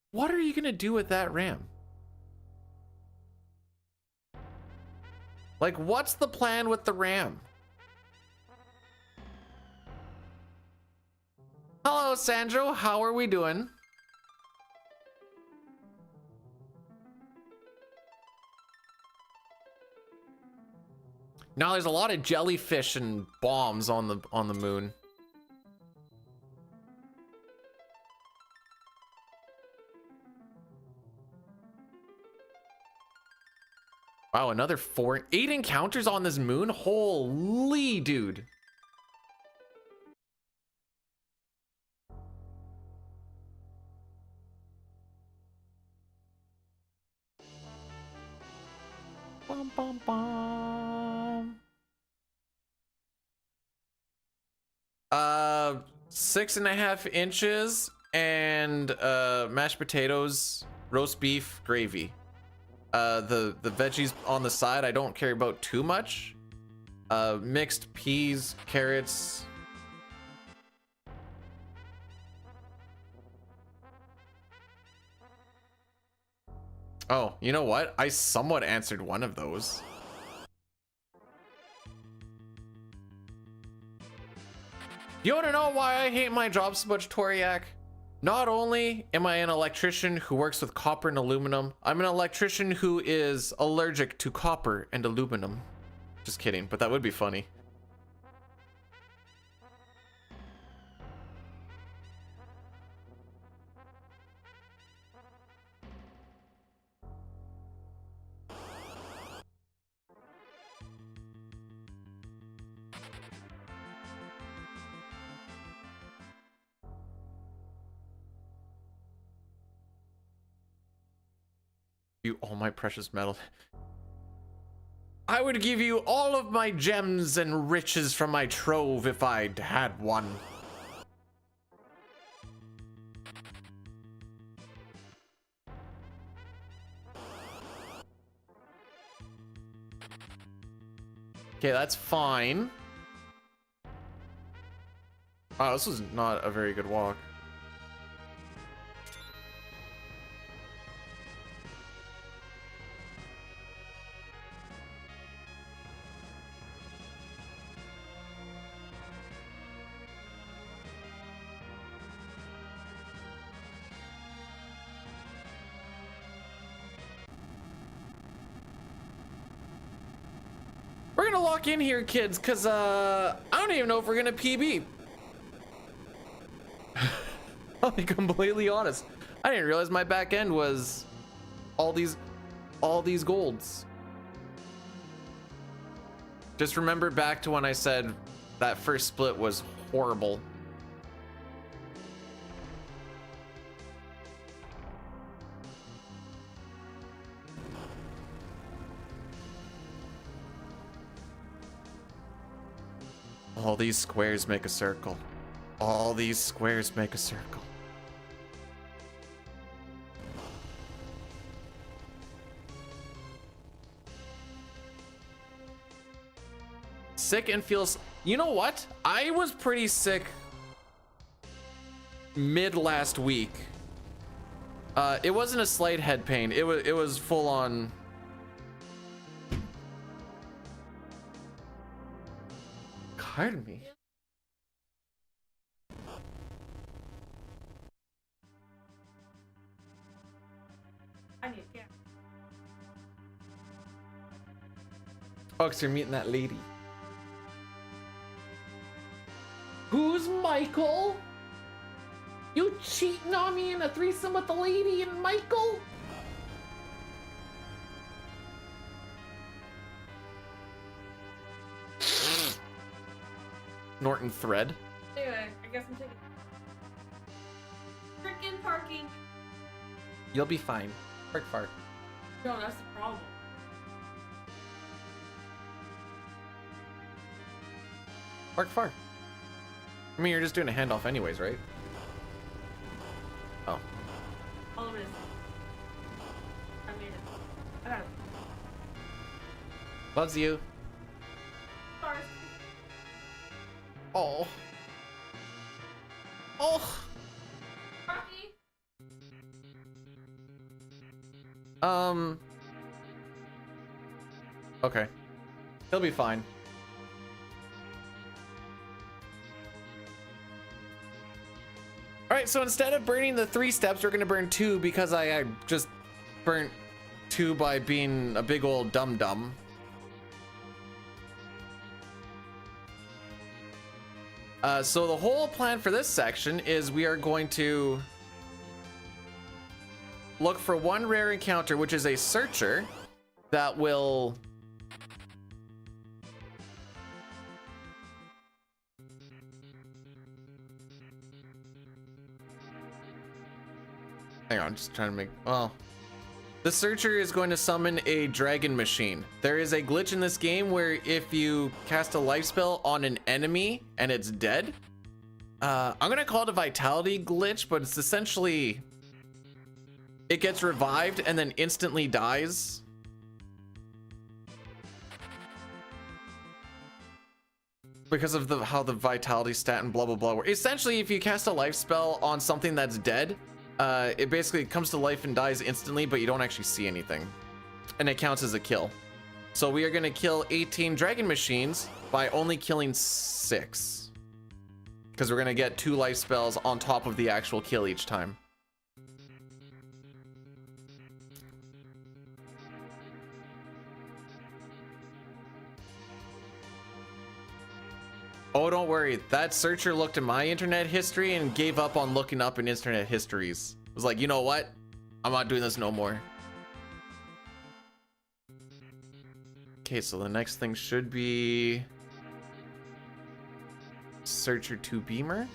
What are you gonna do with that RAM? Like, what's the plan with the RAM? Hello, Sandro. How are we doing? Now there's a lot of jellyfish and bombs on the moon. Wow, another 8 encounters on this moon? Holy dude. Bum, bum, bum. 6.5 inches and mashed potatoes, roast beef, gravy. The veggies on the side I don't care about too much. Mixed peas, carrots. Oh, you know what? I somewhat answered one of those. You want to know why I hate my job so much, Toriak? Not only am I an electrician who works with copper and aluminum, I'm an electrician who is allergic to copper and aluminum. Just kidding, but that would be funny. You all my precious metal. I would give you all of my gems and riches from my trove if I'd had one. Okay, that's fine. Oh, this was not a very good walk. We're gonna lock in here, kids, because I don't even know if we're gonna PB. I'll be completely honest. I didn't realize my back end was all these golds. Just remember back to when I said that first split was horrible. All these squares make a circle. All these squares make a circle. Sick and feels. You know what? I was pretty sick mid last week. It wasn't a slight head pain. It was full on. Pardon me. I need yeah. Oh, 'cause you're meeting that lady. Who's Michael? You cheating on me in a threesome with the lady and Michael? Norton thread. Anyway, I guess I'm taking frickin' parking. You'll be fine. Park far. No, that's the problem. Park far. I mean, you're just doing a handoff anyways, right? Oh. All of it is. I made it. I got it. Loves you. Stars. Oh. Oh. Rocky. Okay. He'll be fine. Alright, so instead of burning the 3 steps, we're gonna burn 2 because I just burnt 2 by being a big old dum-dum. So the whole plan for this section is we are going to look for one rare encounter, which is a searcher that will hang on, just trying to make the searcher is going to summon a dragon machine. There is a glitch in this game where if you cast a life spell on an enemy and it's dead, I'm gonna call it a vitality glitch, but it's essentially it gets revived and then instantly dies. Because of how the vitality stat and blah blah blah. Essentially, if you cast a life spell on something that's dead, it basically comes to life and dies instantly, but you don't actually see anything, and it counts as a kill. So we are going to kill 18 dragon machines by only killing 6. because we're gonna get 2 life spells on top of the actual kill each time. Oh, don't worry. That searcher looked at my internet history and gave up on looking up in internet histories. It was like, you know what? I'm not doing this no more. Okay, so the next thing should be Searcher 2 Beamer.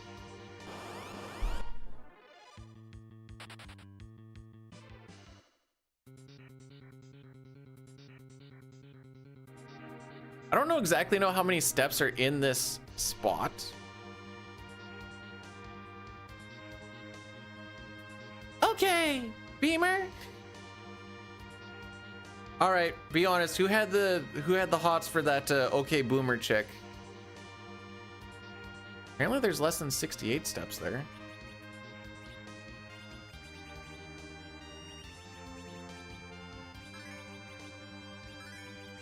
I don't know exactly how many steps are in this spot. Okay, Beamer. All right, be honest. Who had the hots for that okay boomer chick? Apparently there's less than 68 steps there.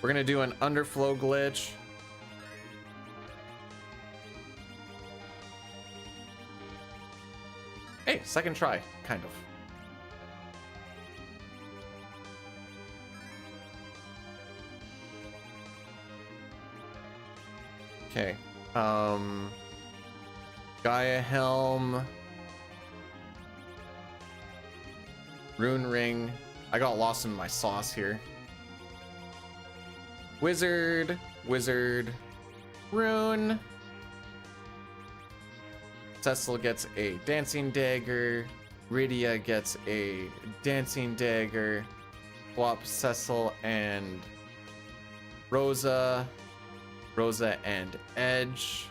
We're gonna do an underflow glitch. Hey, second try, kind of. Okay. Gaia Helm. Rune Ring. I got lost in my sauce here. Wizard. Rune. Cecil gets a Dancing Dagger. Rydia gets a Dancing Dagger. Swap Cecil and Rosa. Rosa and Edge.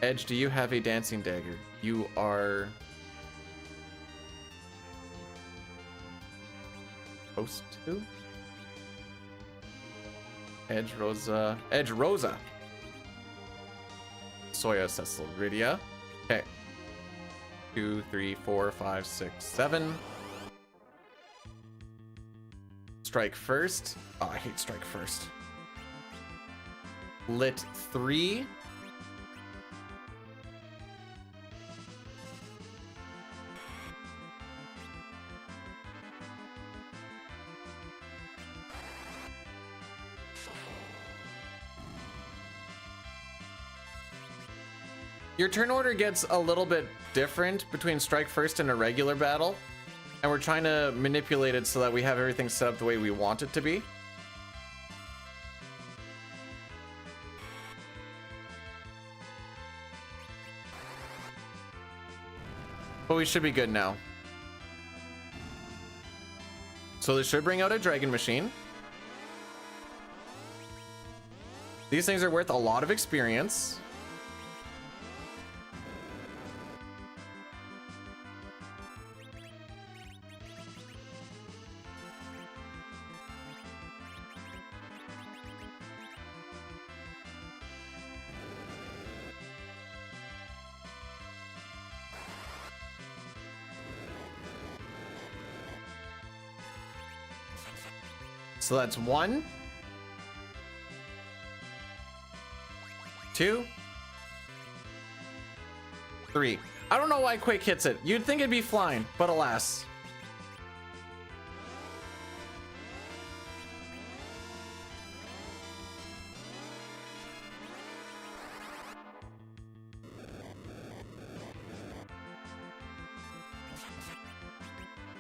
Edge, do you have a Dancing Dagger? You are supposed to. Edge, Rosa. Soya, Cecil, Rydia. Okay. 2, 3, 4, 5, 6, 7. Strike first. Oh, I hate strike first. Lit 3. Your turn order gets a little bit different between strike first and a regular battle, and we're trying to manipulate it so that we have everything set up the way we want it to be. But we should be good now. So this should bring out a dragon machine. These things are worth a lot of experience. So that's 1, 2, 3. I don't know why Quake hits it. You'd think it'd be flying, but alas.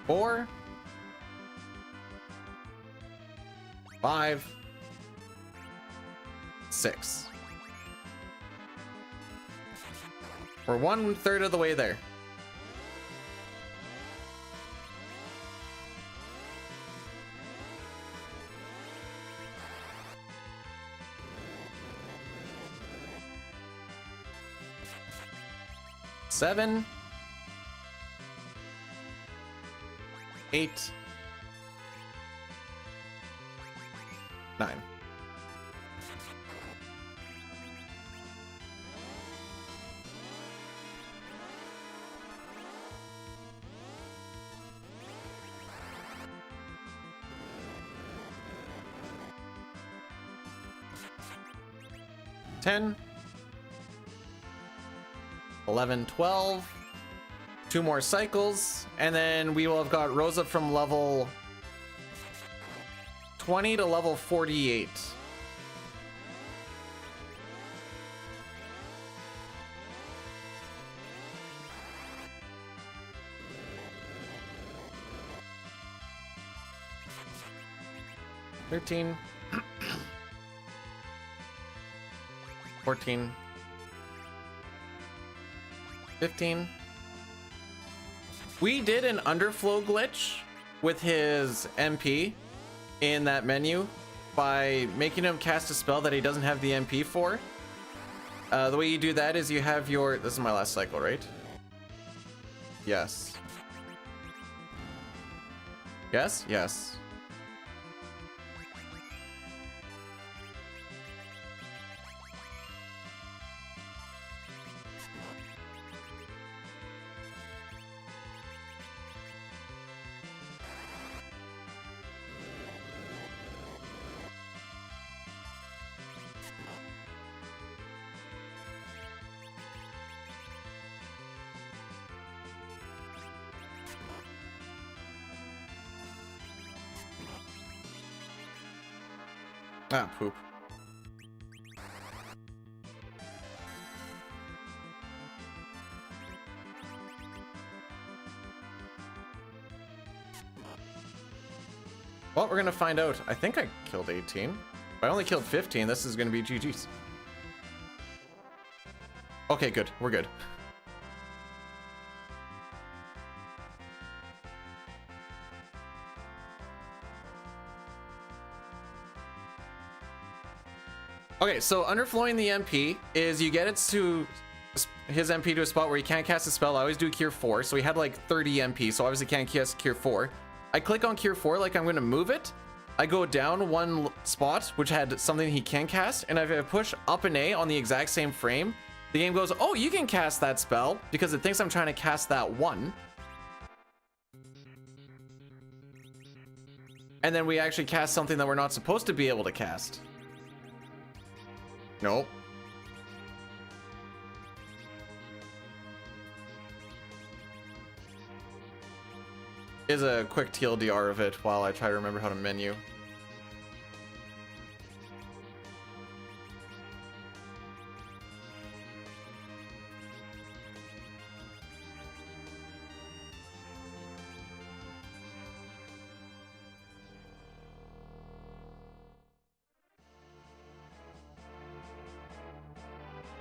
Four. 5, 6. We're 1/3 of the way there. Seven, 8, 9. $10, 11, 12. 2 more cycles, and then we will have got Rosa from level 20 to level 48. $13, 14, 15. We did an underflow glitch with his MP in that menu by making him cast a spell that he doesn't have the MP for. The way you do that is you have your... This is my last cycle, right? Yes. Yes? Yes. Ah, poop. Well, we're gonna find out. I think I killed 18. If I only killed 15, this is gonna be GG's. Okay, good. We're good. Okay, so underflowing the MP is you get it to his MP to a spot where he can't cast a spell. I always do Cure 4, so he had like 30 MP, so obviously can't cast Cure 4. I click on Cure 4 like I'm going to move it. I go down one spot, which had something he can cast, and if I push up an A on the exact same frame, the game goes, oh, you can cast that spell, because it thinks I'm trying to cast that one. And then we actually cast something that we're not supposed to be able to cast. Nope. Is a quick TLDR of it while I try to remember how to menu.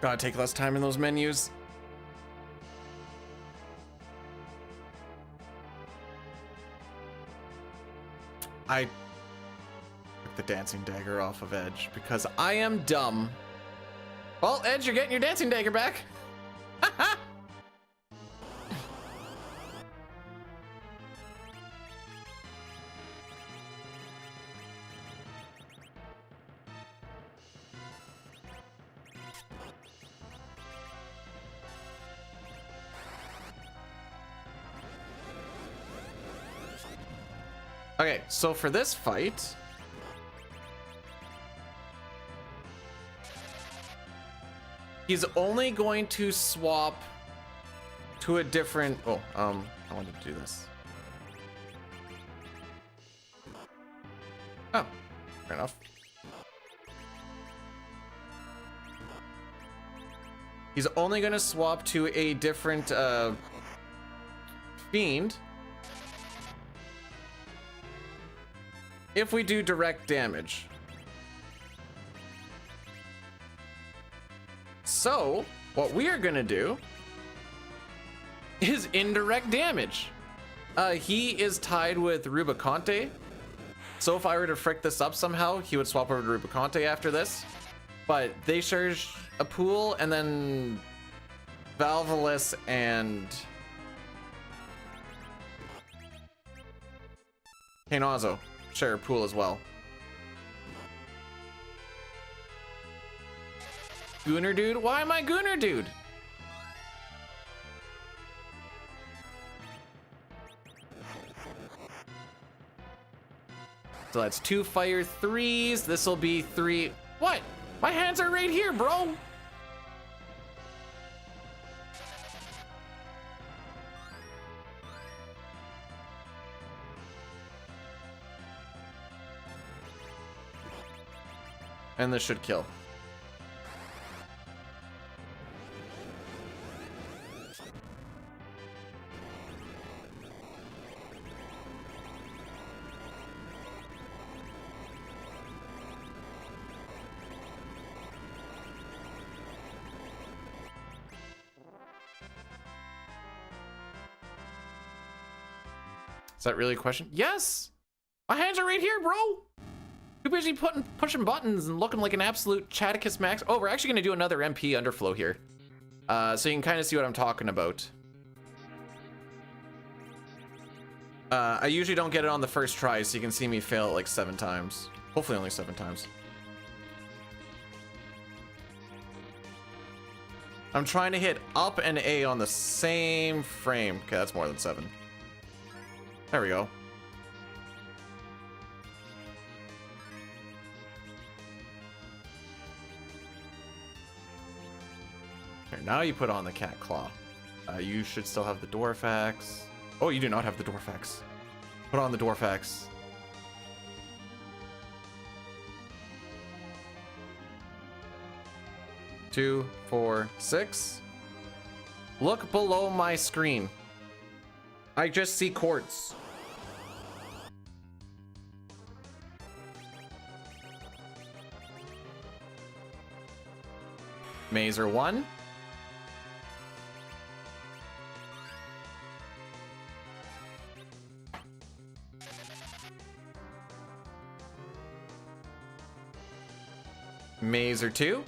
Gotta take less time in those menus. I took the dancing dagger off of Edge because I am dumb. Well, Edge, you're getting your dancing dagger back. Okay, so for this fight, he's only going to swap to a different... Oh, I wanted to do this. Oh, fair enough. He's only going to swap to a different fiend if we do direct damage. So, what we are gonna do is indirect damage. He is tied with Rubicante. So if I were to frick this up somehow, he would swap over to Rubicante after this. But they share a pool, and then Valvolus and Kainazo share a pool as well. Gooner dude? Why am I Gooner dude? So that's 2 fire 3s. This will be 3. What? My hands are right here, bro. And this should kill. Is that really a question? Yes! My hands are right here, bro! Too busy pushing buttons and looking like an absolute Chaticus Max. Oh, we're actually gonna do another MP underflow here. So you can kind of see what I'm talking about. I usually don't get it on the first try, so you can see me fail it like 7 times. Hopefully only 7 times. I'm trying to hit up and A on the same frame. Okay, that's more than 7. There we go. Here, now you put on the cat claw. You should still have the dwarf axe. Oh, you do not have the dwarf axe. Put on the dwarf axe. Two, 4, 6. Look below my screen. I just see quartz. Mazer 1. Mazer 2.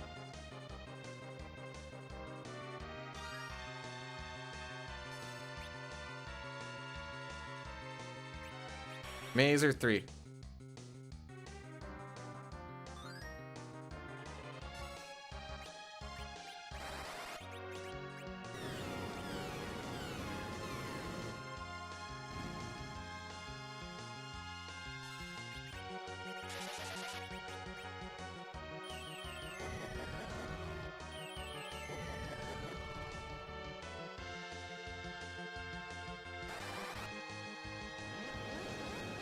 Mazer 3.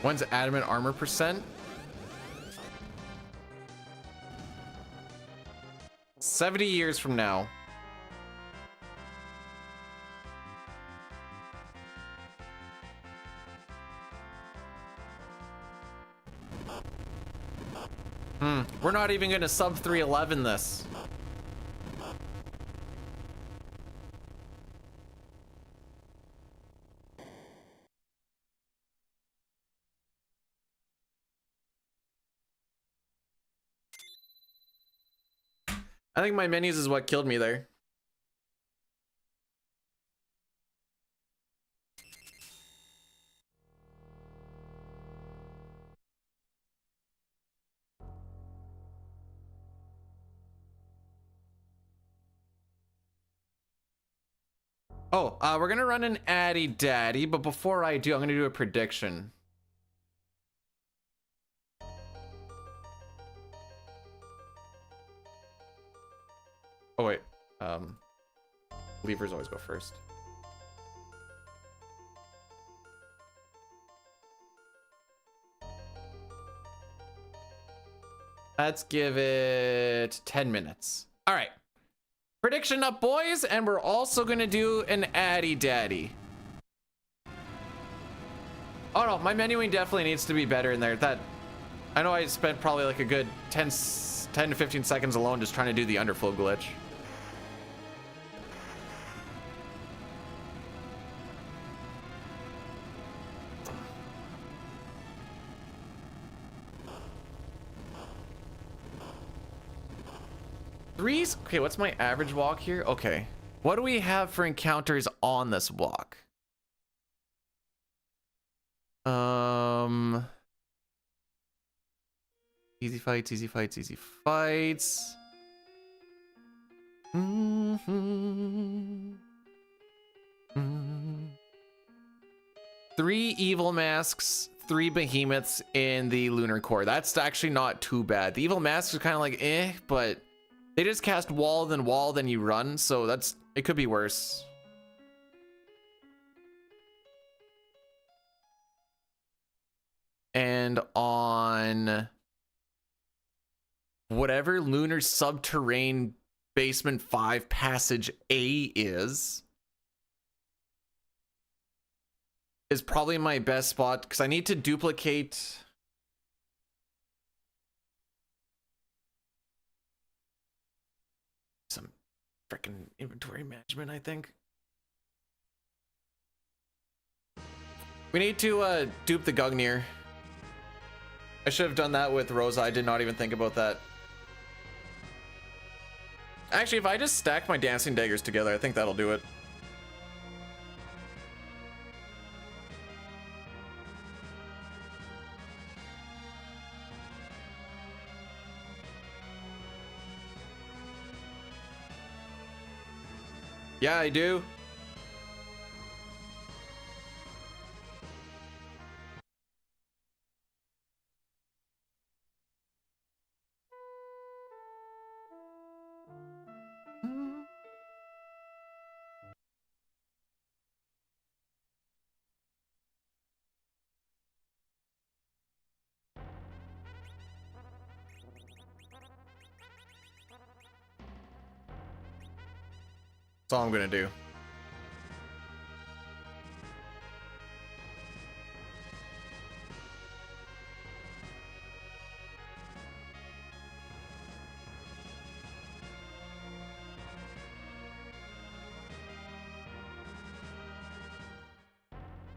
One's adamant armor percent. 70 years from now. We're not even gonna sub 311 this. I think my menus is what killed me there. Oh, we're gonna run an Addy Daddy, but before I do, I'm gonna do a prediction. Oh wait, levers always go first. Let's give it 10 minutes. All right, prediction up, boys, and we're also gonna do an Addy Daddy. Oh no, my menuing definitely needs to be better in there. I know I spent probably like a good 10 to 15 seconds alone just trying to do the underflow glitch. Threes? Okay, what's my average walk here? Okay. What do we have for encounters on this walk? Easy fights, easy fights, easy fights. 3 evil masks, 3 behemoths in the lunar core. That's actually not too bad. The evil masks are kind of like but they just cast wall, then you run, so it could be worse. And on whatever lunar subterranean basement 5 passage A is probably my best spot, because I need to duplicate some freaking inventory management, I think. We need to dupe the Gungnir. I should have done that with Rosa. I did not even think about that. Actually, if I just stack my dancing daggers together, I think that'll do it. Yeah, I do. That's all I'm gonna do.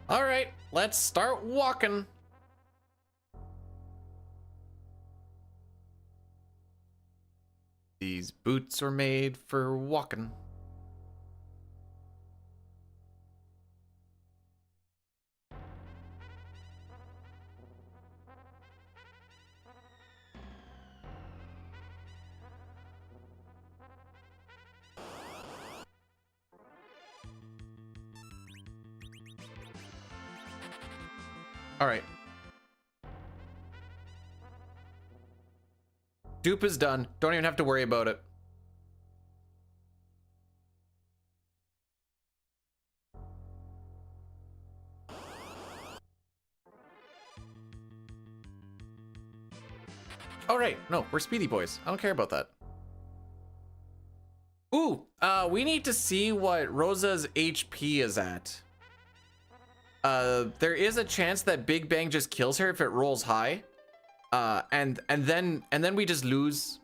All right, let's start walking. These boots are made for walking. All right. Dupe is done. Don't even have to worry about it. All right. No, we're speedy boys. I don't care about that. Ooh, we need to see what Rosa's HP is at. There is a chance that Big Bang just kills her if it rolls high. And then we just lose.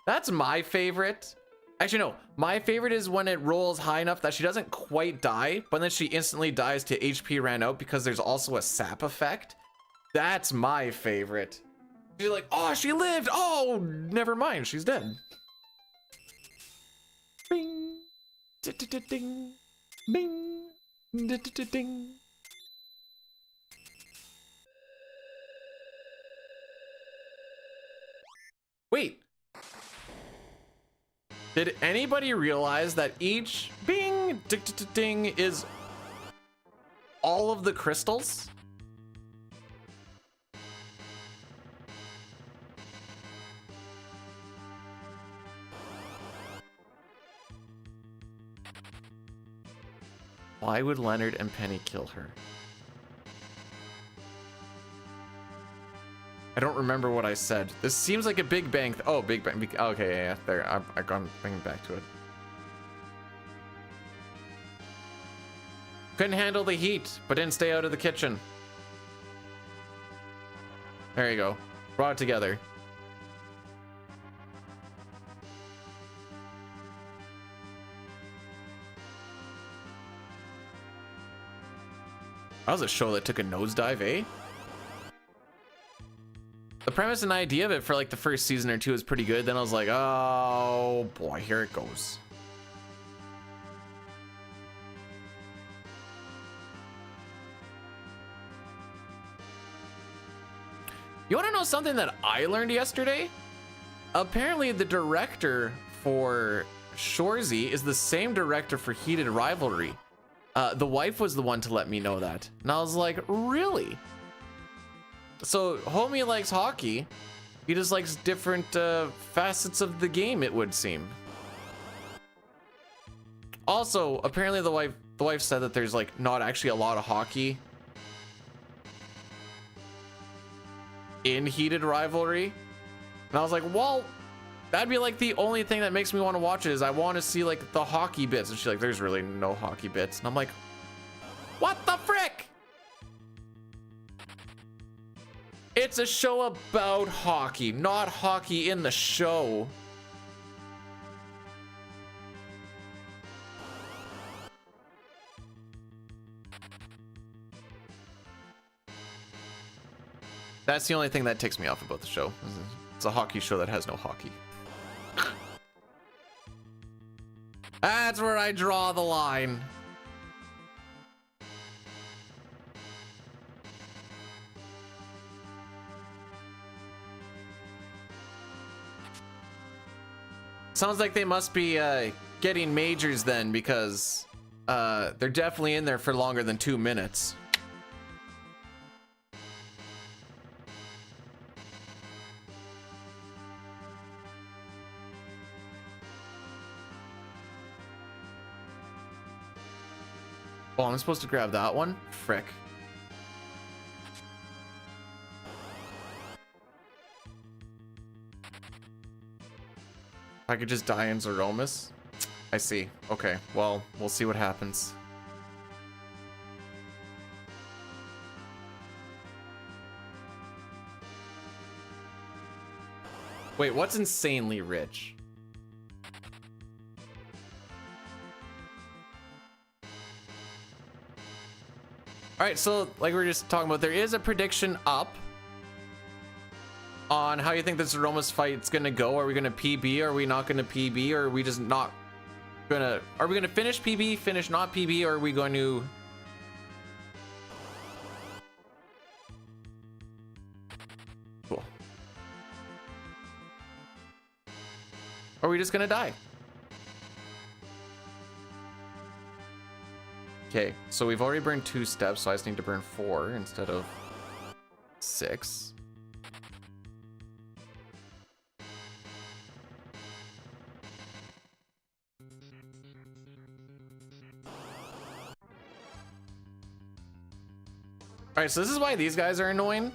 That's my favorite. Actually, no. My favorite is when it rolls high enough that she doesn't quite die, but then she instantly dies to HP ran out because there's also a sap effect. That's my favorite. She's like, oh, she lived. Oh, never mind. She's dead. Bing. Ding. Bing. Ding. Wait. Did anybody realize that each bing ding is all of the crystals? Why would Leonard and Penny kill her? I don't remember what I said. This seems like a Big Bang. Oh, Big Bang. Okay, yeah. There. I've gone bringing back to it. Couldn't handle the heat, but didn't stay out of the kitchen. There you go. Brought it together. That was a show that took a nosedive, eh? The premise and idea of it for like the first season or two is pretty good. Then I was like, oh boy, here it goes. You want to know something that I learned yesterday? Apparently the director for Shorzy is the same director for Heated Rivalry. The wife was the one to let me know that. And I was like, really? So homie likes hockey. He just likes different facets of the game, it would seem. Also, apparently the wife said that there's like not actually a lot of hockey in heated rivalry. And I was like, well, that'd be like the only thing that makes me want to watch it is I want to see like the hockey bits. And she's like, there's really no hockey bits. And I'm like, what the frick? It's a show about hockey, not hockey in the show. That's the only thing that takes me off about the show. It's a hockey show that has no hockey. That's where I draw the line. Sounds like they must be getting majors then, because they're definitely in there for longer than 2 minutes. Oh, I'm supposed to grab that one? Frick. I could just die in Zeromus? I see. Okay, well, we'll see what happens. Wait, what's insanely rich? All right, so like we were just talking about, there is a prediction up on how you think this Zeromus fight's gonna go. Are we gonna PB? Are we not gonna PB? Or are we just not gonna? Are we gonna finish PB? Finish not PB? Or are we going to? Cool. Or are we just gonna die? Okay, so we've already burned 2 steps, so I just need to burn 4 instead of 6. All right, so this is why these guys are annoying.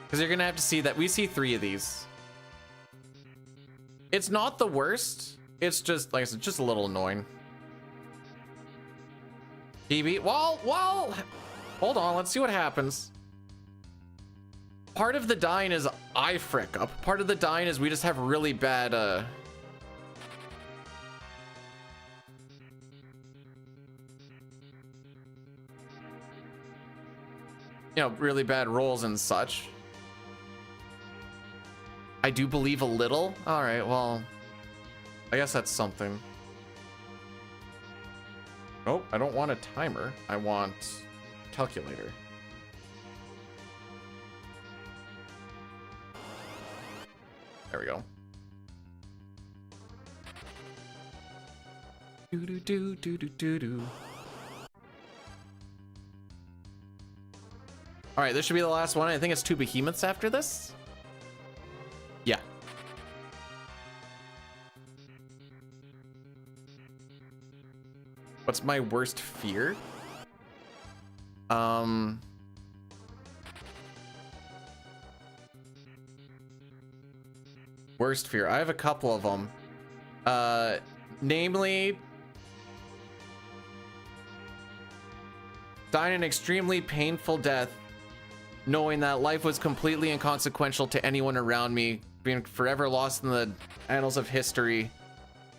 Because you're gonna have to see that we see 3 of these. It's not the worst. It's just, like I said, just a little annoying. PB, well, hold on, let's see what happens. Part of the dying is I frick up. Part of the dying is we just have really bad, you know, really bad rolls and such. I do believe a little. All right, well, I guess that's something. Nope, I don't want a timer. I want a calculator. There we go. Do do do do do do do. All right, this should be the last one. I think it's 2 behemoths after this. Yeah. What's my worst fear? Worst fear. I have a couple of them. Namely, dying an extremely painful death, knowing that life was completely inconsequential to anyone around me, being forever lost in the annals of history,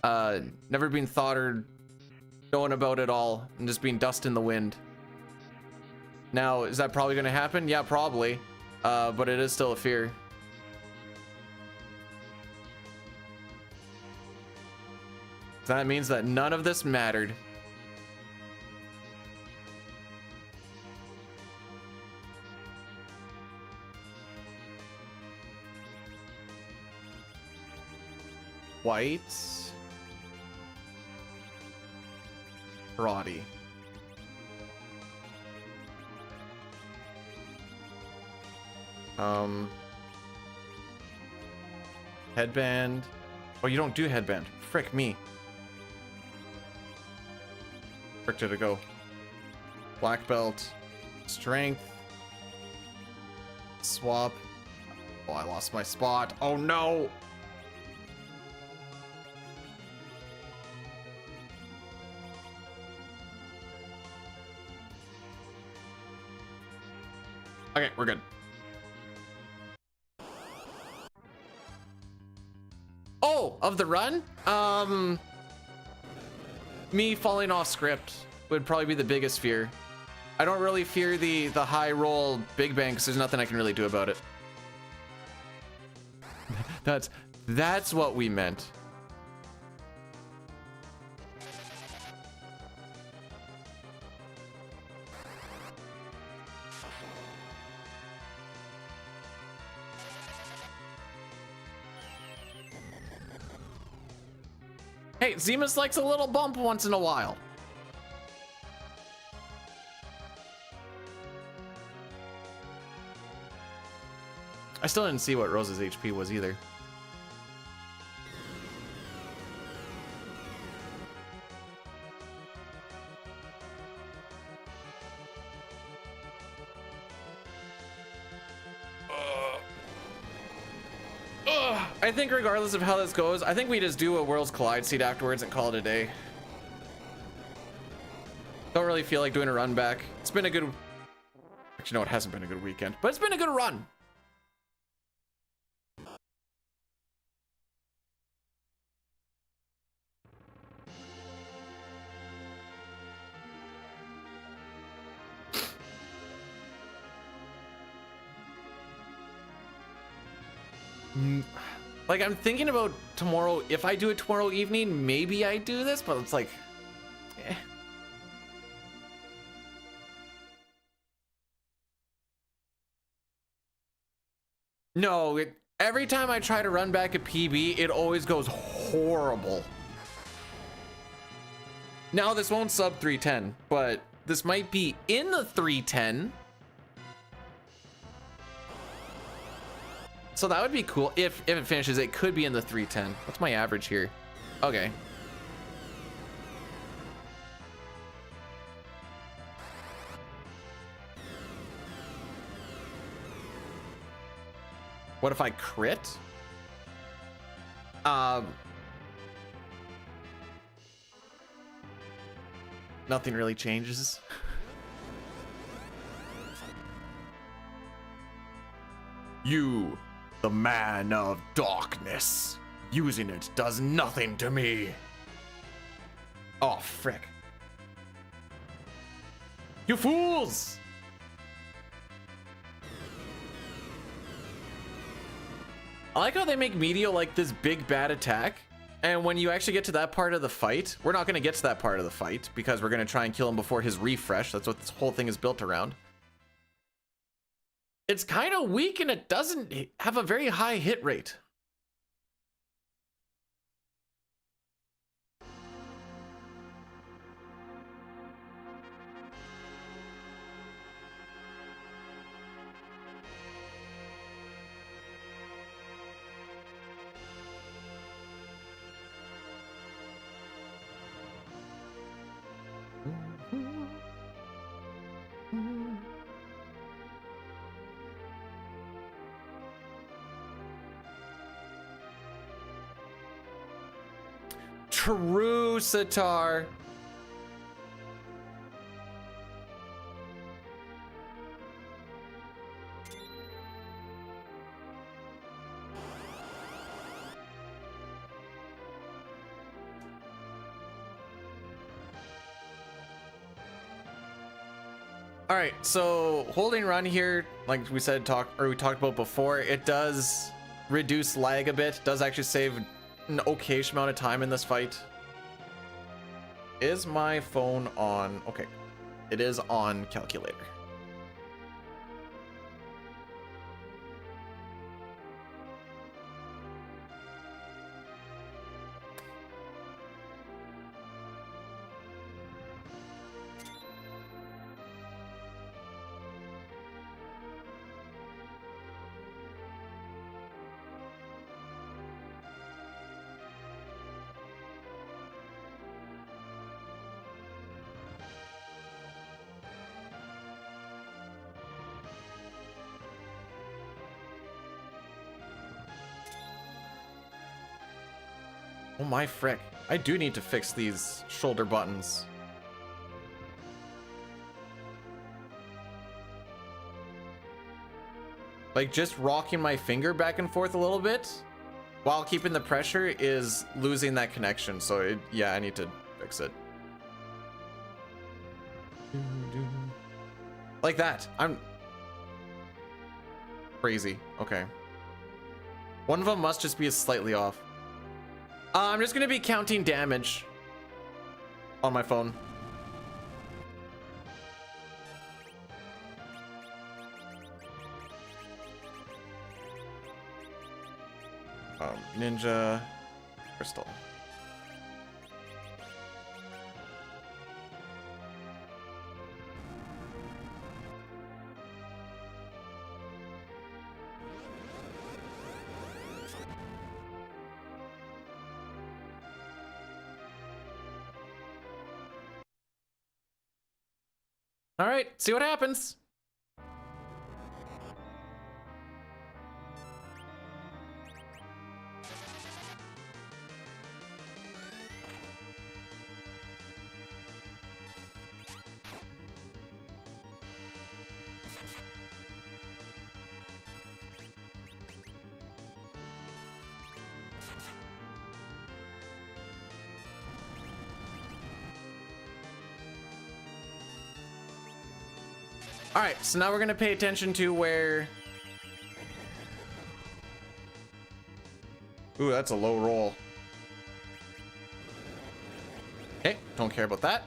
never being thought or known about it all, and just being dust in the wind. Now, is that probably going to happen? Yeah, probably. But it is still a fear. That means that none of this mattered. White. Karate. Headband. Oh, you don't do headband. Frick me. Frick, did it go? Black belt. Strength. Swap. Oh, I lost my spot. Oh no. Okay, we're good. Oh, of the run? Me falling off script would probably be the biggest fear. I don't really fear the high roll big bang because there's nothing I can really do about it. That's what we meant. Hey, Zemus likes a little bump once in a while. I still didn't see what Rose's HP was either. I think regardless of how this goes, I think we just do a Worlds Collide seed afterwards and call it a day. Don't really feel like doing a run back. It's been a good... Actually, no, it hasn't been a good weekend, but it's been a good run. Like, I'm thinking about tomorrow. If I do it tomorrow evening, maybe I do this, but it's like, eh. No, every time I try to run back a PB, it always goes horrible. Now, this won't sub 310, but this might be in the 310. So that would be cool. If it finishes, it could be in the 310. What's my average here? Okay. What if I crit? Nothing really changes. You, the man of darkness. Using it does nothing to me. Oh, frick. You fools! I like how they make Meteor like this big bad attack. And when you actually get to that part of the fight, we're not going to get to that part of the fight because we're going to try and kill him before his refresh. That's what this whole thing is built around. It's kind of weak and it doesn't have a very high hit rate. True, Sitar. All right, so holding run here, like we said, we talked about before, it does reduce lag a bit. Does actually save an okayish amount of time in this fight. Is my phone on? Okay, it is on calculator. Oh my frick. I do need to fix these shoulder buttons. Like, just rocking my finger back and forth a little bit while keeping the pressure is losing that connection. So, yeah, I need to fix it. Like that. I'm crazy. Okay. One of them must just be slightly off. I'm just gonna be counting damage on my phone. Ninja crystal. All right, see what happens. All right, so now we're gonna pay attention to where... Ooh, that's a low roll. Okay, don't care about that.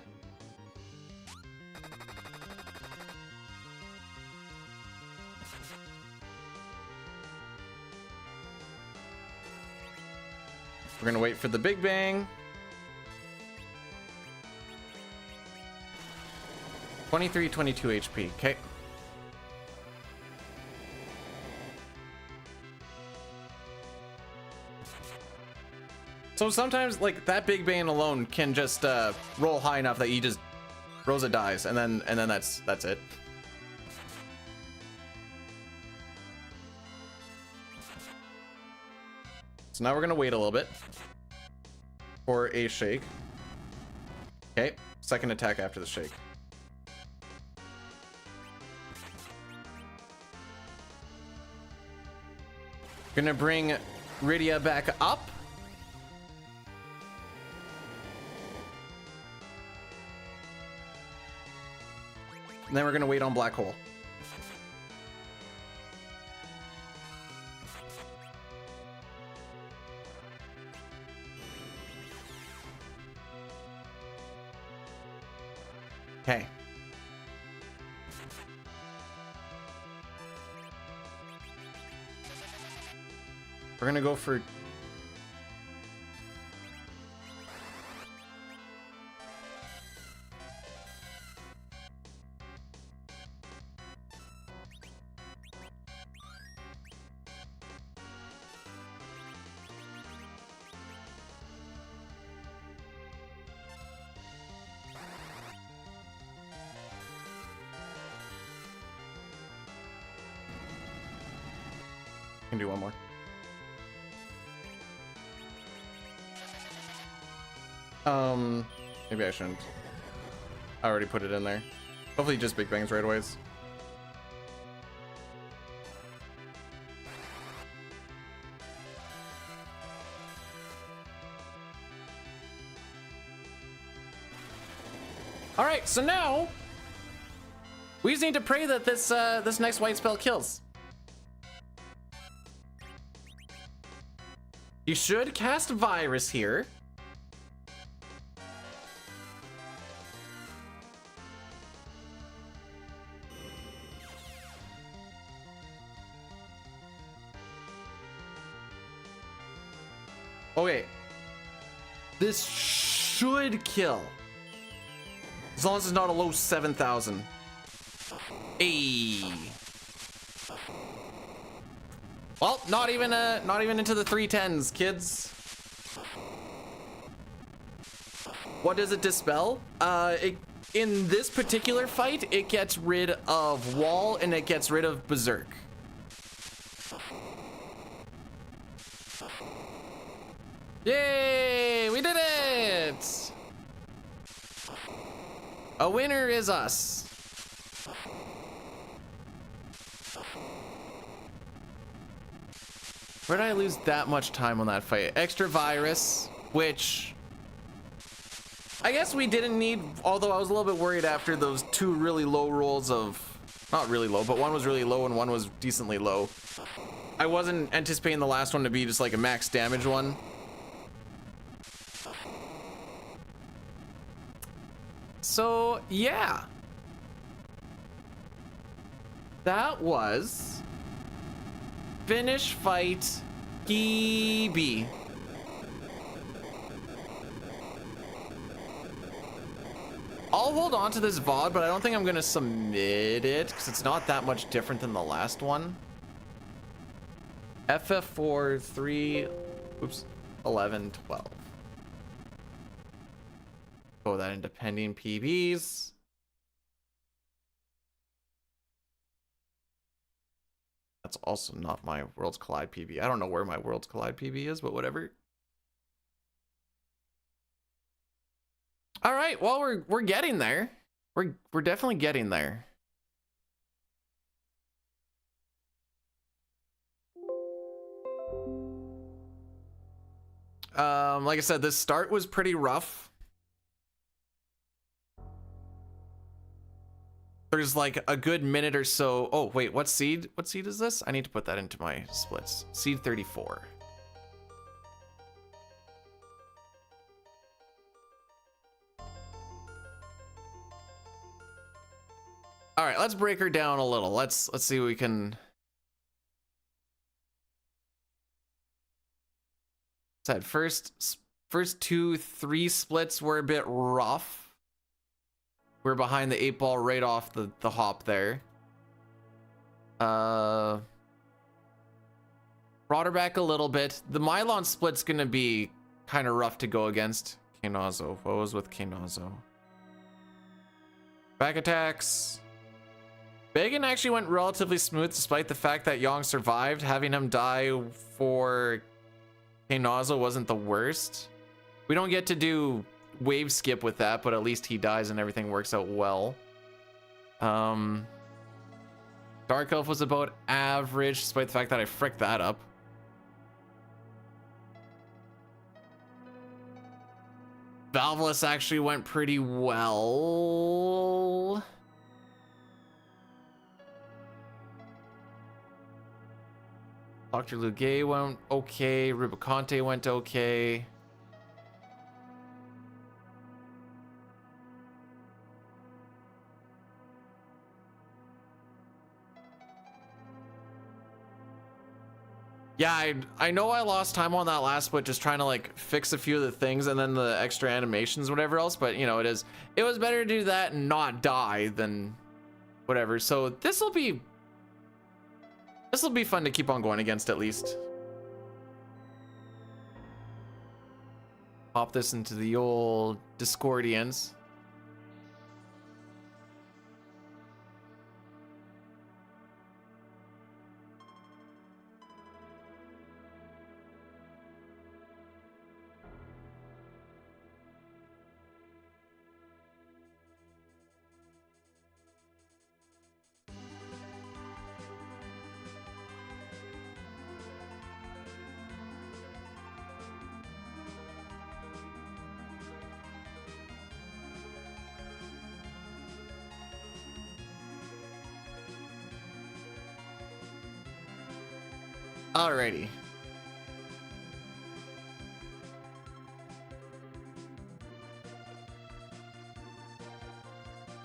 We're gonna wait for the Big Bang. 23, 22 HP, okay. So sometimes, like, that Big Bang alone can just roll high enough that you just Rosa dies, and then that's it. So now we're gonna wait a little bit for a shake. Okay, second attack after the shake. Gonna bring Rydia back up. And then we're gonna wait on Black Hole. Okay. We're gonna go for... Can do one more. Maybe I shouldn't. I already put it in there. Hopefully just Big Bangs right away. All right, so now we just need to pray that this this next white spell kills. You should cast Virus here. Okay. This should kill. As long as it's not a low 7,000. Ayy. Well, not even into the 310s, kids. What does it dispel? In this particular fight, it gets rid of Wall and it gets rid of Berserk. Yay! A winner is us. Where did I lose that much time on that fight? Extra virus, which I guess we didn't need, although I was a little bit worried after those two really low rolls of, not really low, but one was really low and one was decently low. I wasn't anticipating the last one to be just like a max damage one. So yeah, that was finish fight GB. I'll hold on to this VOD, but I don't think I'm gonna submit it because it's not that much different than the last one. FF4 3, oops, 11, 12. Throw that into pending PBs. That's also not my Worlds Collide PB. I don't know where my Worlds Collide PB is, but whatever. All right, well, we're getting there. We're definitely getting there. Like I said, this start was pretty rough. There's like a good minute or so. Oh, wait, what seed? What seed is this? I need to put that into my splits. Seed 34. All right, let's break her down a little. Let's see what we can. Said first 2-3 splits were a bit rough. We're behind the 8-ball right off the hop there. Brought her back a little bit. The Mylon split's gonna be kind of rough to go against. Kanazo. What was with Kanazo? Back attacks. Bagan actually went relatively smooth despite the fact that Yong survived. Having him die for Kanazo wasn't the worst. We don't get to do wave skip with that, but at least he dies and everything works out well. Dark Elf was about average despite the fact that I fricked that up. Valveless actually went pretty well. Dr. Lugay went okay. Rubicante went okay. Yeah, I know I lost time on that last split just trying to like fix a few of the things and then the extra animations, whatever else, but you know, it was better to do that and not die than whatever. So this will be fun to keep on going against at least. Pop this into the old Discordians. Alrighty.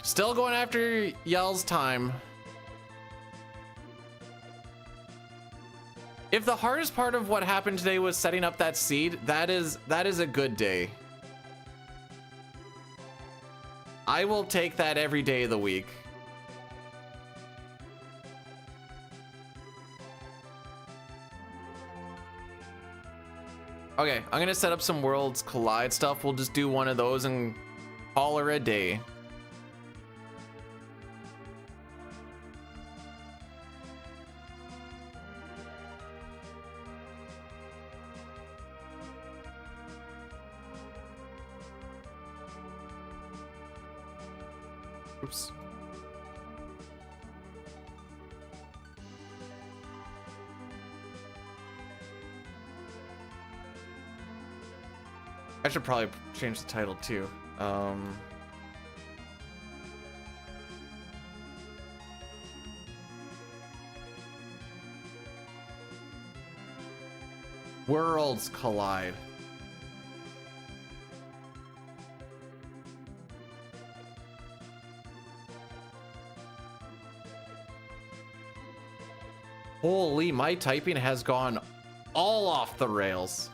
Still going after Yell's time. If the hardest part of what happened today was setting up that seed, that is a good day. I will take that every day of the week. Okay, I'm gonna set up some Worlds Collide stuff. We'll just do one of those and call her a day. Oops. I should probably change the title too. Worlds collide. Holy, my typing has gone all off the rails.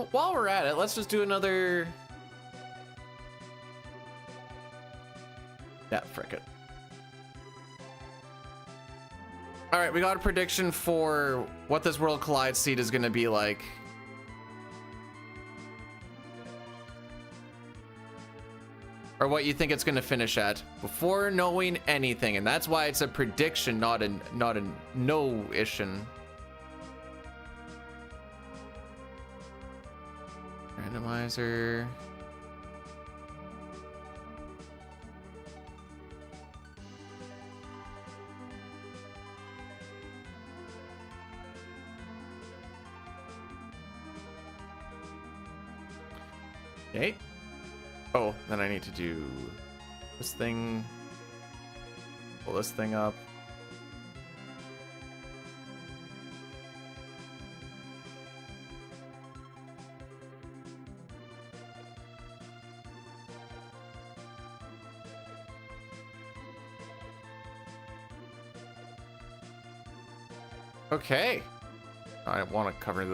While we're at it, let's just do another. Yeah, frick it. All right, we got a prediction for what this World Collide seed is going to be like. Or what you think it's going to finish at before knowing anything, and that's why it's a prediction, not a no-ition. Randomizer. Okay. Oh, then I need to do this thing. Pull this thing up. Okay. I want to cover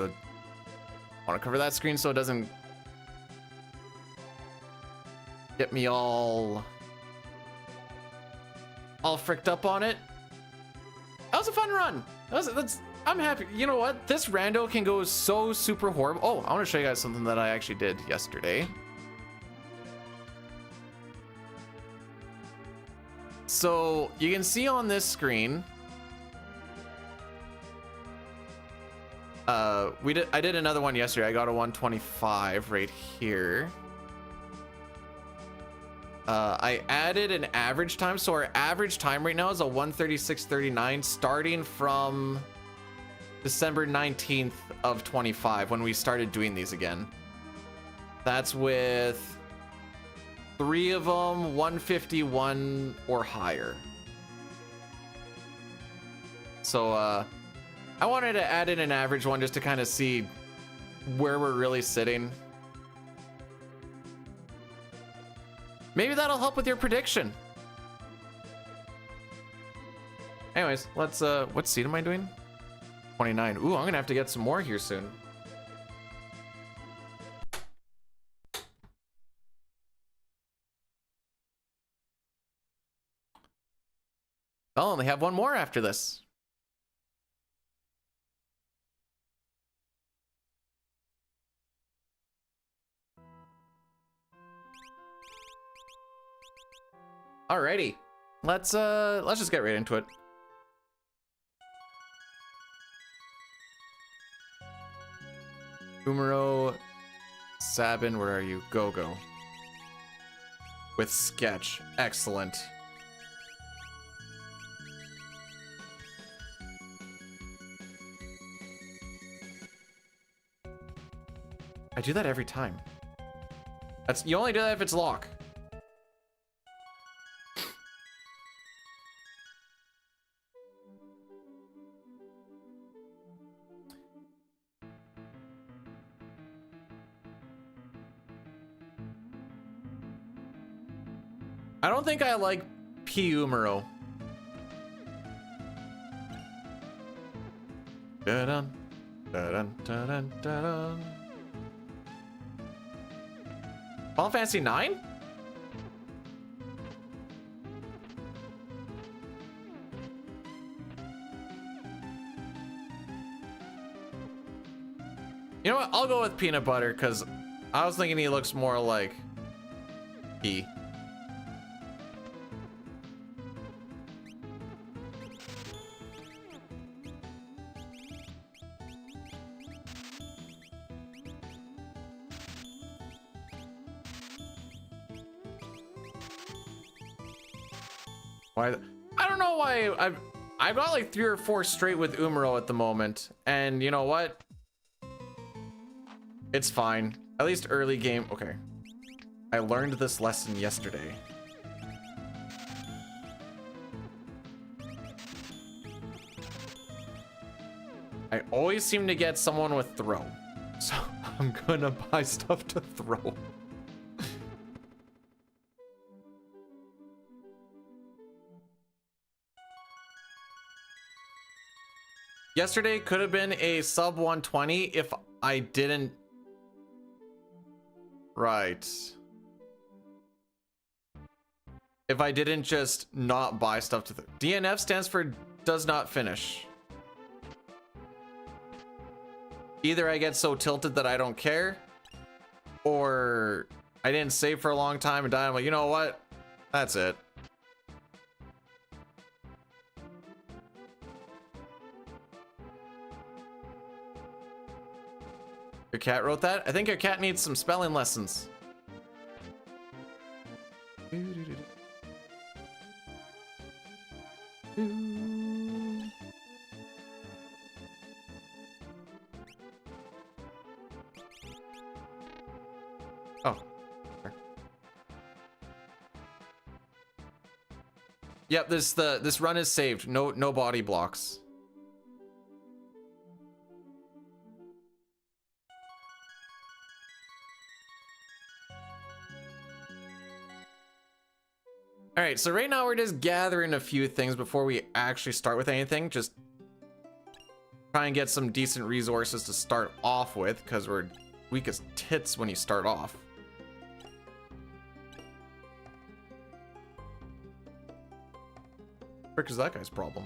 that screen so it doesn't get me all fricked up on it. That was a fun run. I'm happy. You know what? This rando can go so super horrible. Oh, I want to show you guys something that I actually did yesterday. So you can see on this screen, I did another one yesterday. I got a 125 right here. I added an average time, so our average time right now is a 1:36:39, starting from December 19th of 25 when we started doing these again. That's with 3 of them 151 or higher. So I wanted to add in an average one just to kind of see where we're really sitting. Maybe that'll help with your prediction. Anyways, let's what seed am I doing? 29. Ooh, I'm gonna have to get some more here soon. I'll only have one more after this. Alrighty, let's just get right into it. Umaro, Sabin, where are you? Go. With sketch, excellent. I do that every time. You only do that if it's lock. I don't think I like P-Umaro. Da-dun, da-dun, da-dun, da-dun. Final Fantasy 9? You know what? I'll go with Peanut Butter because I was thinking he looks more like P. Why? I don't know why I've got like 3 or 4 straight with Umaro at the moment, and you know what? It's fine. At least early game. Okay. I learned this lesson yesterday. I always seem to get someone with throw, so I'm gonna buy stuff to throw. Yesterday could have been a sub 120 if I didn't. Right. If I didn't just not buy stuff to DNF stands for does not finish. Either I get so tilted that I don't care, or I didn't save for a long time and die. I'm like, you know what? That's it. Your cat wrote that? I think your cat needs some spelling lessons. Oh. Yep, this run is saved. No body blocks. All right, so right now we're just gathering a few things before we actually start with anything. Just try and get some decent resources to start off with, because we're weak as tits when you start off. Frick is that guy's problem?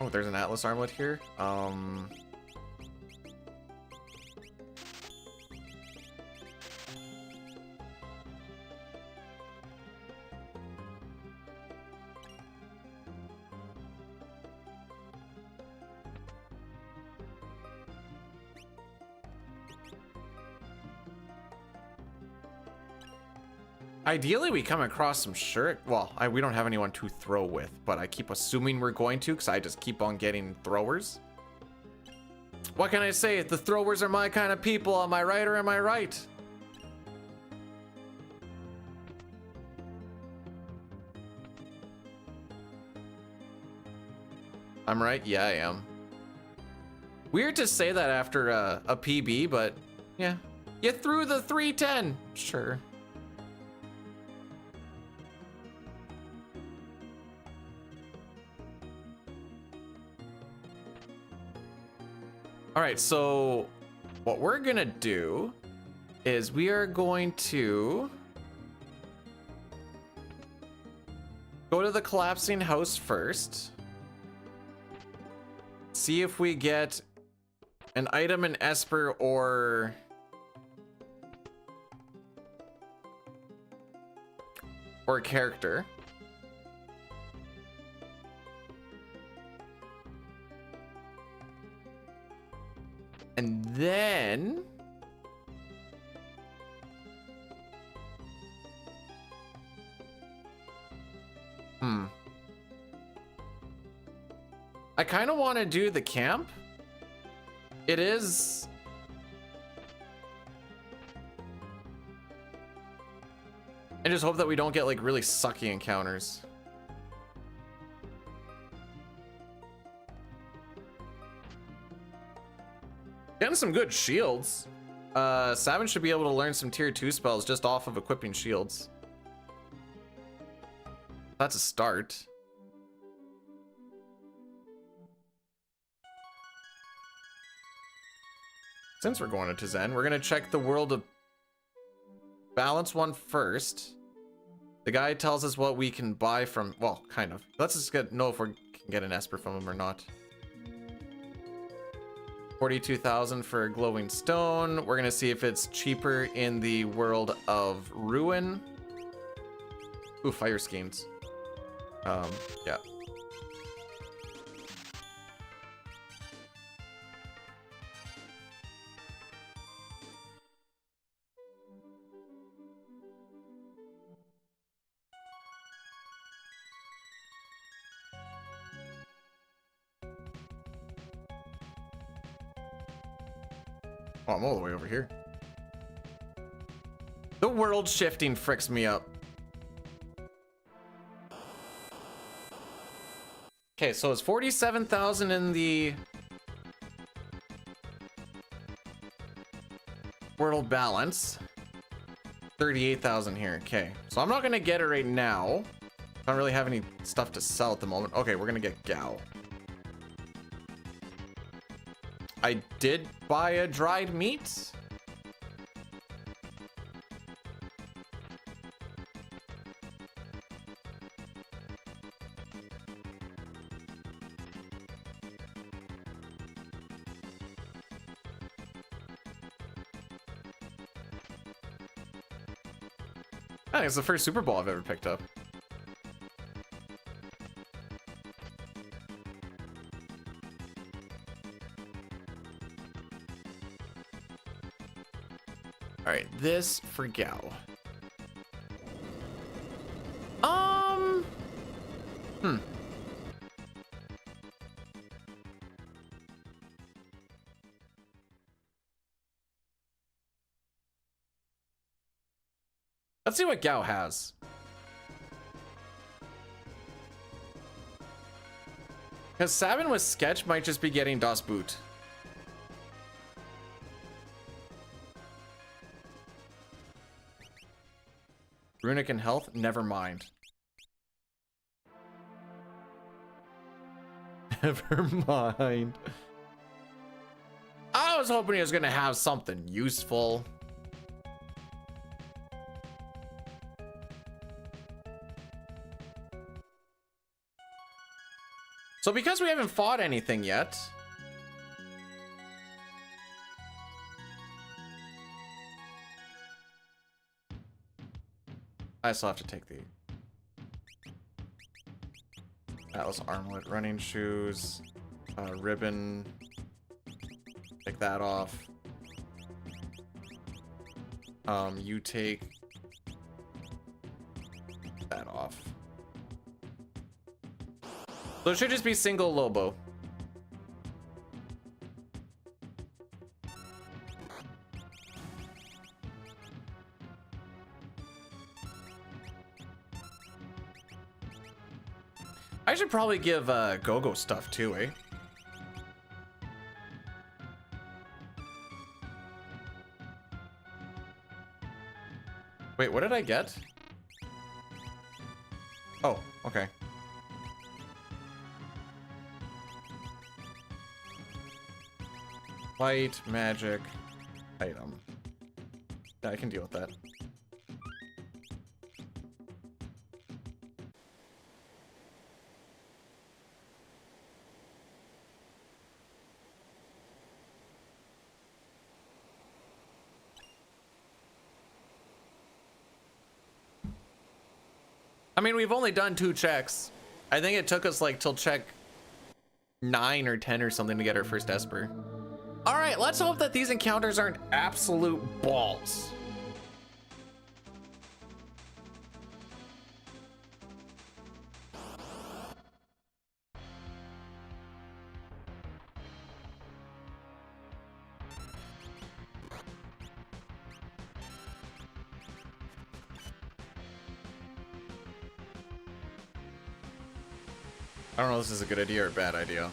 Oh, there's an Atlas armlet here. Ideally, we come across some shirt. Well, we don't have anyone to throw with, but I keep assuming we're going to because I just keep on getting throwers. What can I say? The throwers are my kind of people. Am I right or am I right? I'm right? Yeah, I am. Weird to say that after a PB, but yeah. You threw the 310. Sure. All right, so what we're gonna do is we are going to go to the collapsing house first. See if we get an item in Esper or a character. And then I kind of want to do the camp. It is I just hope that we don't get like really sucky encounters. Getting some good shields. Savage should be able to learn some tier 2 spells just off of equipping shields. That's a start. Since we're going to Tizen, we're gonna check the world of balance one first. The guy tells us what we can buy from, well, kind of. Let's just know if we can get an Esper from him or not. 42,000 for a glowing stone. We're gonna see if it's cheaper in the world of Ruin. Ooh, fire schemes. Yeah. Oh, I'm all the way over here. The world shifting fricks me up. Okay, so it's 47,000 in the world balance. 38,000 here. Okay, so I'm not gonna get it right now. I don't really have any stuff to sell at the moment. Okay, we're gonna get Gao. I did buy a dried meat. I think it's the first Super Bowl I've ever picked up. All right, this for Gao. Let's see what Gao has. Because Sabin with Sketch might just be getting Das Boot. Runic and health? Never mind. Never mind. I was hoping he was gonna have something useful. So because we haven't fought anything yet, I still have to take the Atlas armlet, running shoes, ribbon, take that off. You take that off. So it should just be single Lobo. I should probably give Go-Go stuff too, eh? Wait, what did I get? Oh, okay. Light, magic, item. Yeah, I can deal with that. I mean, we've only done 2 checks. I think it took us like till check 9 or 10 or something to get our first Esper. All right, let's hope that these encounters aren't absolute balls. I don't know if this is a good idea or a bad idea.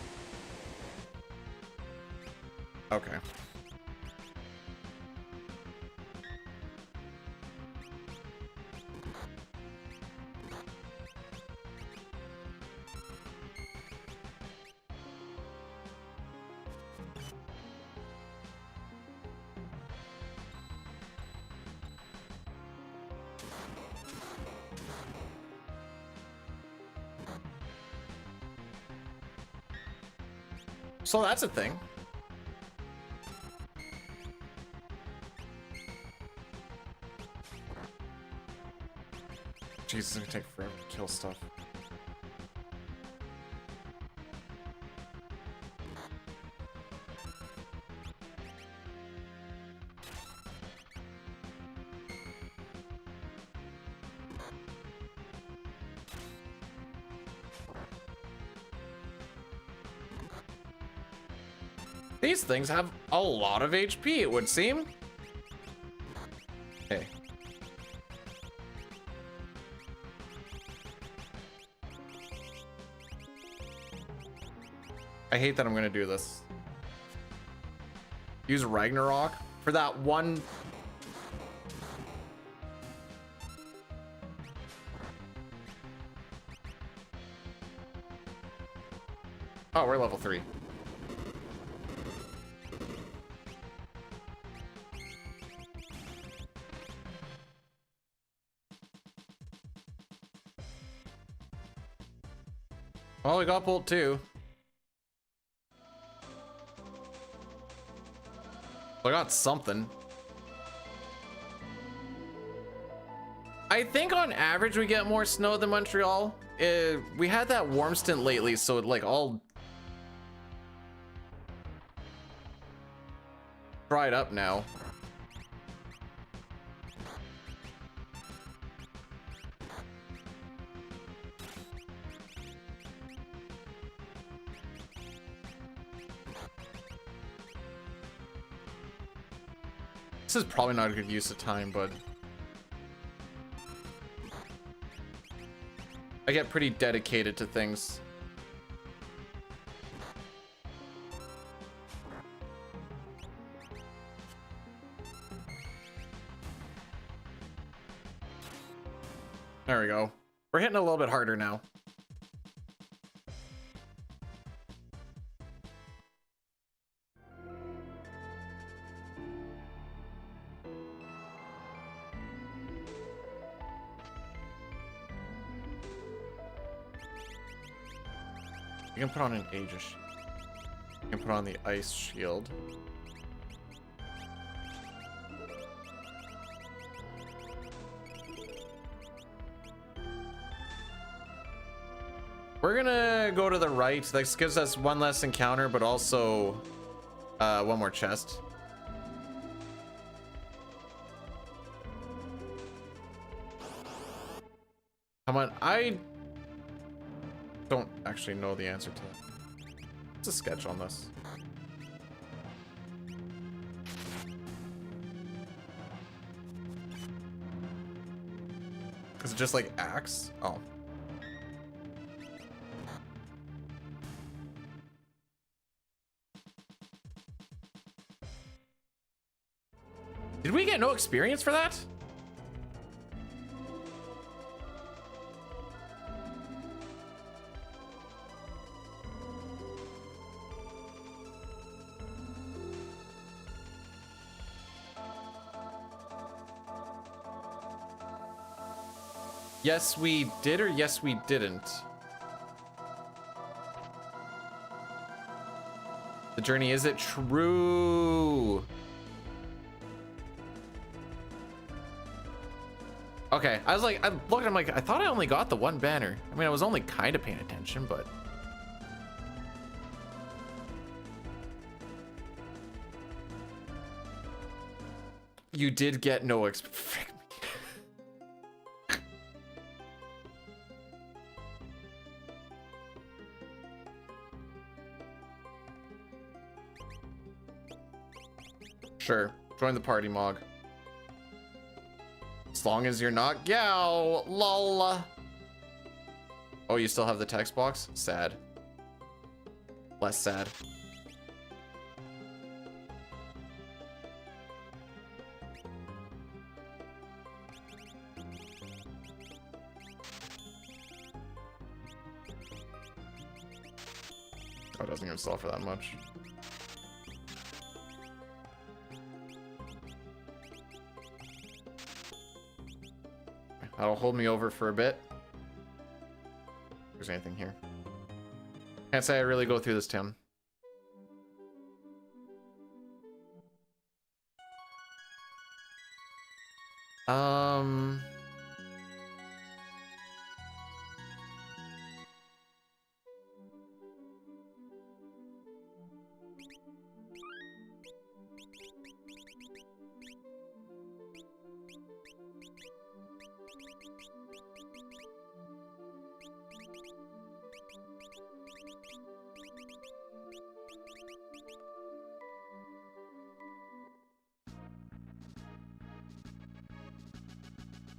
Okay. So that's a thing. Jeez, it's gonna take forever to kill stuff. These things have a lot of HP, it would seem. Hey. I hate that I'm gonna do this. Use Ragnarok for that one. Oh, we're level 3. Well, we got Bolt 2. I got something. I think on average we get more snow than Montreal. We had that warm stint lately, so like all dried up now. This is probably not a good use of time, but I get pretty dedicated to things. There we go. We're hitting a little bit harder now. You can put on an Aegis. You can put on the ice shield. We're gonna go to the right. This gives us one less encounter, but also one more chest. Come on, I don't actually know the answer to that. What's a sketch on this? Is it just like axe? Oh. Did we get no experience for that? Yes, we did, or yes, we didn't. The journey, is it true? Okay, I was like, I looked, I'm like, I thought I only got the one banner. I mean, I was only kind of paying attention, but. You did get no experience. Sure, join the party, Mog. As long as you're not Gao, lol. Oh, you still have the text box? Sad. Less sad. Oh, it doesn't even sell for that much. That'll hold me over for a bit. If there's anything here. Can't say I really go through this, Tim.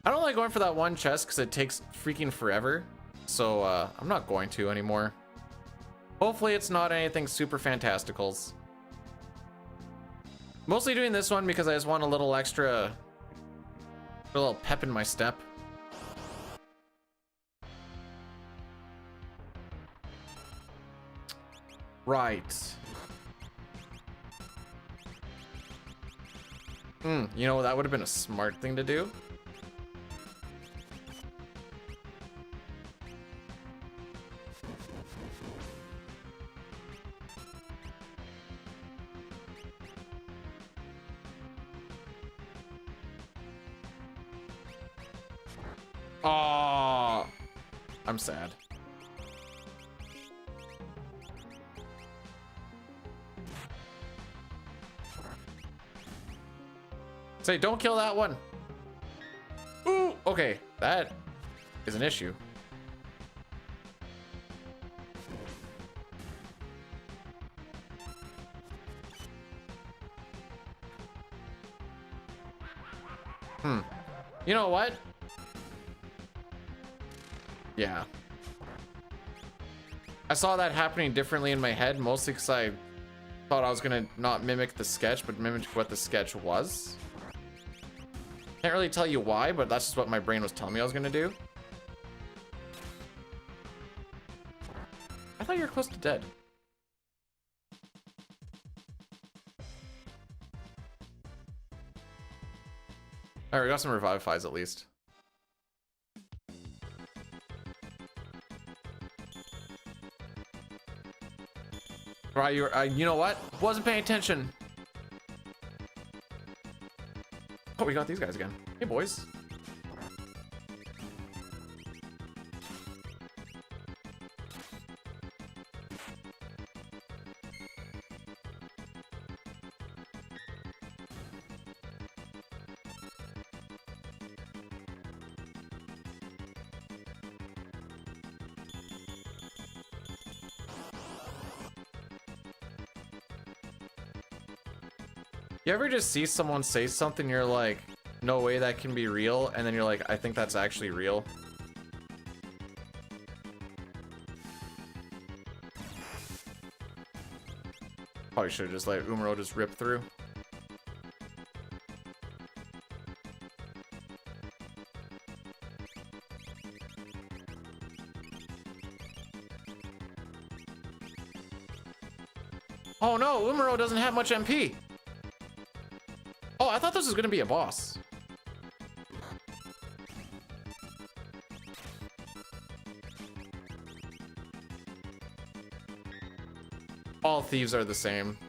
I don't like going for that one chest because it takes freaking forever. So I'm not going to anymore. Hopefully it's not anything super fantasticals. Mostly doing this one because I just want a little extra, a little pep in my step. Right. You know, that would have been a smart thing to do. Oh, I'm sad. Say, don't kill that one. Ooh, okay, that is an issue. You know what? Yeah. I saw that happening differently in my head, mostly because I thought I was gonna not mimic the sketch, but mimic what the sketch was. Can't really tell you why, but that's just what my brain was telling me I was gonna do. I thought you were close to dead. Alright, we got some revivifies at least. Right, you were, you know what? Wasn't paying attention. Oh, we got these guys again. Hey, boys. You ever just see someone say something, you're like, no way that can be real, and then you're like, I think that's actually real? Probably should have just let Umaro just rip through. Oh no, Umaro doesn't have much MP. Oh, I thought this was gonna be a boss. All thieves are the same.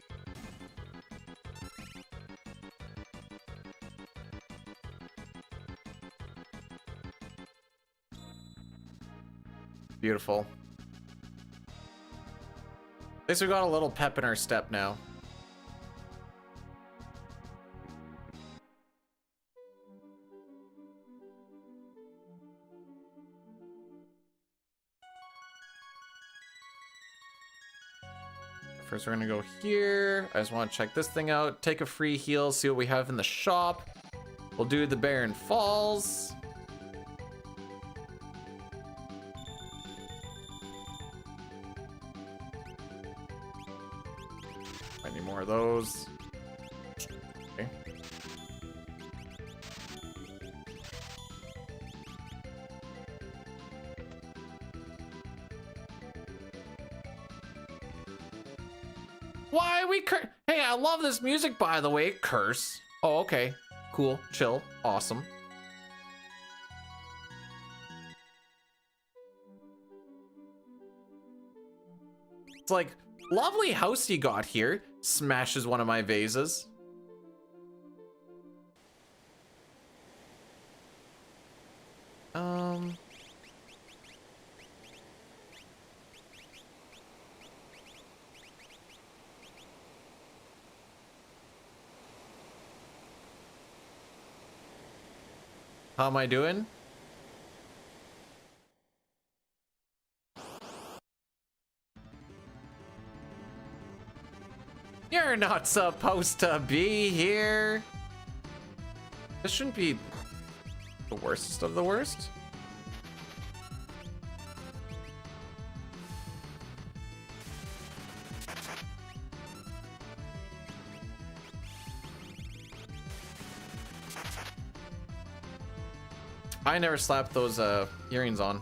Beautiful. At least we got a little pep in our step now. First, we're gonna go here. I just want to check this thing out. Take a free heal, see what we have in the shop. We'll do the Barren Falls. Any more of those? Okay. Why we curse? Hey, I love this music, by the way. Curse. Oh, okay. Cool. Chill. Awesome. It's like, lovely house you got here. Smashes one of my vases. How am I doing? You're not supposed to be here. This shouldn't be The worstest of the worst? I never slapped those earrings on.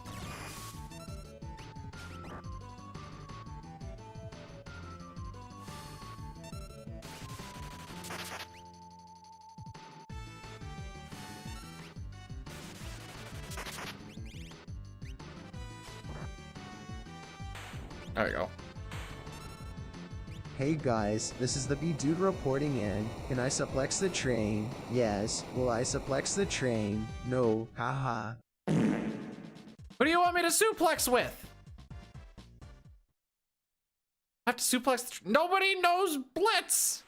There we go. Hey guys, this is the B-Dude reporting in. Can I suplex the train? Yes. Will I suplex the train? No. Haha. What do you want me to suplex with? I have to suplex the nobody knows Blitz!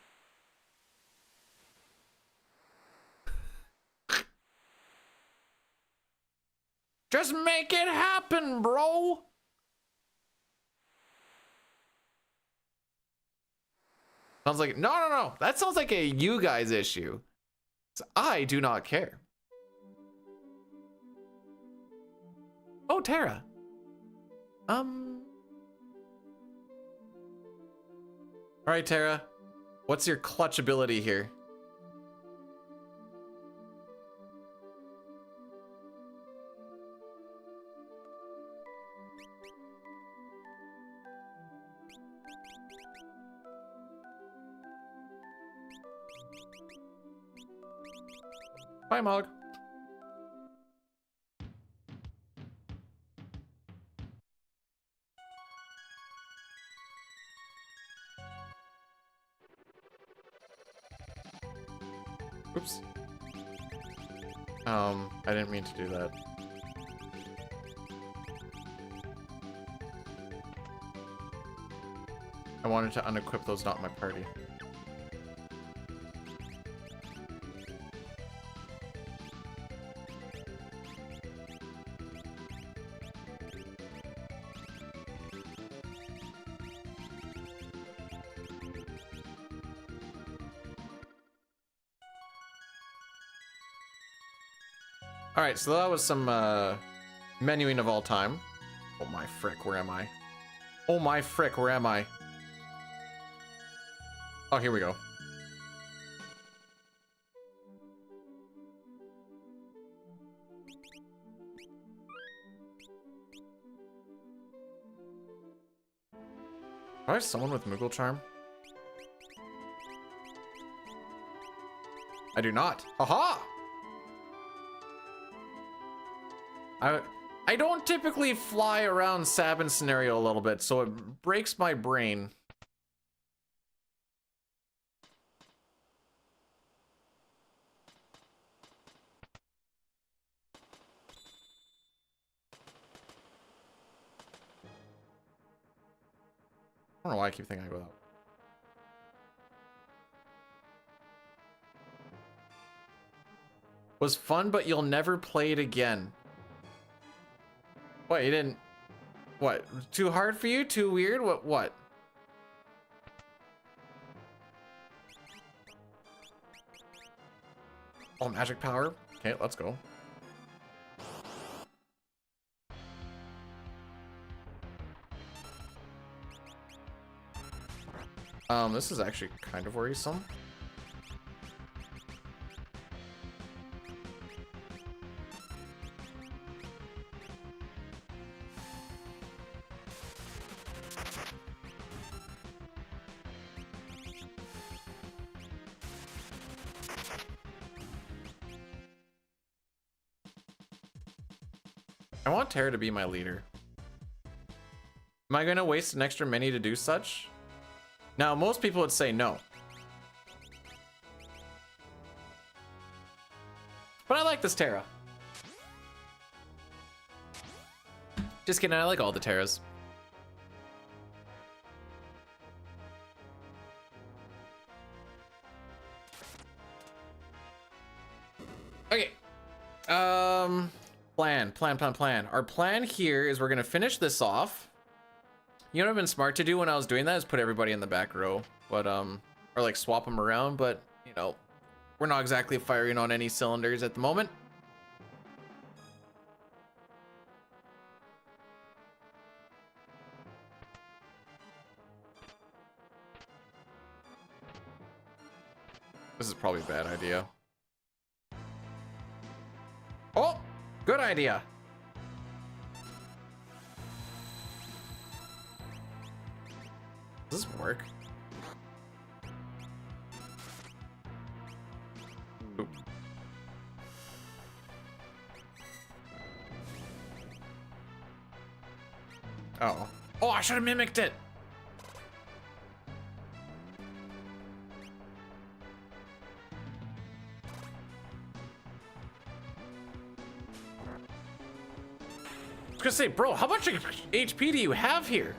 Just make it happen, bro! Sounds like no. That sounds like a you guys issue. So I do not care. Oh, Tara. All right, Tara. What's your clutch ability here? Bye, Mog. Oops. I didn't mean to do that. I wanted to unequip those not in my party. All right, so that was some menuing of all time. Oh my frick, where am I? Oh my frick, where am I? Oh, here we go. Do I have someone with Moogle Charm? I do not. Haha! I don't typically fly around Sabin scenario a little bit, so it breaks my brain. I don't know why I keep thinking I go out. Was fun, but you'll never play it again. What, you didn't... What? Too hard for you? Too weird? What? Oh, magic power? Okay, let's go. This is actually kind of worrisome. I want Tara to be my leader. Am I going to waste an extra mini to do such? Now, most people would say no. But I like this Tara. Just kidding, I like all the Taras. Okay. Plan. Our plan here is we're gonna finish this off. You know what would have been smart to do when I was doing that is put everybody in the back row, but or like swap them around, but you know, we're not exactly firing on any cylinders at the moment. This is probably a bad idea. Oh, good idea. Does this work? Oop. Oh. Oh, I should have mimicked it. I was gonna say, bro, how much HP do you have here?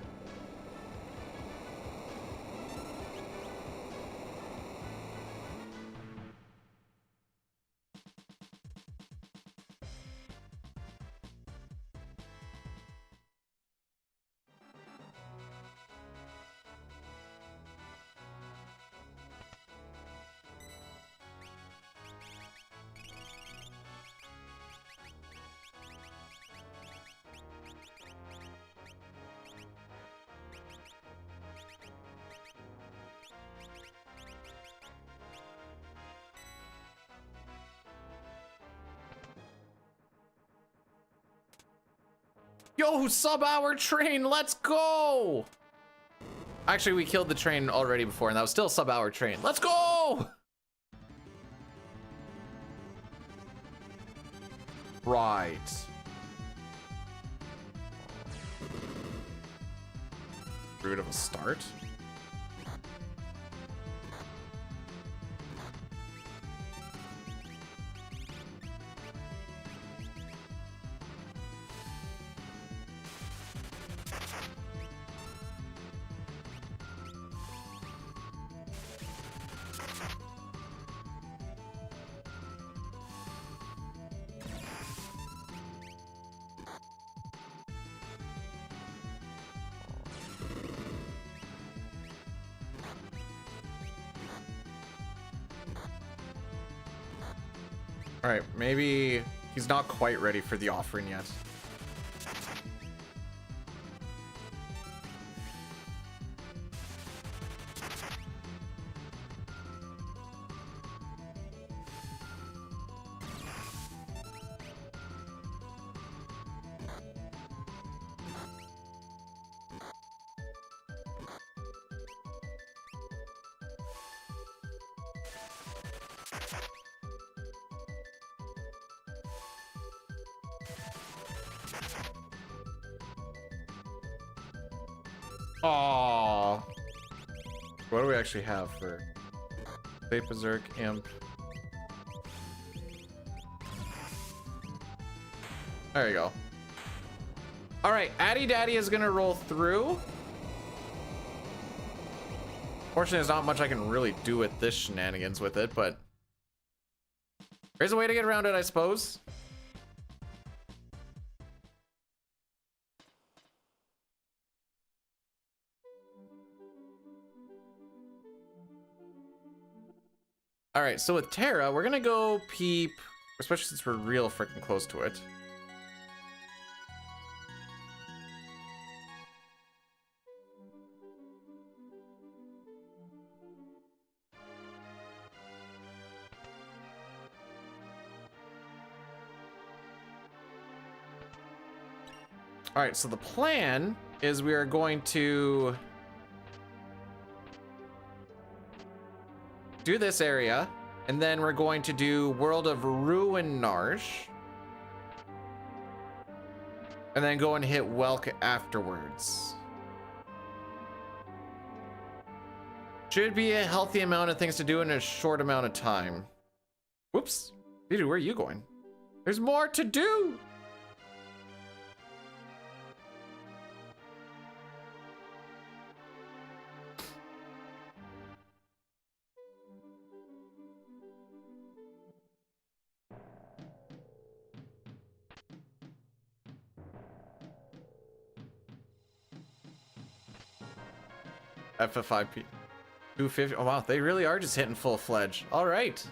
Yo, sub-hour train, let's go! Actually, we killed the train already before, and that was still sub-hour train. Let's go! Right. Rude of a start. All right, maybe he's not quite ready for the offering yet. Aww. What do we actually have for Fate Berserk Imp? There you go. All right, Addy Daddy is gonna roll through. Fortunately, there's not much I can really do with this shenanigans with it, but there's a way to get around it, I suppose. All right, so with Terra, we're gonna go peep, especially since we're real freaking close to it. All right, so the plan is we are going to do this area, and then we're going to do World of Ruin Narsh, and then go and hit Welk afterwards. Should be a healthy amount of things to do in a short amount of time. Whoops. Dude, where are you going? There's more to do! FF5P 250. Oh wow, they really are just hitting full-fledged. All right.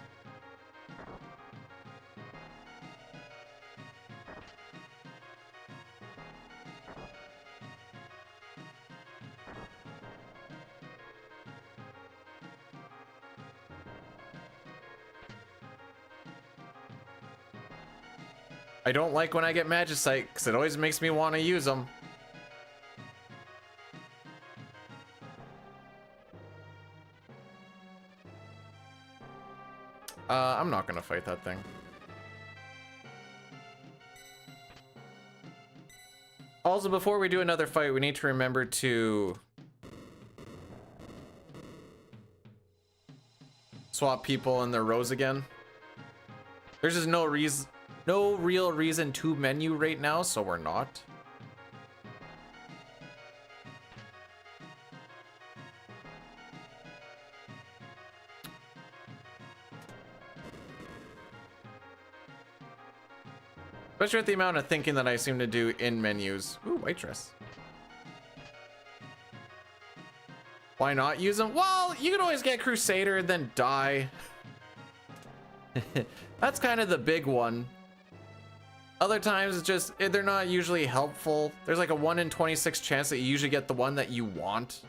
I don't like when I get Magicite because it always makes me want to use them. I'm not gonna fight that thing. Also, before we do another fight, we need to remember to swap people in their rows again. There's just no real reason to menu right now, so we're not. Especially with the amount of thinking that I seem to do in menus. Ooh, white dress. Why not use them? Well, you can always get Crusader and then die. That's kind of the big one. Other times it's just, they're not usually helpful. There's like a 1 in 26 chance that you usually get the one that you want.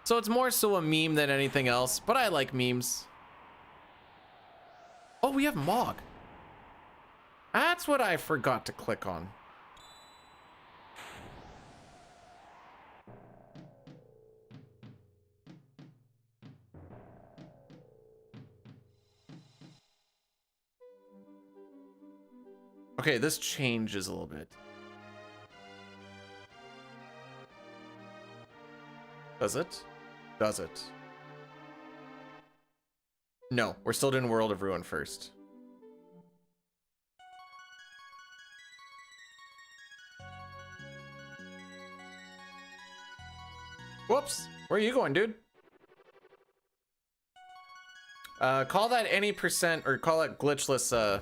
So it's more so a meme than anything else, but I like memes. Oh, we have Mog. That's what I forgot to click on. Okay, this changes a little bit. Does it? Does it? No, we're still doing World of Ruin first. Whoops, where are you going, dude? Call that any percent, or call it glitchless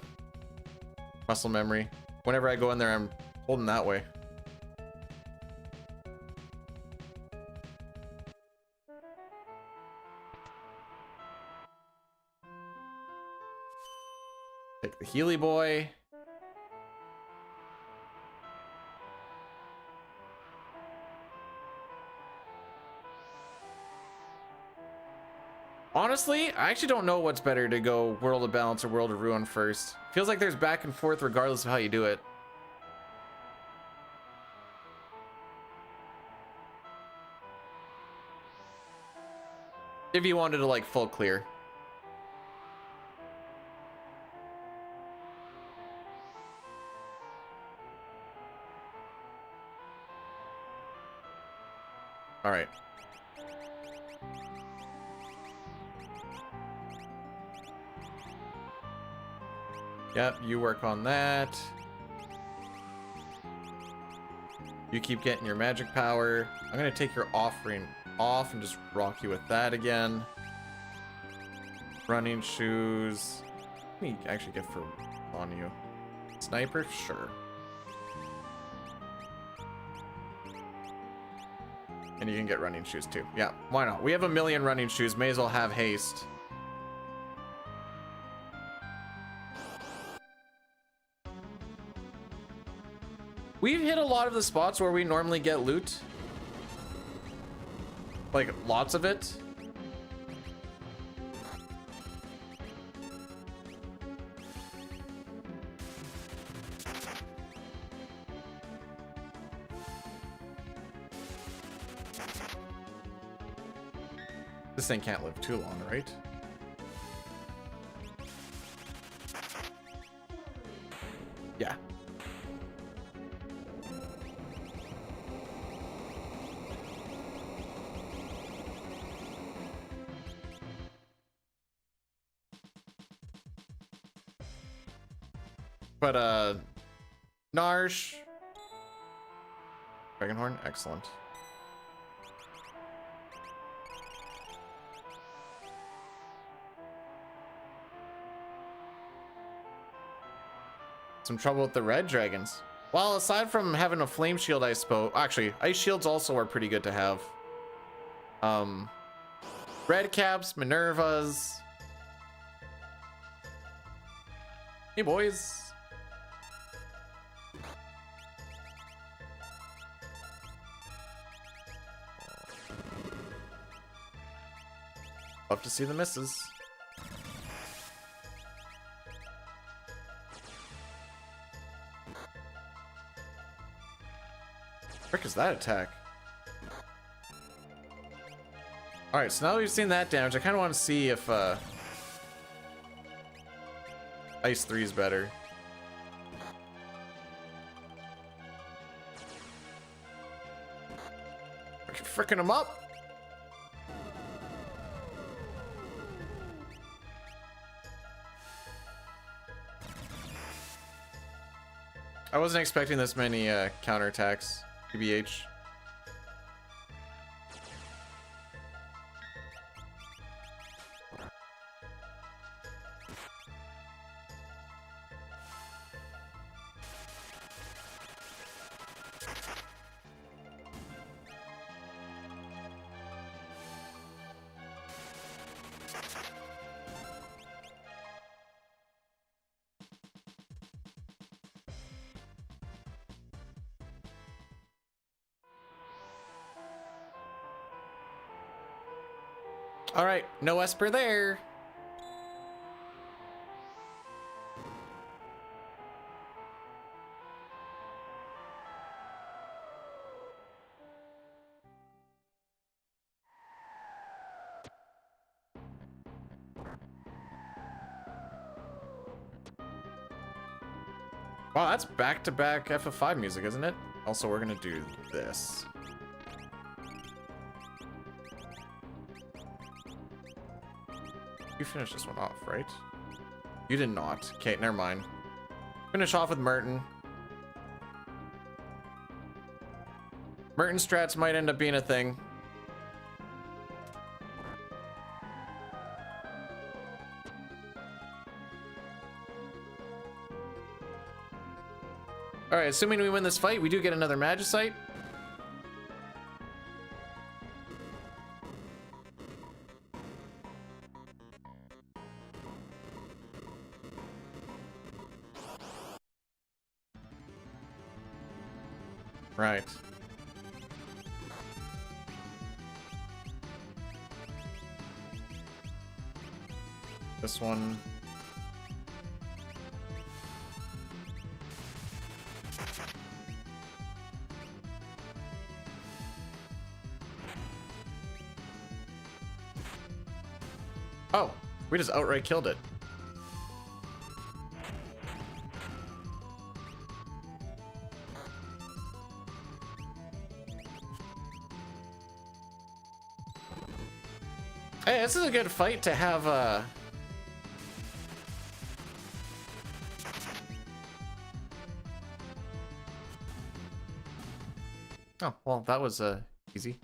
muscle memory. Whenever I go in there, I'm holding that way. Take the Healy boy. Honestly, I actually don't know what's better to go World of Balance or World of Ruin first. Feels like there's back and forth regardless of how you do it. If you wanted to like full clear. All right. Yep, you work on that. You keep getting your magic power. I'm gonna take your offering off and just rock you with that again. Running shoes. What do you actually get for on you? Sniper? Sure. And you can get running shoes too. Yeah, why not? We have 1,000,000 running shoes. May as well have haste. We've hit a lot of the spots where we normally get loot. Like, lots of it. This thing can't live too long, right? Yeah. But, Narsh. Dragonhorn, excellent. Some trouble with the red dragons. Well, aside from having a flame shield, I suppose. Actually, ice shields also are pretty good to have. Red caps, Minervas. Hey, boys. Love to see the misses. Frick is that attack? Alright, so now we've seen that damage, I kind of want to see if Ice 3 is better. Frickin' him up! I wasn't expecting this many counterattacks, TBH. All right, no Esper there. Wow, that's back-to-back FF5 music, isn't it? Also, we're gonna do this. You finished this one off, right? You did not. Okay, never mind. Finish off with Merton. Merton strats might end up being a thing. Alright, assuming we win this fight, we do get another Magicite. Right. This one. Oh, we just outright killed it. Hey, this is a good fight to have, Oh, well, that was, easy.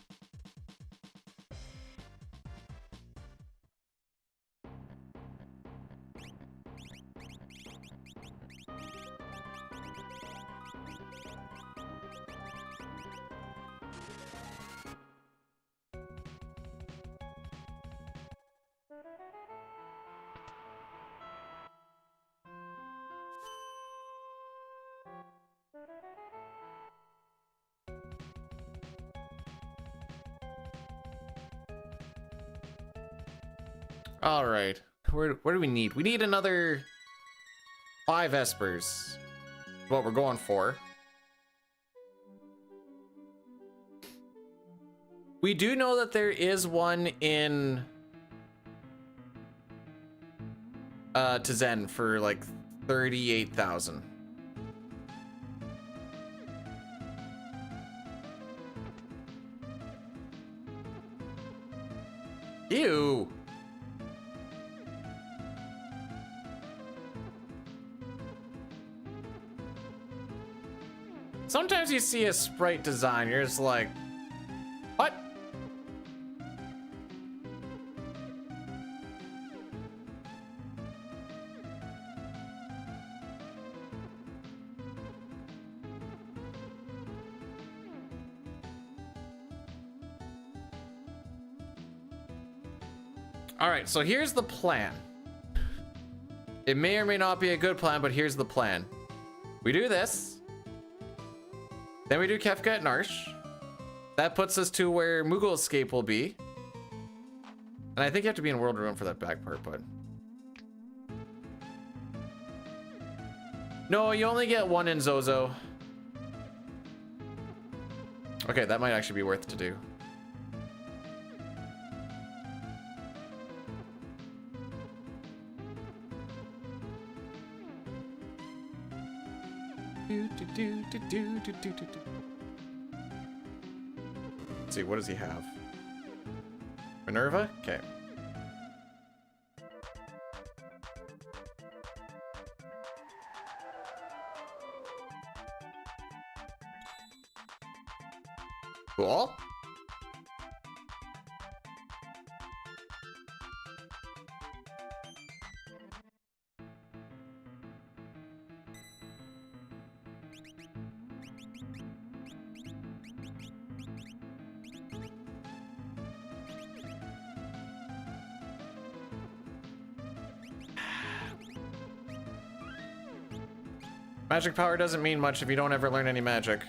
All right, where do we need? We need another 5 Espers. Is what we're going for. We do know that there is one in Tizen for like 38,000. Ew. Sometimes you see a sprite design, you're just like, what? All right, so here's the plan. It may or may not be a good plan, but here's the plan. We do this. Then we do Kefka at Narsh. That puts us to where Moogle Escape will be. And I think you have to be in World Room for that back part, but... No, you only get one in Zozo. Okay, that might actually be worth to do. Let's see, what does he have? Minerva? Okay. Cool. Magic power doesn't mean much if you don't ever learn any magic.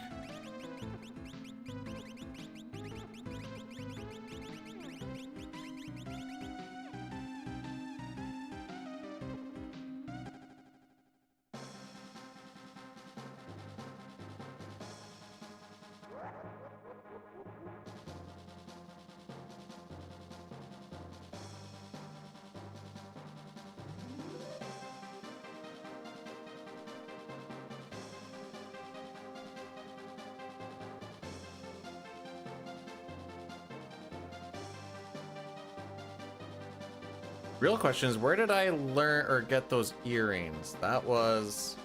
Real question is, where did I learn or get those earrings? That was...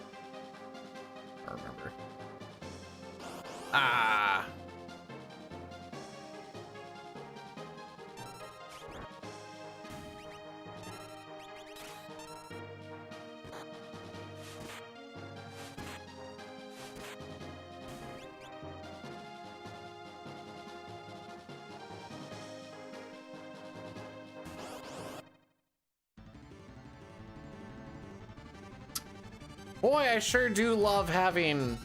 I don't remember. Ah! Boy, I sure do love having...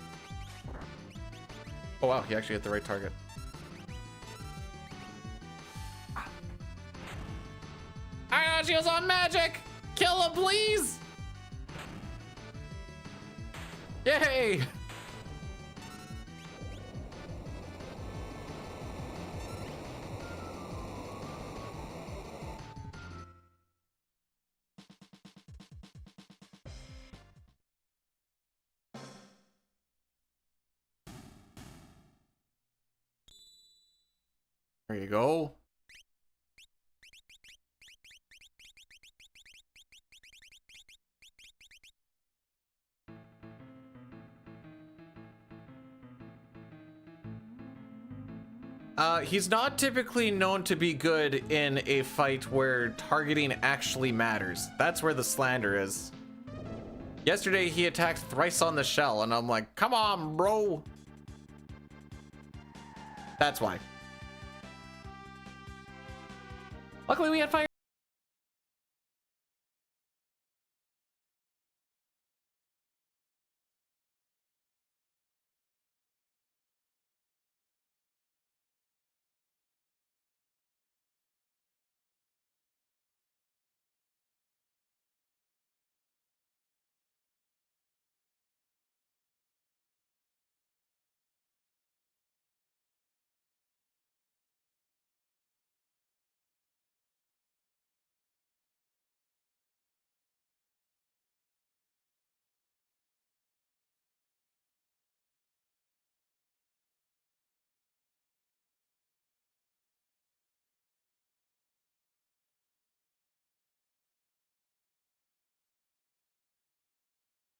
Oh wow, he actually hit the right target. She was on magic! Kill him, please! Yay! There you go. He's not typically known to be good in a fight where targeting actually matters. That's where the slander is. Yesterday, he attacked thrice on the shell, and I'm like, come on, bro. That's why. Luckily, we had fire.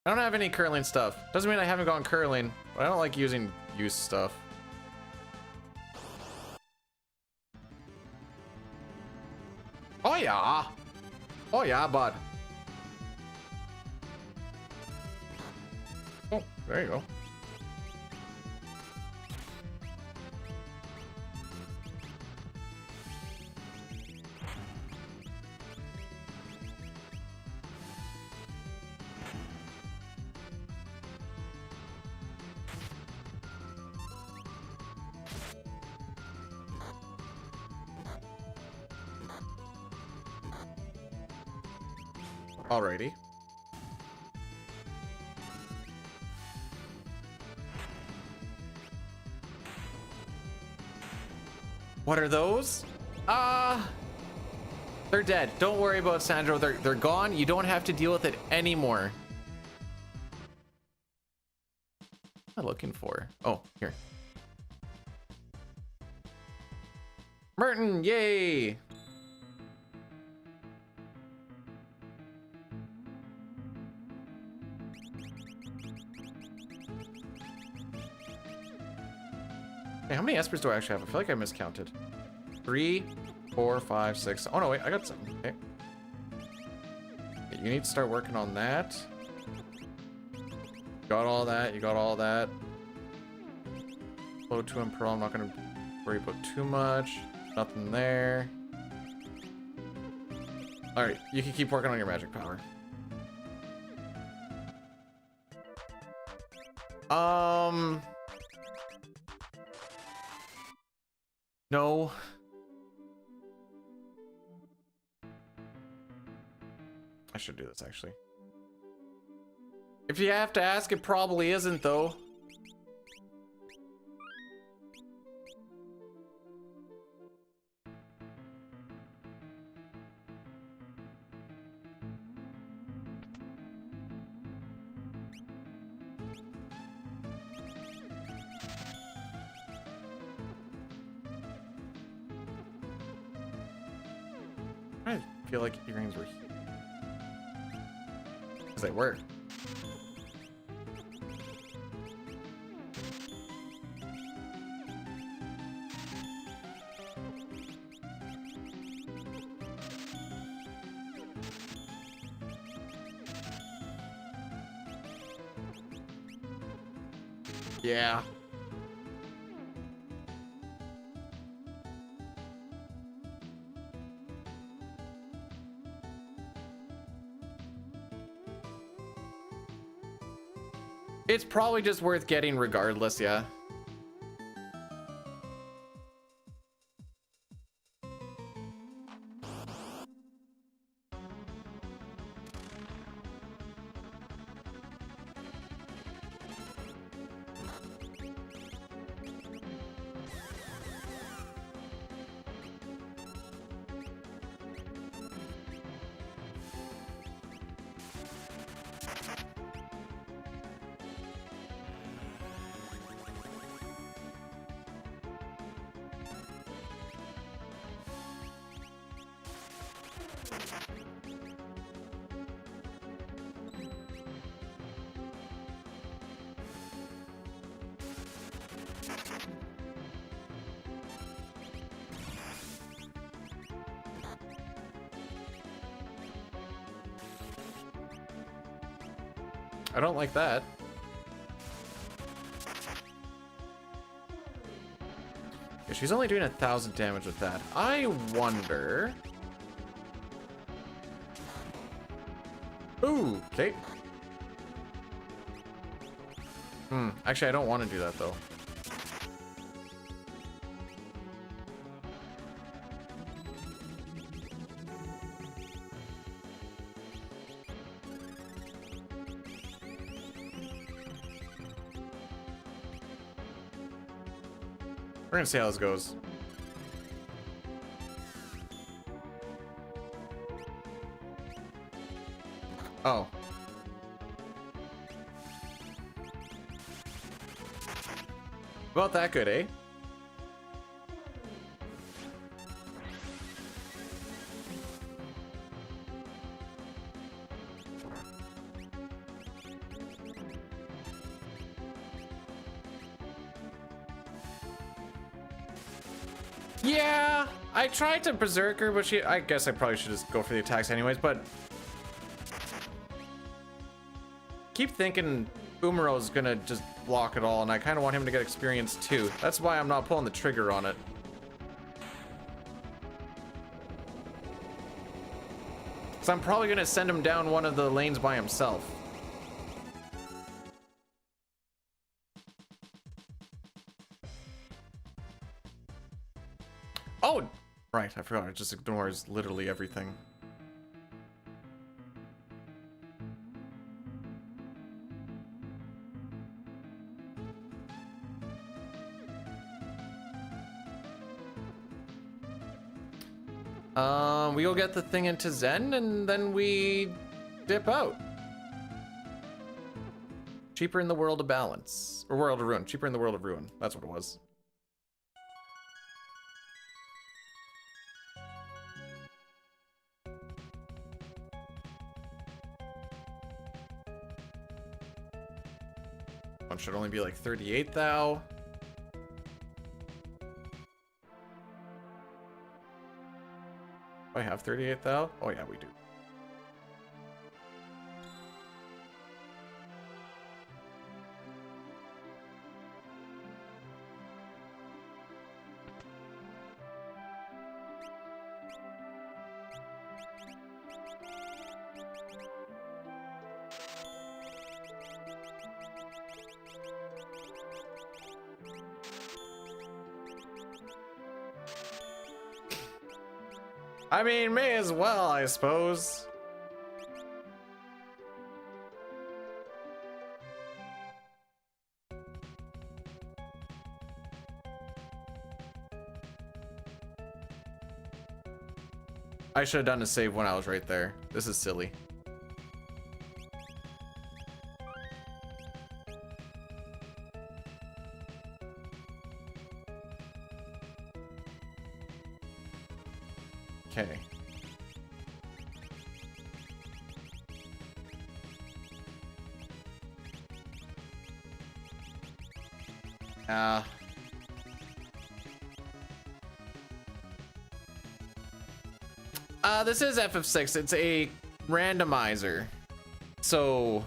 I don't have any curling stuff. Doesn't mean I haven't gone curling, but I don't like using use stuff. Oh yeah. Oh yeah, bud. Oh, there you go. Alrighty. What are those? They're dead. Don't worry about Sandro. They're gone. You don't have to deal with it anymore. What am I looking for? Oh, here. Merton, yay! Hey, how many espers do I actually have? I feel like I miscounted. 3, 4, 5, 6. Oh no, wait, I got some. Okay. You need to start working on that. Got all that. You got all that. Flow 2 and Pearl. I'm not gonna worry about too much. Nothing there. All right, you can keep working on your magic power. No. I should do this actually. If you have to ask, it probably isn't though. I feel like earrings were here. Because they were. Yeah. It's probably just worth getting regardless, yeah. I don't like that. Yeah, she's only doing 1,000 damage with that. I wonder. Ooh, okay. Actually, I don't want to do that though. We're gonna see how this goes. Oh. About that good, eh? Yeah, I tried to berserk her, but I guess I probably should just go for the attacks anyways, but keep thinking Umaro's gonna just block it all, and I kind of want him to get experience too. That's why I'm not pulling the trigger on it. So I'm probably gonna send him down one of the lanes by himself. Oh, right, I forgot. It just ignores literally everything. We go get the thing into Zen and then we dip out. Cheaper in the World of Balance. Or World of Ruin. Cheaper in the World of Ruin. That's what it was. One should only be like 38 thou. Do I have 38 thou? Oh yeah, we do. I mean, may as well, I suppose. I should have done a save when I was right there. This is silly. Okay. This is FF6. It's a randomizer. So,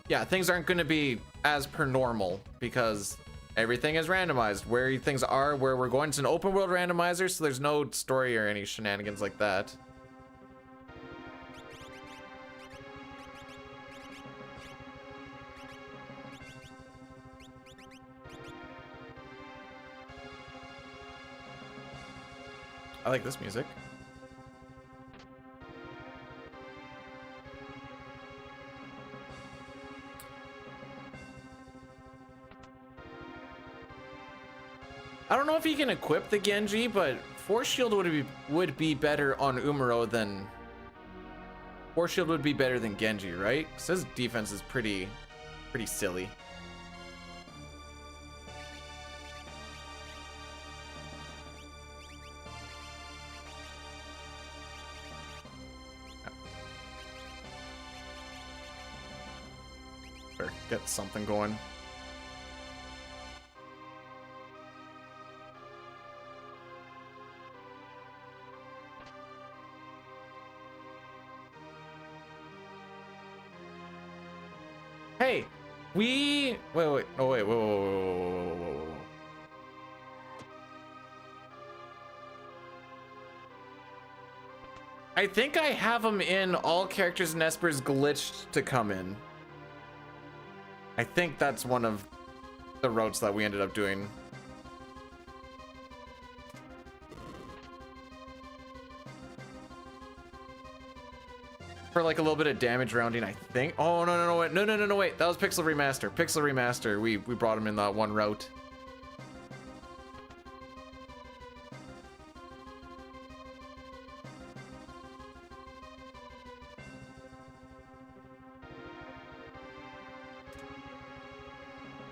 yeah, things aren't going to be as per normal because everything is randomized. Where things are, where we're going. It's an open world randomizer, so there's no story or any shenanigans like that. I like this music. I don't know if you can equip the Genji, but Force Shield would be better on Umaro than Force Shield would be better than Genji, right? Because his defense is pretty silly. Better get something going. Hey, wait, oh wait, whoa. I think I have them in all characters and espers glitched to come in. I think that's one of the routes that we ended up doing. For like a little bit of damage rounding, I think. Oh no, wait. No, wait. That was Pixel Remaster. Pixel Remaster. We brought him in that one route.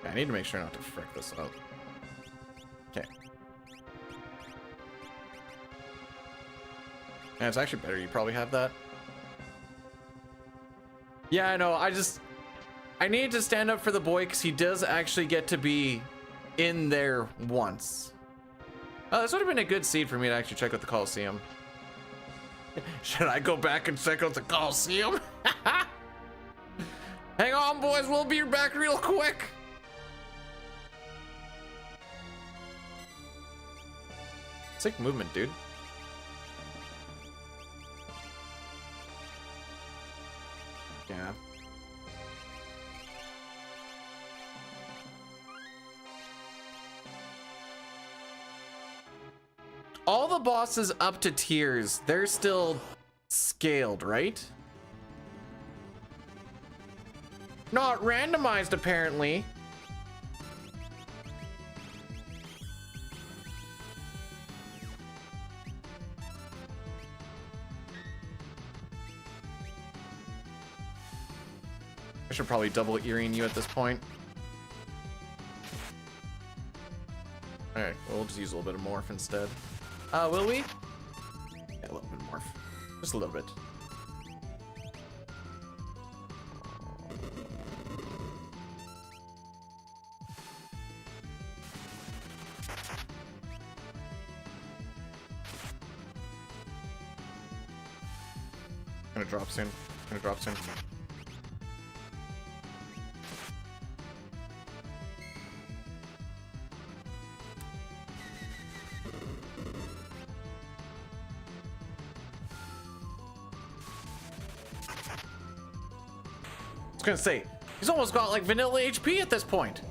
Okay, I need to make sure not to frick this up. Okay. And it's actually better. You probably have that. Yeah, I know. I need to stand up for the boy because he does actually get to be in there once. Oh, this would have been a good seed for me to actually check out the Coliseum. Should I go back and check out the Coliseum? Hang on, boys. We'll be back real quick. Sick movement, dude. Yeah. All the bosses up to tiers, they're still scaled, right? Not randomized, apparently. I should probably double earring you at this point. Alright, well, we'll just use a little bit of morph instead. Will we? Yeah, a little bit of morph. Just a little bit. Gonna drop soon. Gonna drop soon. I was gonna say, he's almost got like vanilla HP at this point.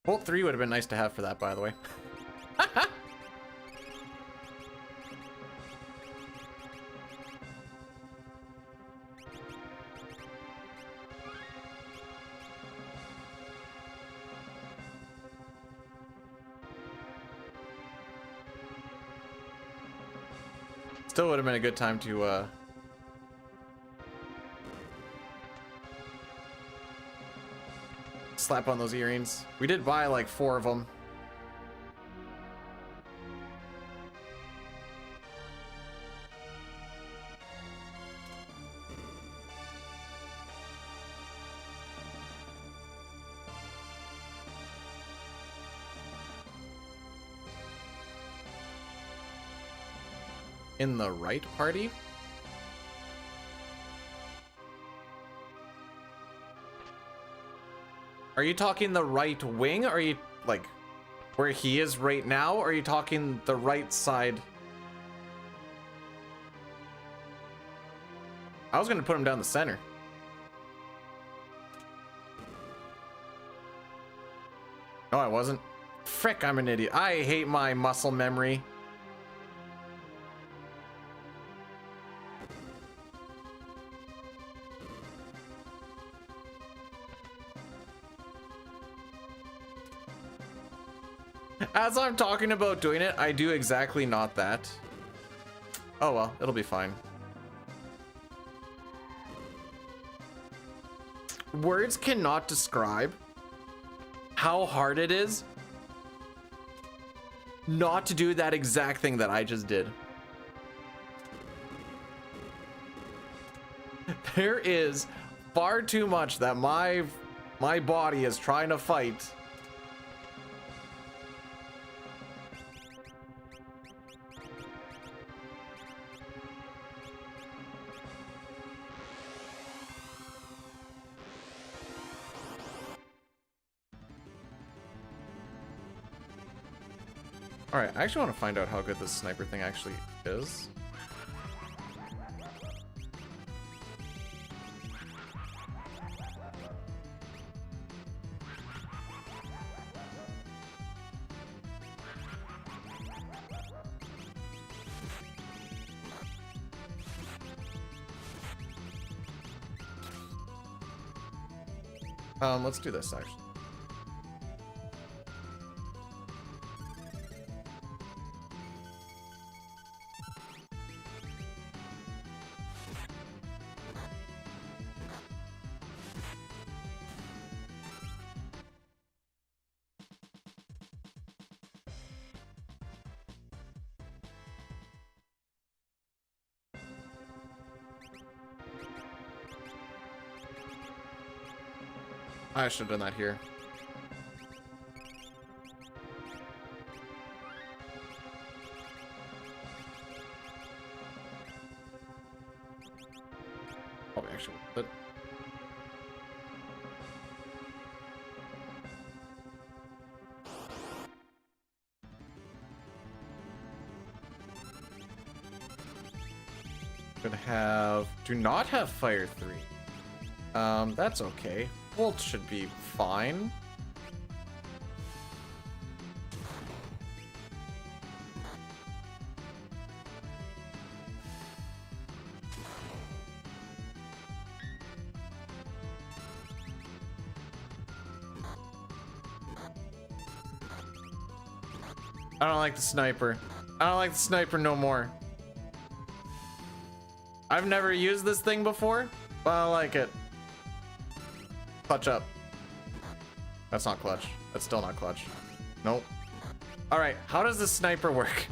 Bolt 3 would have been nice to have for that, by the way. Still would have been a good time to slap on those earrings. We did buy like 4 of them. In the right party? Are you talking the right wing? Are you like where he is right now? Or are you talking the right side? I was gonna put him down the center. No, I wasn't. Frick, I'm an idiot. I hate my muscle memory. As I'm talking about doing it, I do exactly not that. Oh well, it'll be fine. Words cannot describe how hard it is not to do that exact thing that I just did. There is far too much that my body is trying to fight. Alright, I actually want to find out how good this sniper thing actually is. Let's do this actually. I should have done that here. Probably actually, but gonna have do not have fire 3. That's okay. Bolt should be fine. I don't like the sniper. I don't like the sniper no more. I've never used this thing before, but I don't like it. Clutch up. That's not clutch. That's still not clutch. Nope. All right, how does the sniper work?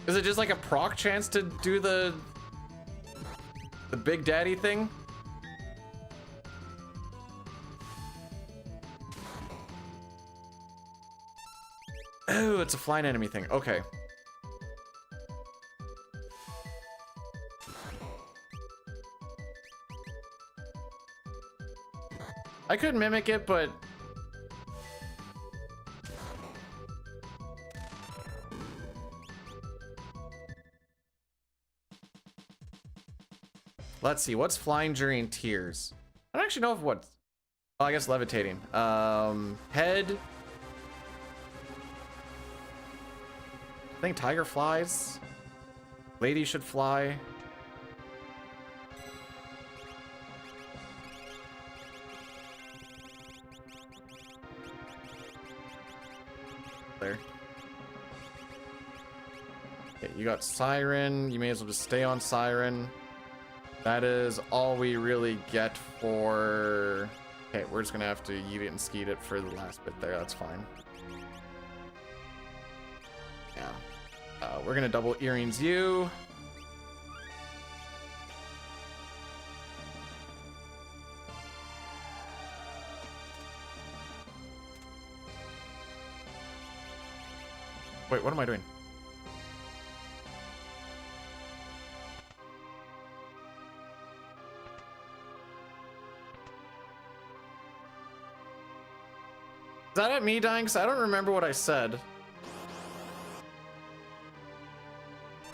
Is it just like a proc chance to do the Big Daddy thing? Oh, it's a flying enemy thing. Okay. I could mimic it, but let's see, what's flying during tears? I don't actually know if what. Oh, I guess levitating. Head. I think tiger flies. Lady should fly. There. Okay, you got Siren. You may as well just stay on Siren. That is all we really get for... Okay, we're just gonna have to yeet it and skeet it for the last bit there. That's fine. Yeah. We're gonna double earrings you. Wait, what am I doing? Is that at me dying? Because I don't remember what I said.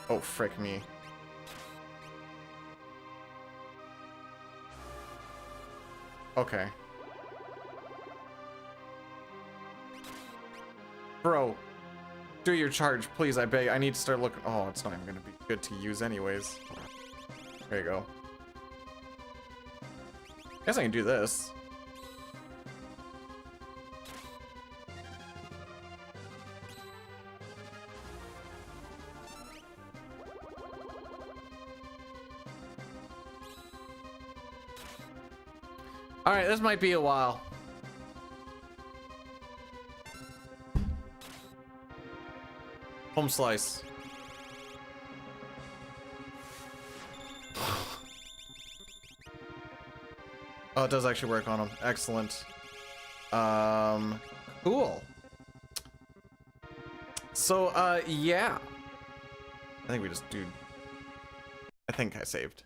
Oh, frick me. Okay. Bro, do your charge, please, I beg. I need to start looking. Oh, it's not even gonna be good to use anyways. There you go. Guess I can do this. All right, this might be a while. Home slice. Oh, it does actually work on him. Excellent. Cool. So, yeah. I think we just do. I think I saved.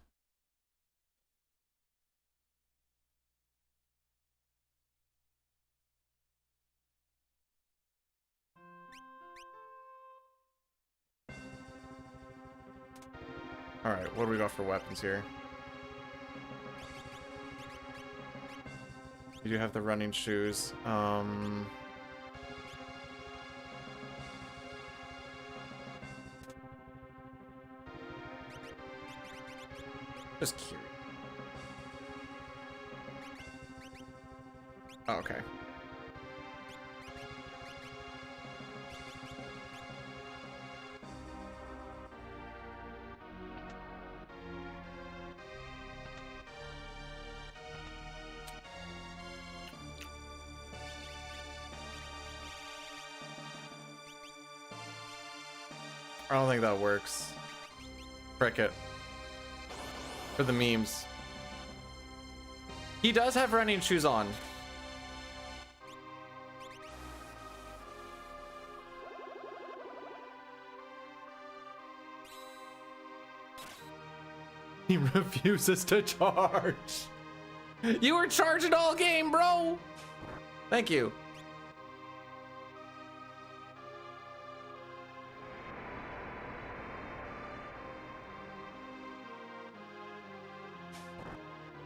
All right, what do we got for weapons here? You do have the running shoes. Just curious. Oh, okay. I don't think that works. Frick it. For the memes. He does have running shoes on. He refuses to charge. You were charging all game, bro. Thank you.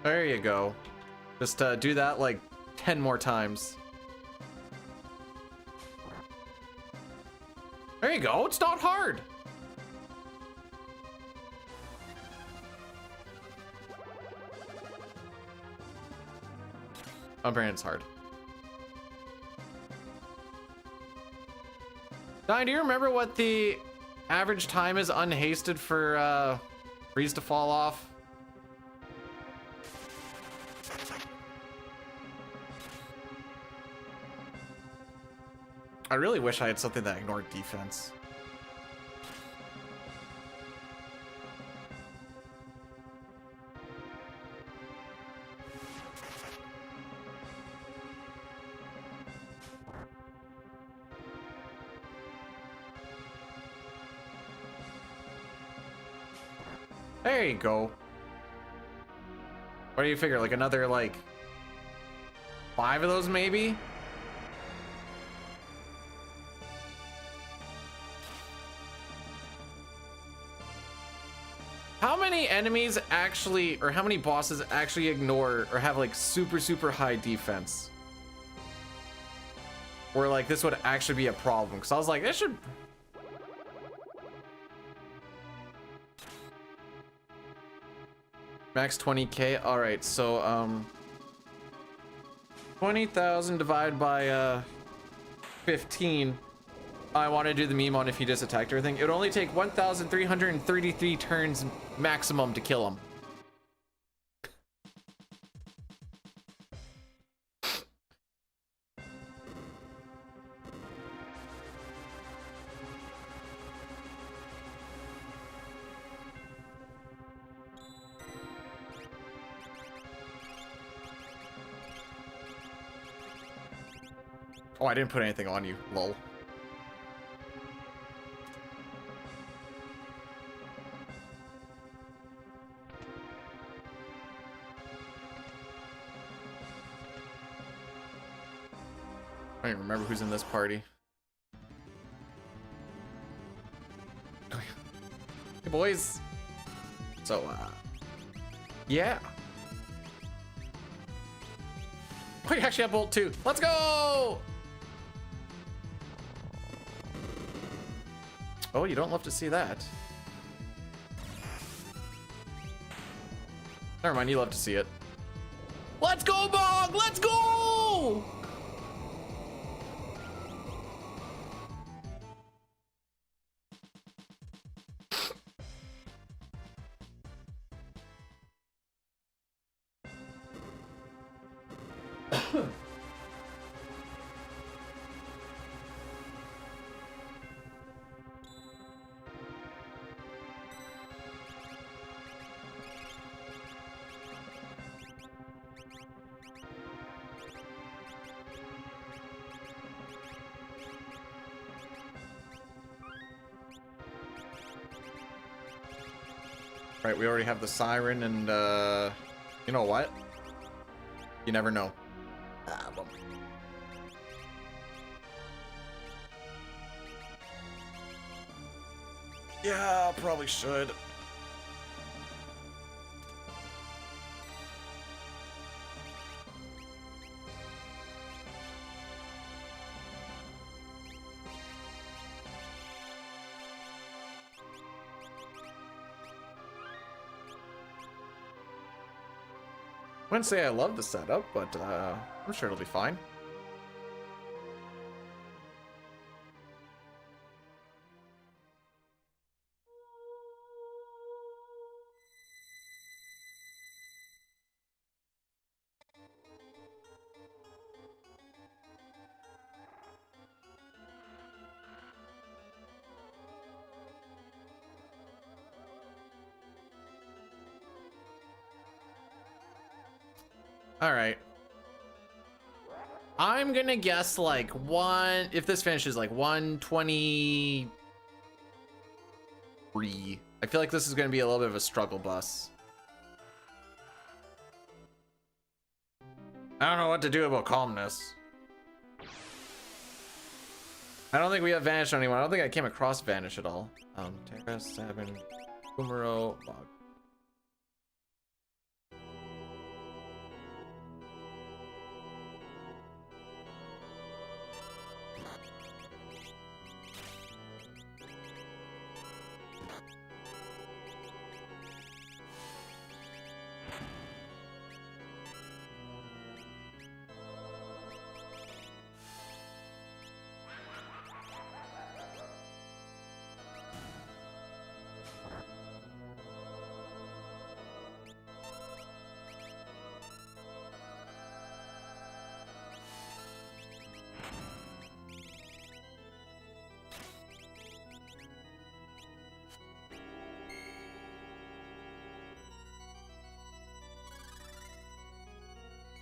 There you go. Just do that like 10 more times. There you go. It's not hard. Oh, Brandon's hard. Don, do you remember what the average time is unhasted for freeze to fall off? I really wish I had something that ignored defense. There you go. What do you figure? Like another, like, 5 of those, maybe? How many enemies actually, or how many bosses actually ignore or have, like, super, super high defense? Where, like, this would actually be a problem. Because I was like, this should... Max 20k. All right, so 20,000 divided by 15. I want to do the meme on if he just attacked everything. It would only take 1,333 turns maximum to kill him. Oh, I didn't put anything on you, lol. I don't even remember who's in this party. Hey, boys. So, yeah. Oh, you actually have Bolt 2. Let's go! Oh, you don't love to see that. Never mind, you love to see it. Let's go, Bog! Let's go! Right, we already have the siren and you know what? You never know. Yeah, probably should. I wouldn't say I love the setup, but I'm sure it'll be fine. All right. I'm gonna guess like if this finishes like 123. I feel like this is gonna be a little bit of a struggle bus. I don't know what to do about calmness. I don't think we have Vanish on anyone. I don't think I came across Vanish at all. Terra, 7, Kumaro, Bog.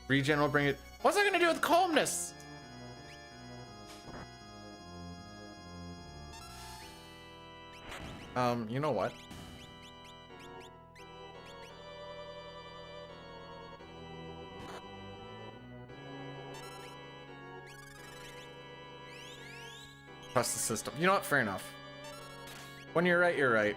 Regen will bring it. What's that gonna do with calmness? You know what? Trust the system. You know what? Fair enough. When you're right, you're right.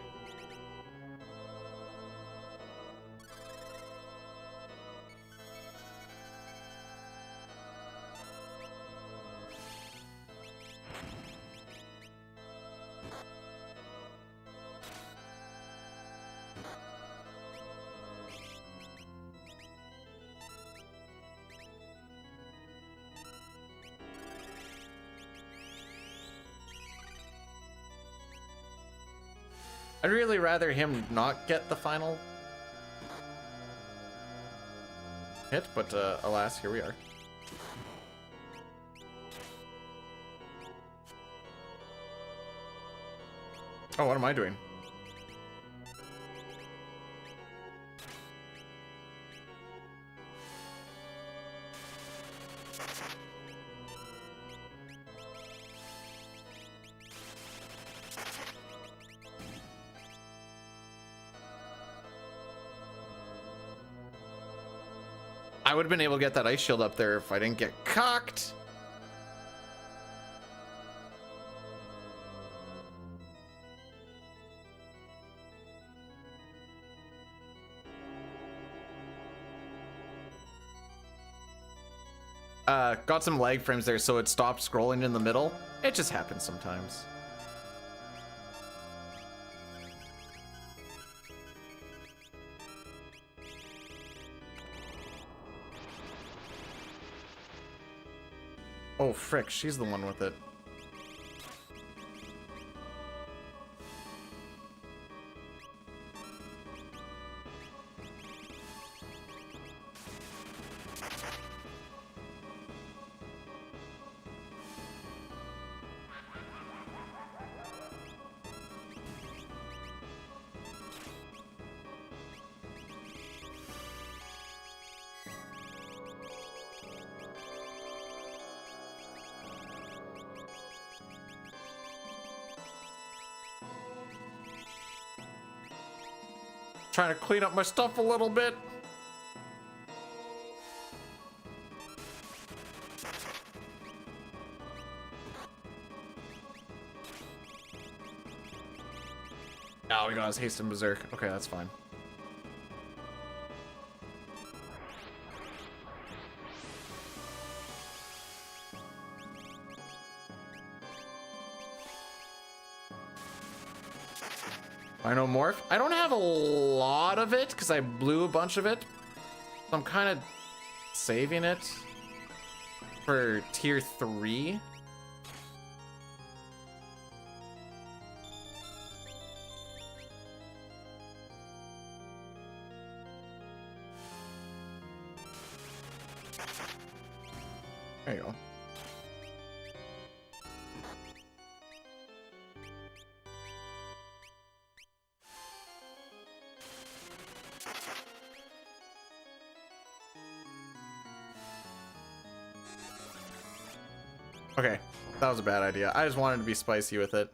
I'd really rather him not get the final hit, but alas, here we are. Oh, what am I doing? I would have been able to get that ice shield up there if I didn't get cocked. Got some lag frames there, so it stopped scrolling in the middle. It just happens sometimes. Oh, frick, she's the one with it. Trying to clean up my stuff a little bit. Oh, we got his haste and berserk. Okay, that's fine. I know morph. I don't have a lot of it because I blew a bunch of it. So I'm kind of saving it for tier 3. There you go. Okay, that was a bad idea. I just wanted to be spicy with it.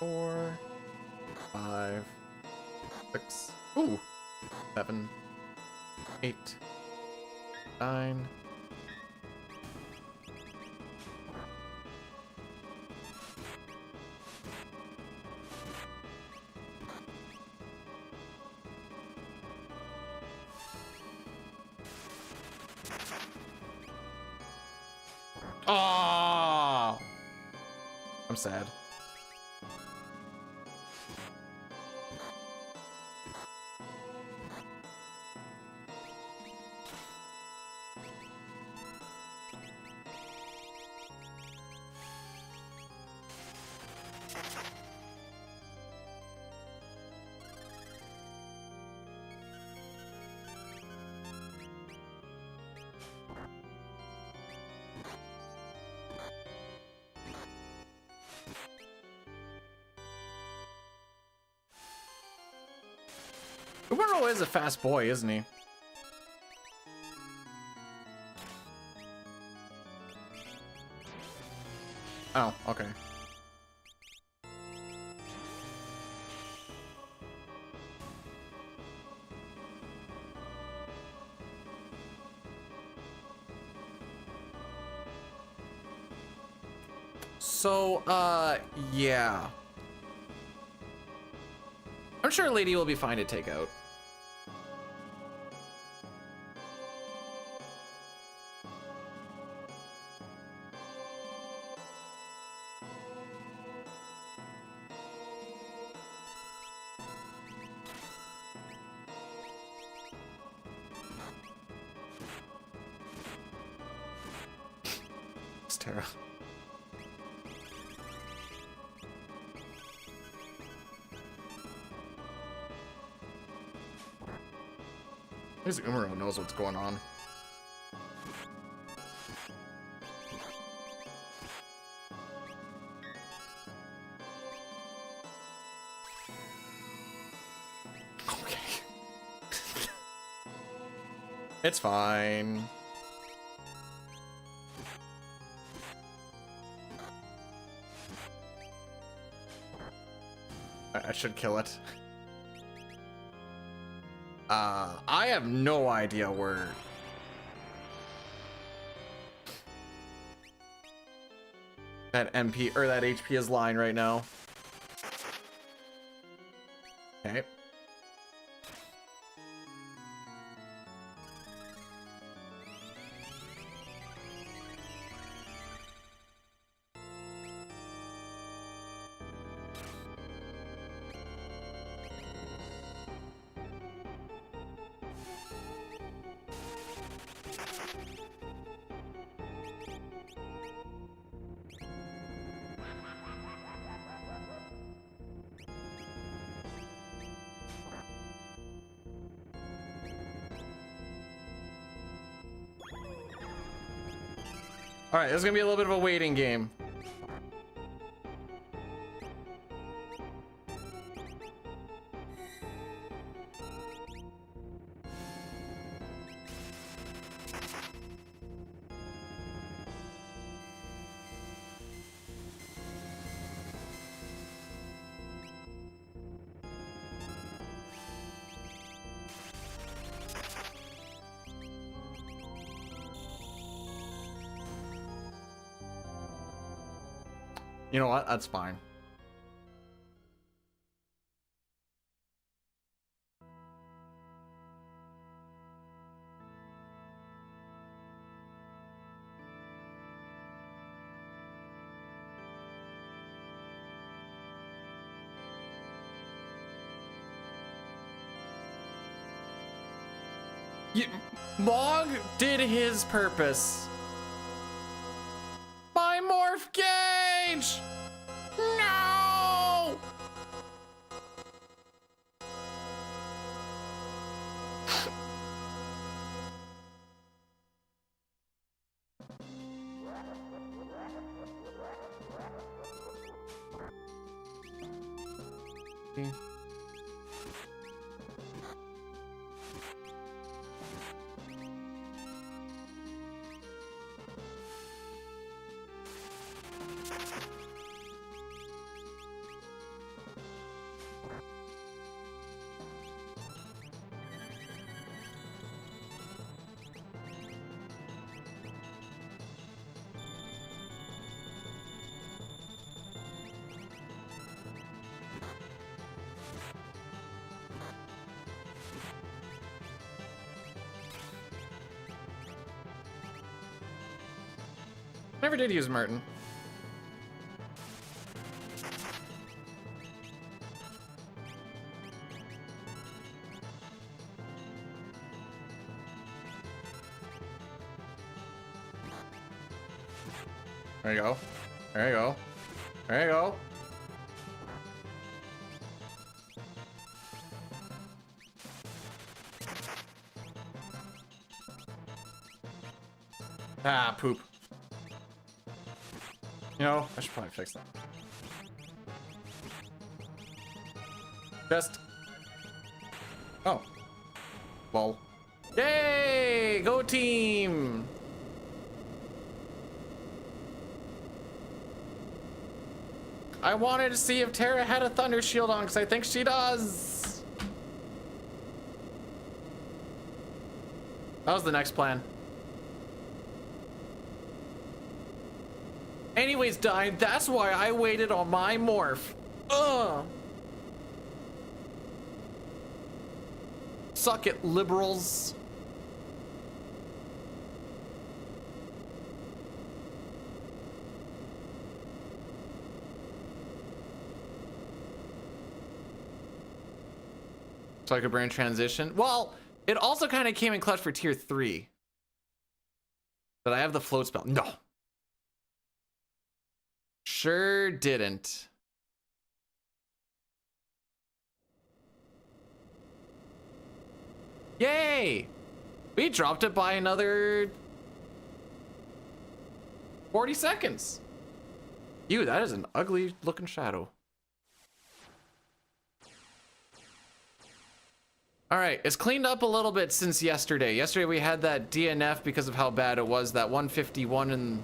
Four, 5, 6, ooh, 7, 8, 9. Oh, I'm sad. Umaro is a fast boy, isn't he? Oh, okay. So, yeah. I'm sure Lady will be fine to take out. It's terrible. At least Umaro knows what's going on. Okay. It's fine. I should kill it. I have no idea where that MP or that HP is lying right now. Okay. All right, this is gonna be a little bit of a waiting game. You know what? That's fine. Mog did his purpose. My morph gauge! No! Never did use Martin. There you go. There you go. There you go. Ah, poop. You know, I should probably fix that. Just. Oh. Lol. Yay! Go team! I wanted to see if Terra had a Thunder Shield on because I think she does. That was the next plan. Anyways, Dine, that's why I waited on my morph. Ugh. Suck it, liberals. So I could brand transition. Well, it also kind of came in clutch for tier 3. Did I have the float spell? No. Sure didn't. Yay! We dropped it by another 40 seconds. Ew, that is an ugly looking shadow. All right, it's cleaned up a little bit since yesterday. Yesterday we had that DNF because of how bad it was, that 151, and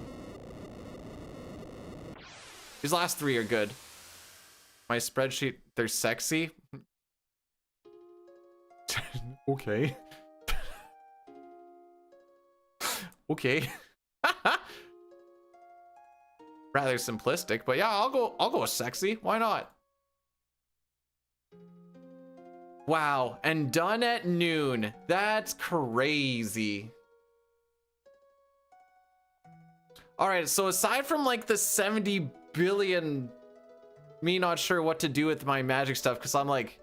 these last 3 are good. My spreadsheet, they're sexy. Okay. Okay. Rather simplistic, but yeah, I'll go with sexy. Why not? Wow, and done at noon. That's crazy. All right, so aside from like the 70 billion, me not sure what to do with my magic stuff, because I'm like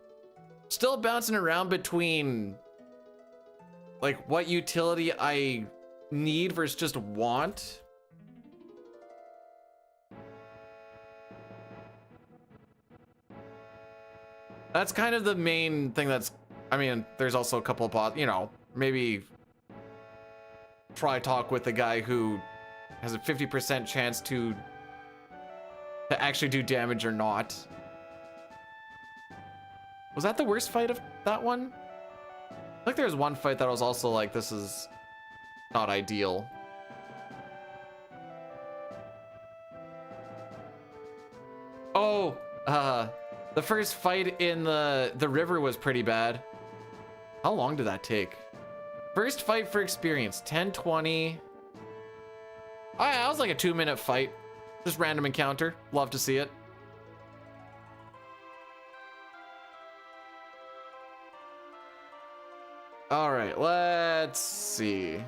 still bouncing around between like what utility I need versus just want. That's kind of the main thing that's, I mean, there's also a couple of, you know, maybe try talk with the guy who has a 50% chance to actually do damage or not. Was that the worst fight of that one? I think there was one fight that was also like, this is not ideal. Oh, the first fight in the river was pretty bad. How long did that take? First fight for experience, 10:20. Oh yeah, that was like a 2-minute fight. Just random encounter. Love to see it. All right, let's see.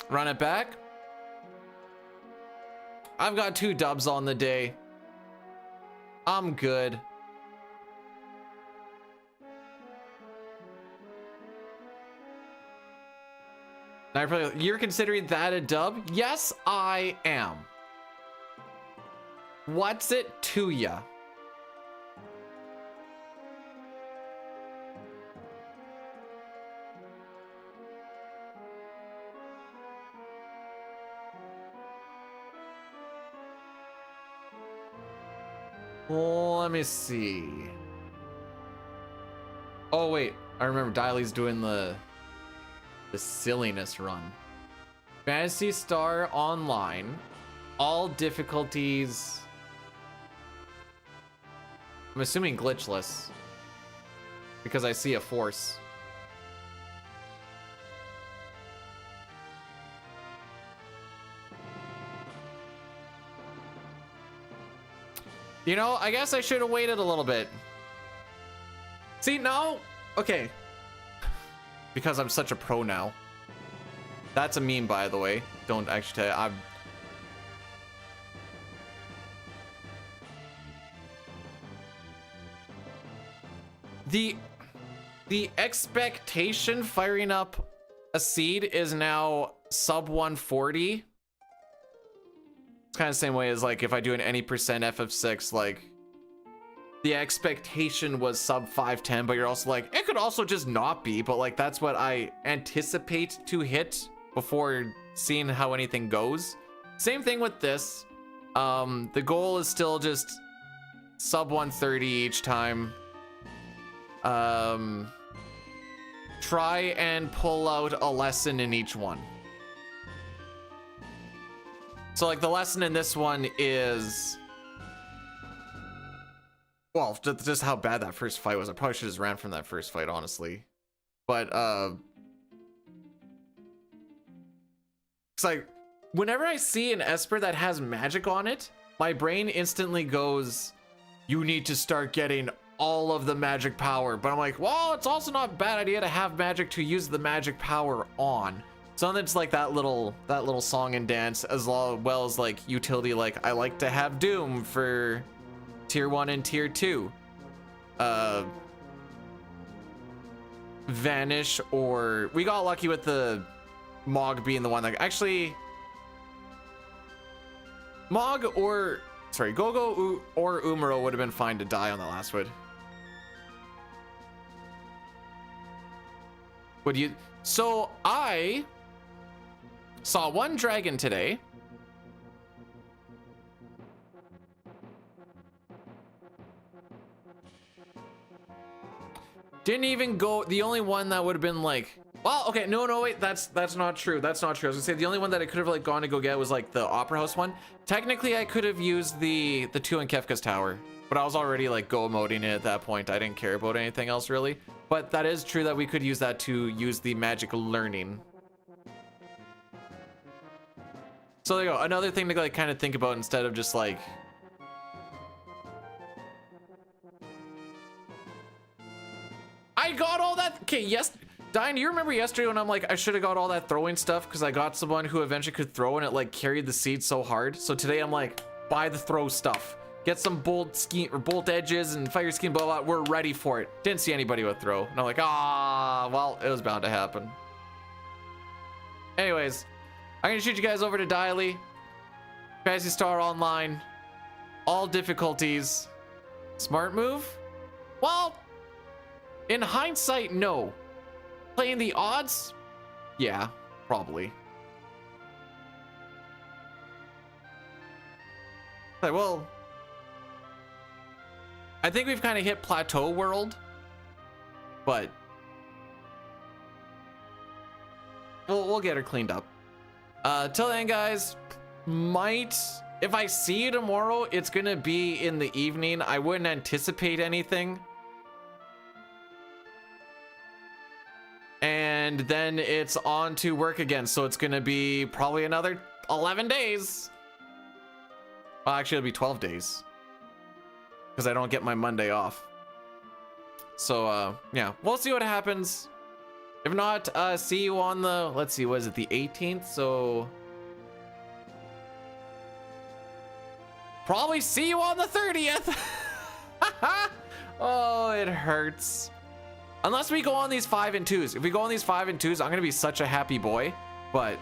Run it back. I've got 2 dubs on the day. I'm good. Now you're considering that a dub? Yes, I am. What's it to ya? Let me see. Oh wait, I remember Diley's doing the silliness run. Fantasy Star Online, all difficulties. I'm assuming glitchless because I see a force. You know, I guess I should have waited a little bit. See, no? Okay. Because I'm such a pro now. That's a meme, by the way. Don't actually tell you. The expectation firing up a seed is now sub 140. It's kind of the same way as like if I do an any percent FF6, like the expectation was sub 510, but you're also like, it could also just not be, but like that's what I anticipate to hit before seeing how anything goes. Same thing with this. The goal is still just sub 130 each time. try and pull out a lesson in each one. So like the lesson in this one is, well, just how bad that first fight was. I probably should have just ran from that first fight, honestly. But it's like whenever I see an Esper that has magic on it, my brain instantly goes, you need to start getting all of the magic power. But I'm like, well, it's also not a bad idea to have magic to use the magic power on. So then it's like that little song and dance, as well as like utility, like I like to have Doom for tier 1 and tier 2. Vanish, or we got lucky with the Mog being the one that actually Mog or sorry, Gogo or Umaro would have been fine to die on the last one. Would you? So I saw one dragon today. Didn't even go. The only one that would have been like, well, okay, no, wait, that's not true. That's not true. I was gonna say the only one that I could have like gone to go get was like the Opera House one. Technically, I could have used the 2 in Kefka's Tower, but I was already like go emoting it at that point. I didn't care about anything else really. But that is true that we could use that to use the magic learning. So there you go. Another thing to like kind of think about instead of just like. I got all that. Okay, yes. Diane, do you remember yesterday when I'm like, I should have got all that throwing stuff because I got someone who eventually could throw and it like carried the seed so hard. So today I'm like, buy the throw stuff. Get some bolt edges and fire scheme, blah, blah. We're ready for it. Didn't see anybody with throw. And I'm like, well, it was bound to happen. Anyways, I'm going to shoot you guys over to Dialy. Fantasy Star Online. All difficulties. Smart move? Well, in hindsight, no. Playing the odds? Yeah, probably. Okay, well, I think we've kind of hit plateau world, but we'll get her cleaned up. Till then, guys, if I see you tomorrow, it's gonna be in the evening. I wouldn't anticipate anything. And then it's on to work again. So it's going to be probably another 11 days. Well, actually, it'll be 12 days. Because I don't get my Monday off. So, yeah, we'll see what happens. If not, see you on the, let's see, what is it, the 18th? So, probably see you on the 30th. Oh, it hurts. Unless we go on these 5 and 2s. If we go on these 5 and 2s, I'm gonna be such a happy boy. But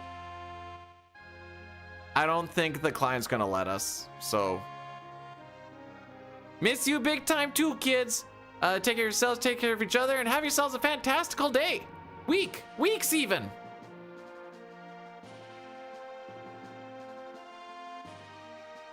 I don't think the client's gonna let us. So miss you big time too, kids. Take care of yourselves, take care of each other, and have yourselves a fantastical day. Weeks even.